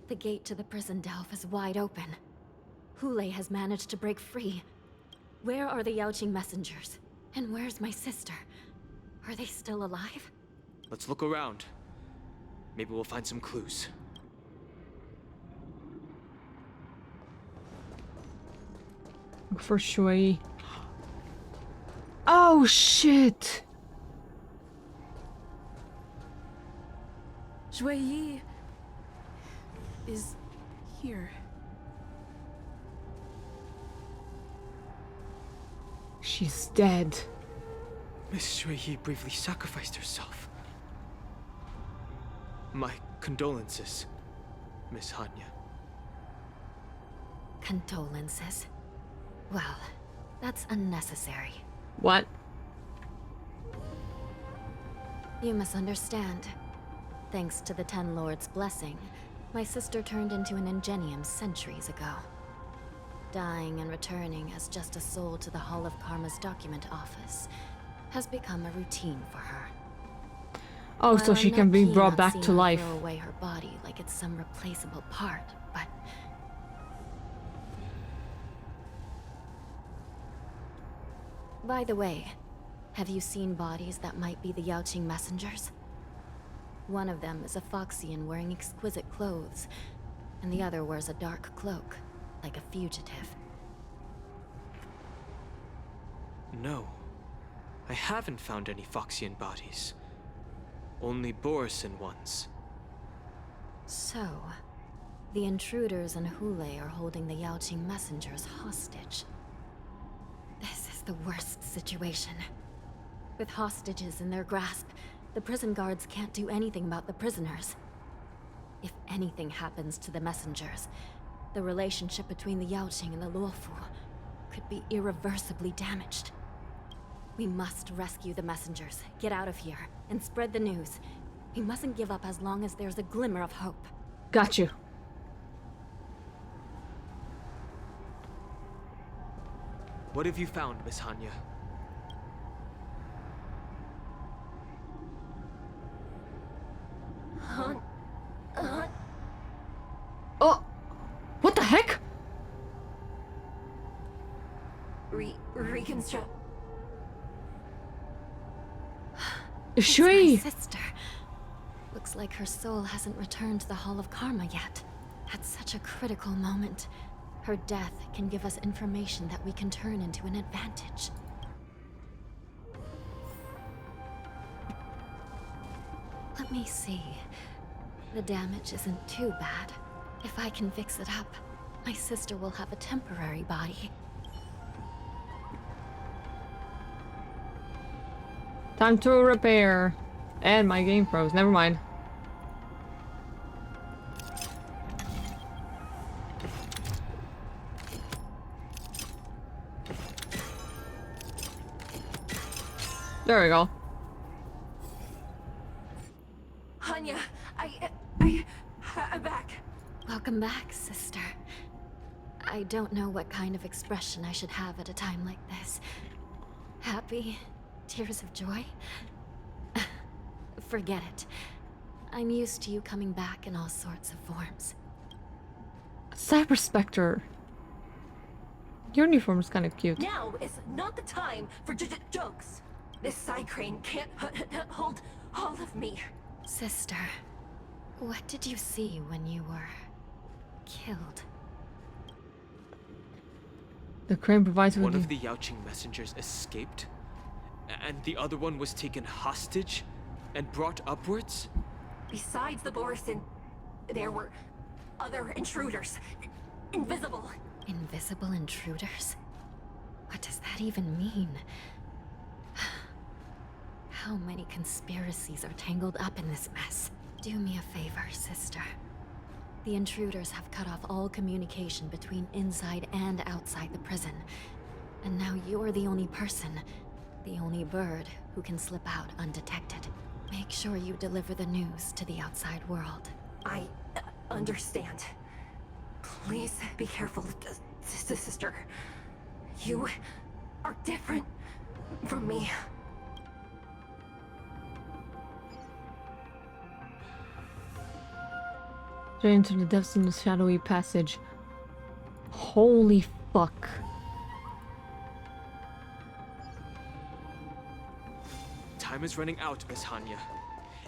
The gate to the prison delve is wide open. Hule has managed to break free. Where are the Yaoqing messengers? And where's my sister? Are they still alive? Let's look around. Maybe we'll find some clues. Look for Shui. Oh shit! Shui Yi is here. She's dead. Miss Shui bravely sacrificed herself. My condolences, Miss Hanya. Condolences? Well, that's unnecessary. What? You misunderstand. Thanks to the Ten Lords' blessing, my sister turned into an Ingenium centuries ago. Dying and returning as just a soul to the Hall of Karma's document office has become a routine for her. Oh, so While she I'm can not be keen brought on back seeing to her life. throw away her body like it's some replaceable part, but by the way, have you seen bodies that might be the Yaoqing messengers? One of them is a Foxian wearing exquisite clothes, and the other wears a dark cloak, like a fugitive. No. I haven't found any Foxian bodies. Only Borisin ones. So, the intruders and Hule are holding the Yaoqing messengers hostage. This is the worst situation. With hostages in their grasp, the prison guards can't do anything about the prisoners. If anything happens to the messengers, the relationship between the Yaoqing and the Luofu could be irreversibly damaged. We must rescue the messengers, get out of here, and spread the news. We mustn't give up as long as there's a glimmer of hope. Got you. What have you found, Miss Hanya? Oh! What the heck? Reconstruct. Shui! It's my sister. Looks like her soul hasn't returned to the Hall of Karma yet. At such a critical moment, her death can give us information that we can turn into an advantage. Let me see. The damage isn't too bad. If I can fix it up, my sister will have a temporary body. Time to repair. And my game froze. Never mind. There we go. Hanya, I'm back. Welcome back, sister. I don't know what kind of expression I should have at a time like this. Happy? Tears of joy? Forget it. I'm used to you coming back in all sorts of forms. Cyber Spectre. Your uniform is kind of cute. Now is not the time for jokes. This side crane can't hold all of me. Sister, what did you see when you were killed? The crane provides One of the Yaoqing messengers escaped, and the other one was taken hostage and brought upwards? Besides the Borisin, there were other intruders. Invisible. Invisible intruders? What does that even mean? How many conspiracies are tangled up in this mess? Do me a favor, sister. The intruders have cut off all communication between inside and outside the prison. And now you're the only person, the only bird, who can slip out undetected. Make sure you deliver the news to the outside world. I understand. Please be careful, sister. You are different from me. Straight into the depths in the shadowy passage. Holy fuck. Time is running out, Miss Hanya.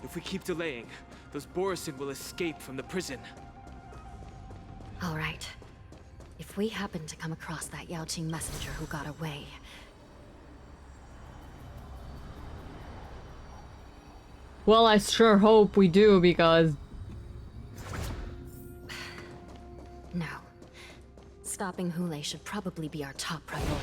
If we keep delaying, those Borisin will escape from the prison. All right. If we happen to come across that Yaoqing messenger who got away... Well, I sure hope we do, because... No. Stopping Hule should probably be our top priority.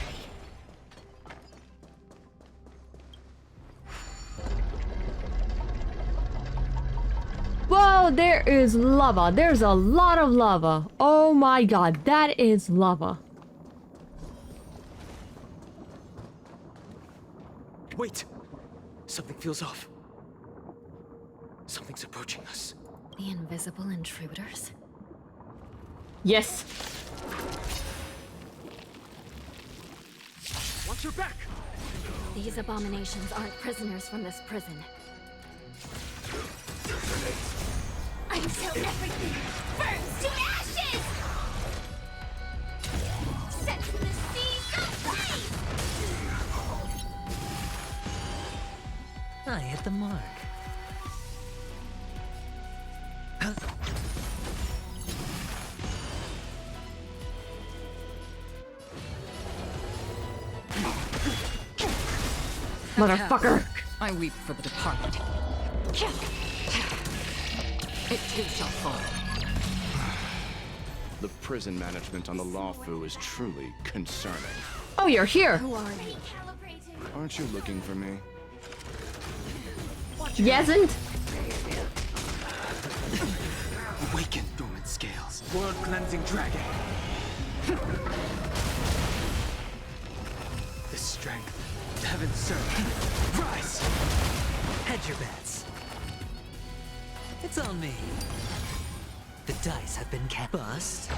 Whoa, there is lava. There's a lot of lava. Oh my god, that is lava. Wait! Something feels off. Something's approaching us. The invisible intruders? Yes. Watch your back! These abominations aren't prisoners from this prison. Until everything burns to ashes! Set to the seas aflame! I hit the mark. Motherfucker! I weep for the departed. It too shall fall. The prison management on the Lawfu is truly concerning. Oh, you're here! Who are you? Aren't you looking for me? Yesn't? Awaken, dormant scales. World-cleansing dragon. The strength, heaven served. Rise! Hedge your bets. It's on me. The dice have been cast. Bust.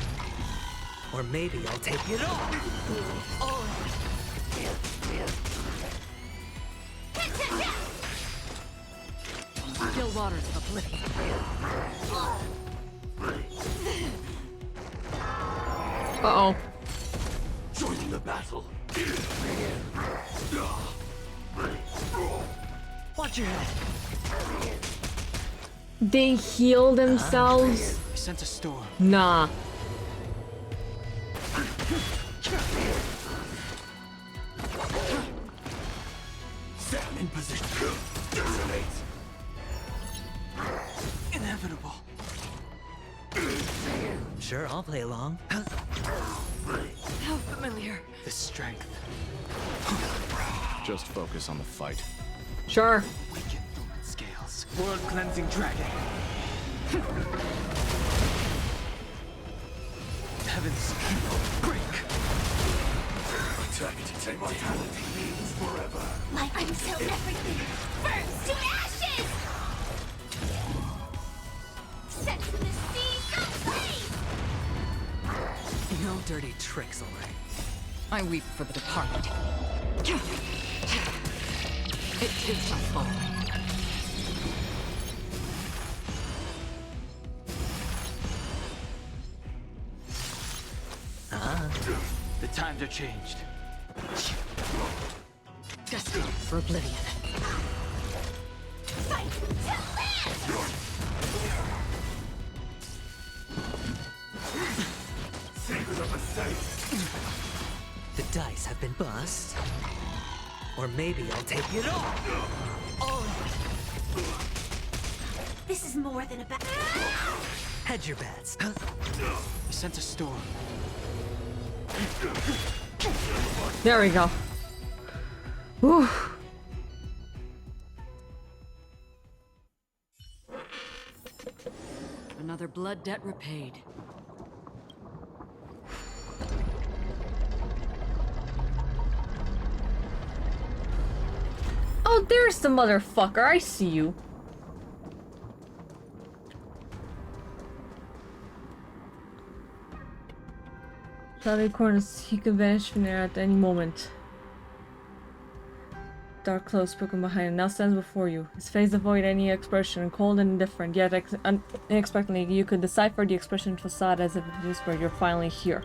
Or maybe I'll take it all. Still waters of oblivion. Uh-oh. Join the battle. Watch your head. They heal themselves? I sense a storm. Nah. Set in position. Detonate. Inevitable. Sure, I'll play along. How familiar. The strength. Just focus on the fight. Sure. Awaken, dormant scales. World-cleansing dragon. Heavens, break. Attack to take mortality means forever. Like until everything burns to ashes! Set to the seas aflame! No dirty tricks, all right. I weep for the departed. It too shall fall. The times are changed. Destined for oblivion. Fight to live! Secret of the safe. The dice have been bust. Or maybe I'll take it all. This is more than a battle. Hedge your bets. I sense a storm. There we go. Whew. Another blood debt repaid. Oh, there's the motherfucker. I see you. Shadowy corners, he could vanish from there at any moment. Dark clothes spoken behind him now stands before you. His face devoid any expression, cold and indifferent, yet unexpectedly you could decipher the expression facade as if it whispered, "You're finally here."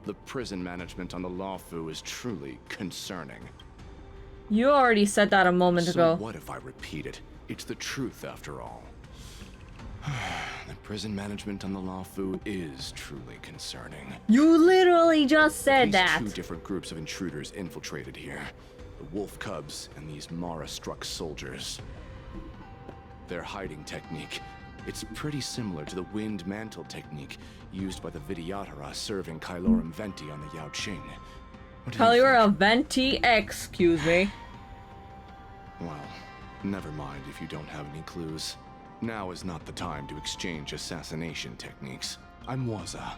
The prison management on the Lawfu is truly concerning. You already said that a moment ago. So what if I repeat it? It's the truth after all. The prison management on the Lawfu is truly concerning. You literally just said that. Two different groups of intruders infiltrated here. The Wolf Cubs and these Mara-struck soldiers. Their hiding technique. It's pretty similar to the Wind Mantle technique used by the Vidyadhara serving Kylorum Venti on the Yaoqing. Kylorum Venti, excuse me. Well, never mind if you don't have any clues. Now is not the time to exchange assassination techniques. I'm Waza.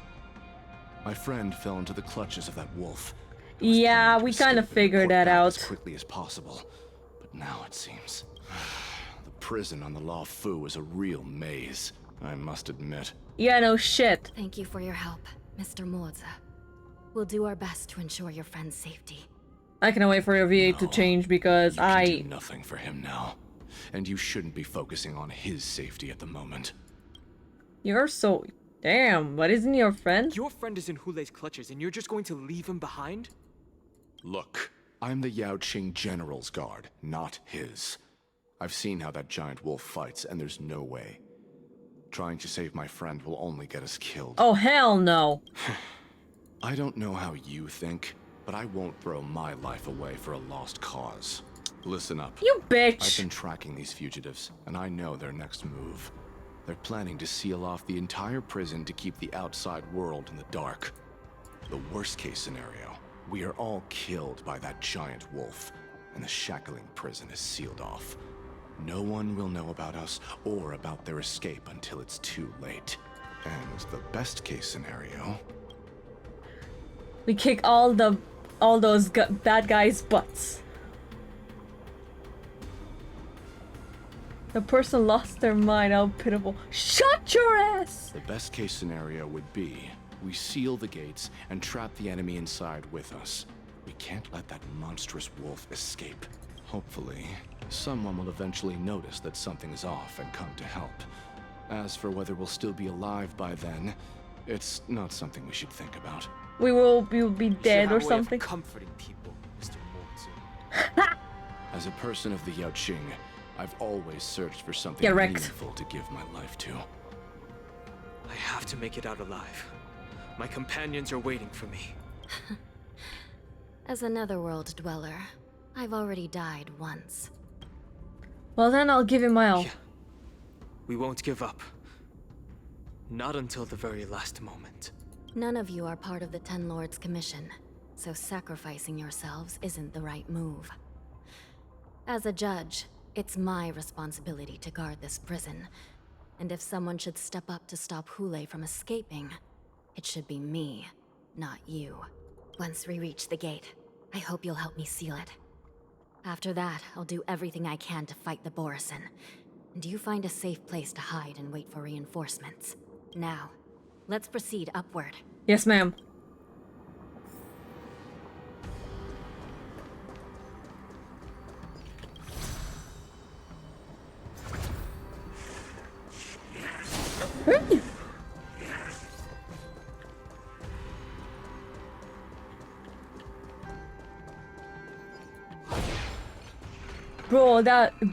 My friend fell into the clutches of that wolf. Yeah, we kind of figured that out. As quickly as possible. But now it seems the prison on the Lawfu is a real maze, I must admit. Yeah, no shit. Thank you for your help, Mr. Morza. We'll do our best to ensure your friend's safety. I cannot wait for your V8 to change because you can do nothing for him now. And you shouldn't be focusing on his safety at the moment. You're so... Damn, but isn't your friend? Your friend is in Hulei's clutches and you're just going to leave him behind? Look, I'm the Yaoqing General's guard, not his. I've seen how that giant wolf fights, and there's no way. Trying to save my friend will only get us killed. Oh, hell no. I don't know how you think, but I won't throw my life away for a lost cause. Listen up. You bitch! I've been tracking these fugitives, and I know their next move. They're planning to seal off the entire prison to keep the outside world in the dark. The worst case scenario, we are all killed by that giant wolf, and the shackling prison is sealed off. No one will know about us or about their escape until it's too late. And the best case scenario... We kick all those bad guys' butts. The person lost their mind, how pitiful. Shut your ass! The best case scenario would be we seal the gates and trap the enemy inside with us. We can't let that monstrous wolf escape. Hopefully, someone will eventually notice that something's off and come to help. As for whether we'll still be alive by then, it's not something we should think about. We will be dead or something. Comforting people, Mr. Morza. As a person of the Yaoqing, I've always searched for something meaningful to give my life to. I have to make it out alive. My companions are waiting for me. As a netherworld dweller, I've already died once. Well then, I'll give him my all. Yeah. We won't give up. Not until the very last moment. None of you are part of the Ten Lords' commission, so sacrificing yourselves isn't the right move. As a judge, it's my responsibility to guard this prison, and if someone should step up to stop Hulei from escaping, it should be me, not you. Once we reach the gate, I hope you'll help me seal it. After that, I'll do everything I can to fight the Borisin, and you find a safe place to hide and wait for reinforcements. Now, let's proceed upward. Yes, ma'am.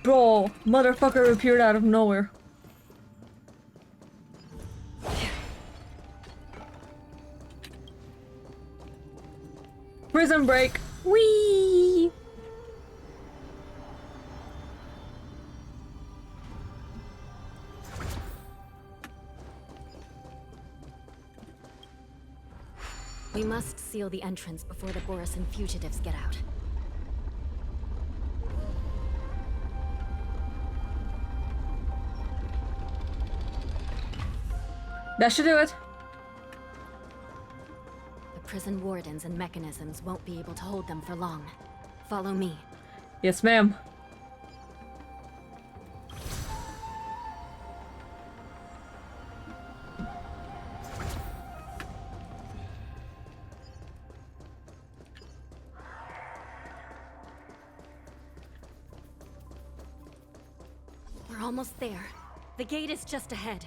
Bro, motherfucker appeared out of nowhere. Prison break. Whee! We must seal the entrance before the Borisin fugitives get out. That should do it. The prison wardens and mechanisms won't be able to hold them for long. Follow me. Yes, ma'am. We're almost there. The gate is just ahead.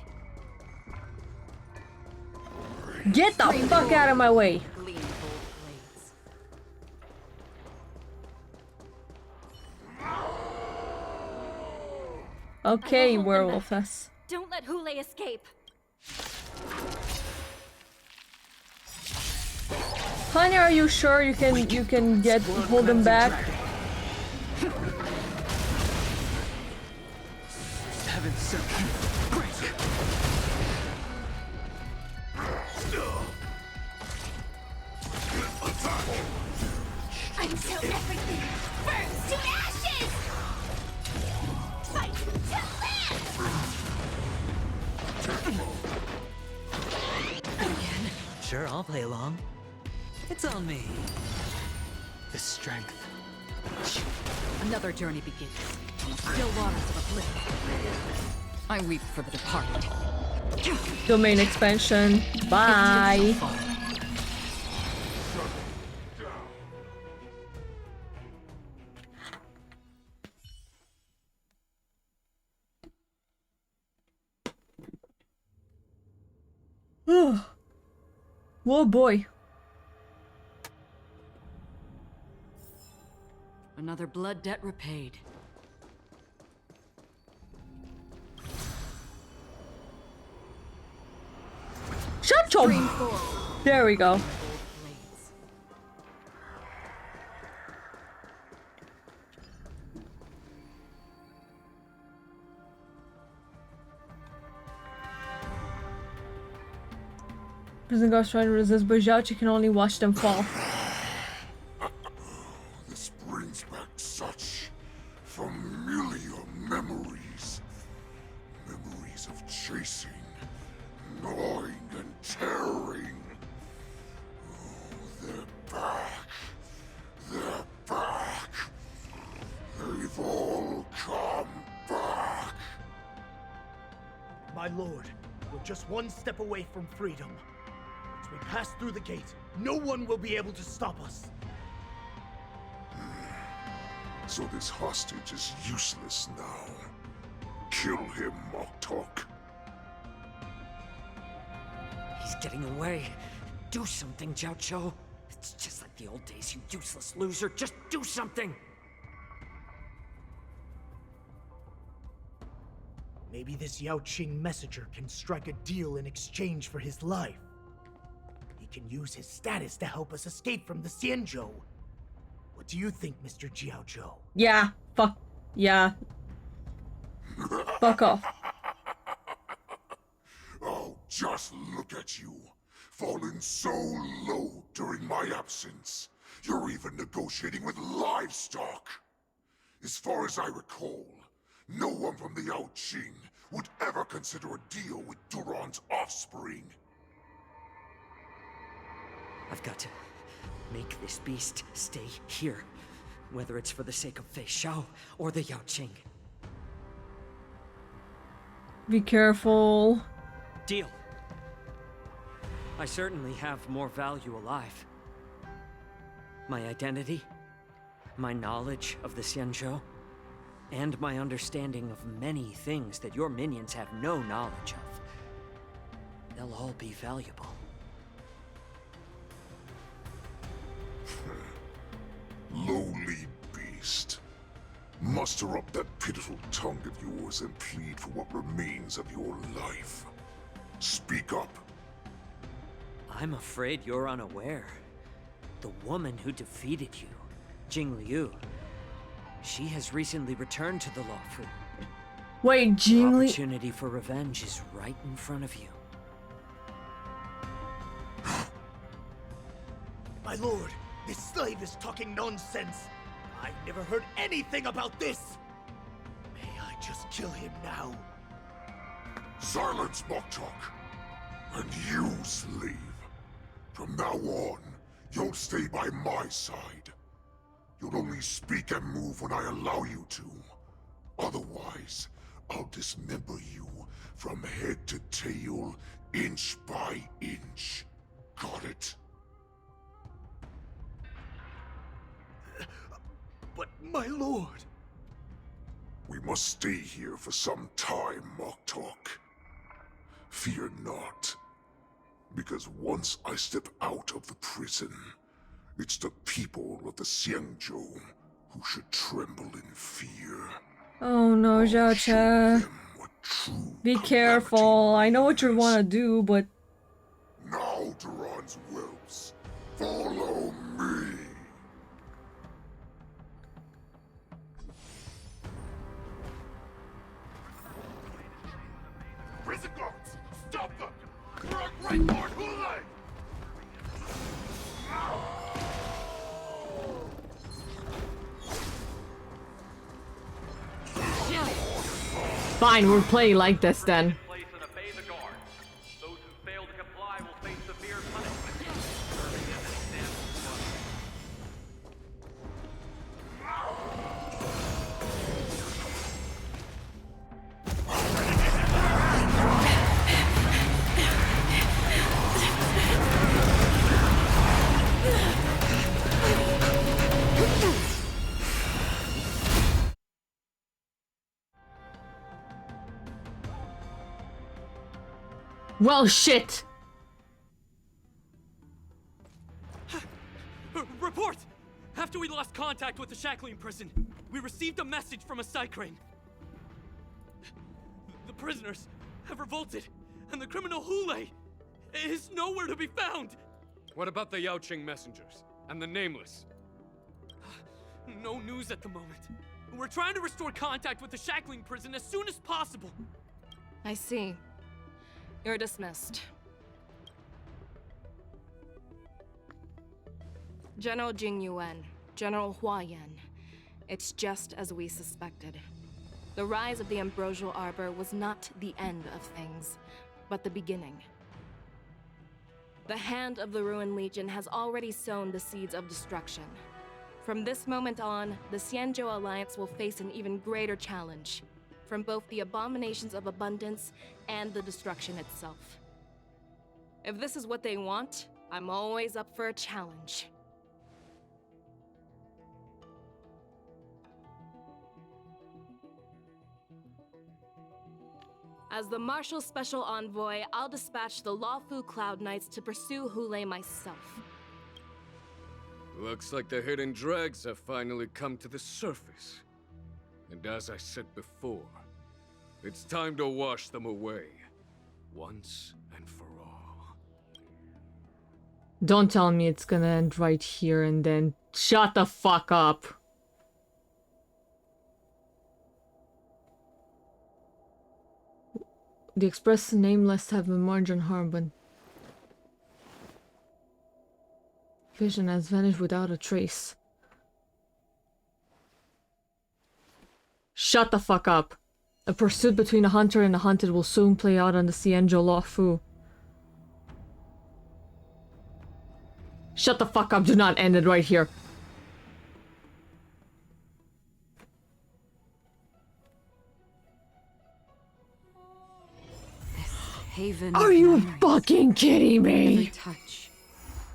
Get the fuck out of my way. Gleam Okay, I will hold them werewolfess. back. Don't let Hule escape. Honey, are you sure you can hold them back? Heaven sent break. Until everything burns to ashes! Fight to Again? Sure, I'll play along. It's on me. The strength. Another journey begins. Still waters of oblivion. I weep for the departed. Domain expansion. Bye. Whoa, boy. Another blood debt repaid. Shut your... There we go. Prison guards trying to resist, but Xiaoqi can only watch them fall. This brings back such familiar memories. Memories of chasing, gnawing, and tearing. Oh, they're back. They're back. They've all come back. My lord, we're just one step away from freedom. As we pass through the gate, no one will be able to stop us. So this hostage is useless now. Kill him, Moktok. He's getting away. Do something, Jiao. It's just like the old days, you useless loser. Just do something! Maybe this Yao Qing messenger can strike a deal in exchange for his life. He can use his status to help us escape from the Xianzhou. What do you think, Mr. Jiaozhou? Yeah, fuck. Yeah. Fuck off. Oh, just look at you. Fallen so low during my absence. You're even negotiating with livestock. As far as I recall, no one from the Yao Qing would ever consider a deal with Duran's offspring. I've got to make this beast stay here. Whether it's for the sake of Fei Xiao or the Yao Qing. Be careful. Deal. I certainly have more value alive. My identity, my knowledge of the Xianzhou, and my understanding of many things that your minions have no knowledge of. They'll all be valuable. Lowly beast. Muster up that pitiful tongue of yours and plead for what remains of your life. Speak up. I'm afraid you're unaware. The woman who defeated you, Jing Liu, she has recently returned to the Luofu. Wait, Jing Liu... Opportunity for revenge is right in front of you. My lord, this slave is talking nonsense. I've never heard anything about this. May I just kill him now? Silence, Moktok. And you, slave. From now on, you'll stay by my side. You'll only speak and move when I allow you to. Otherwise, I'll dismember you from head to tail, inch by inch. Got it? But my lord... We must stay here for some time, Moktok. Fear not. Because once I step out of the prison, it's the people of the Xianzhou who should tremble in fear. Oh no, Zhaocha. Be careful. I know what you want to do, but... Now, Duran's whelps, follow me. Prison guards, stop them! Right toward Hule! Fine, we're playing like this then. Well, shit! Report! After we lost contact with the Shackling prison, we received a message from a Psycrane. The prisoners have revolted, and the criminal Hule is nowhere to be found! What about the Yaoqing messengers? And the Nameless? No news at the moment. We're trying to restore contact with the Shackling prison as soon as possible. I see. You're dismissed. General Jing Yuan, General Hua Yan. It's just as we suspected. The rise of the Ambrosial Arbor was not the end of things, but the beginning. The hand of the Ruined Legion has already sown the seeds of destruction. From this moment on, the Xianzhou Alliance will face an even greater challenge, from both the abominations of abundance and the destruction itself. If this is what they want, I'm always up for a challenge. As the Marshal Special Envoy, I'll dispatch the Lawfu Cloud Knights to pursue Hule myself. Looks like the hidden dregs have finally come to the surface. And as I said before, it's time to wash them away, once and for all. Don't tell me it's gonna end right here and then shut the fuck up. The Express Nameless have emerged and harbored. Vision has vanished without a trace. Shut the fuck up. A pursuit between a hunter and a hunted will soon play out on the Xianzhou Lawfu. Shut the fuck up, do not end it right here. Haven. Are you fucking kidding me? Every touch,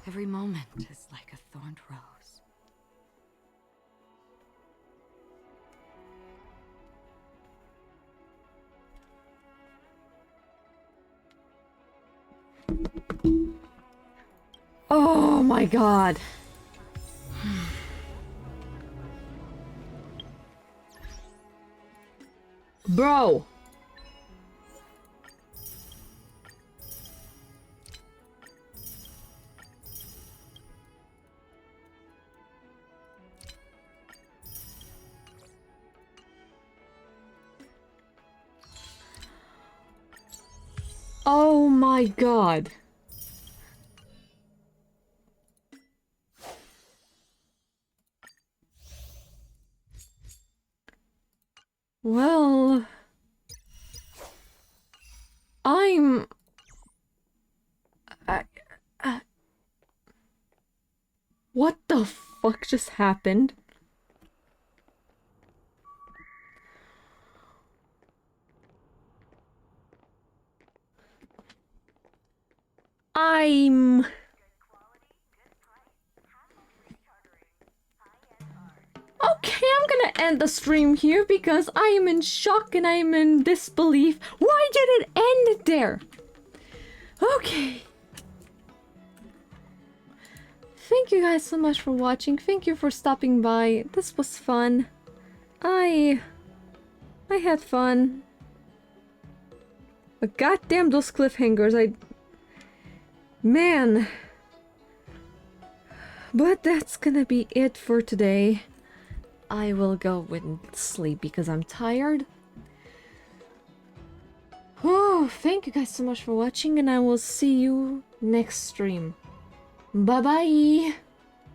every moment is like a thorned rose. Oh my god. Bro. Oh my god. Well, what the fuck just happened? Okay, I'm gonna end the stream here because I am in shock and I am in disbelief. Why did it end there? Okay. Thank you guys so much for watching. Thank you for stopping by. This was fun. I had fun. But goddamn those cliffhangers, Man. But that's gonna be it for today. I will go and sleep because I'm tired. Oh, thank you guys so much for watching, and I will see you next stream. Bye bye!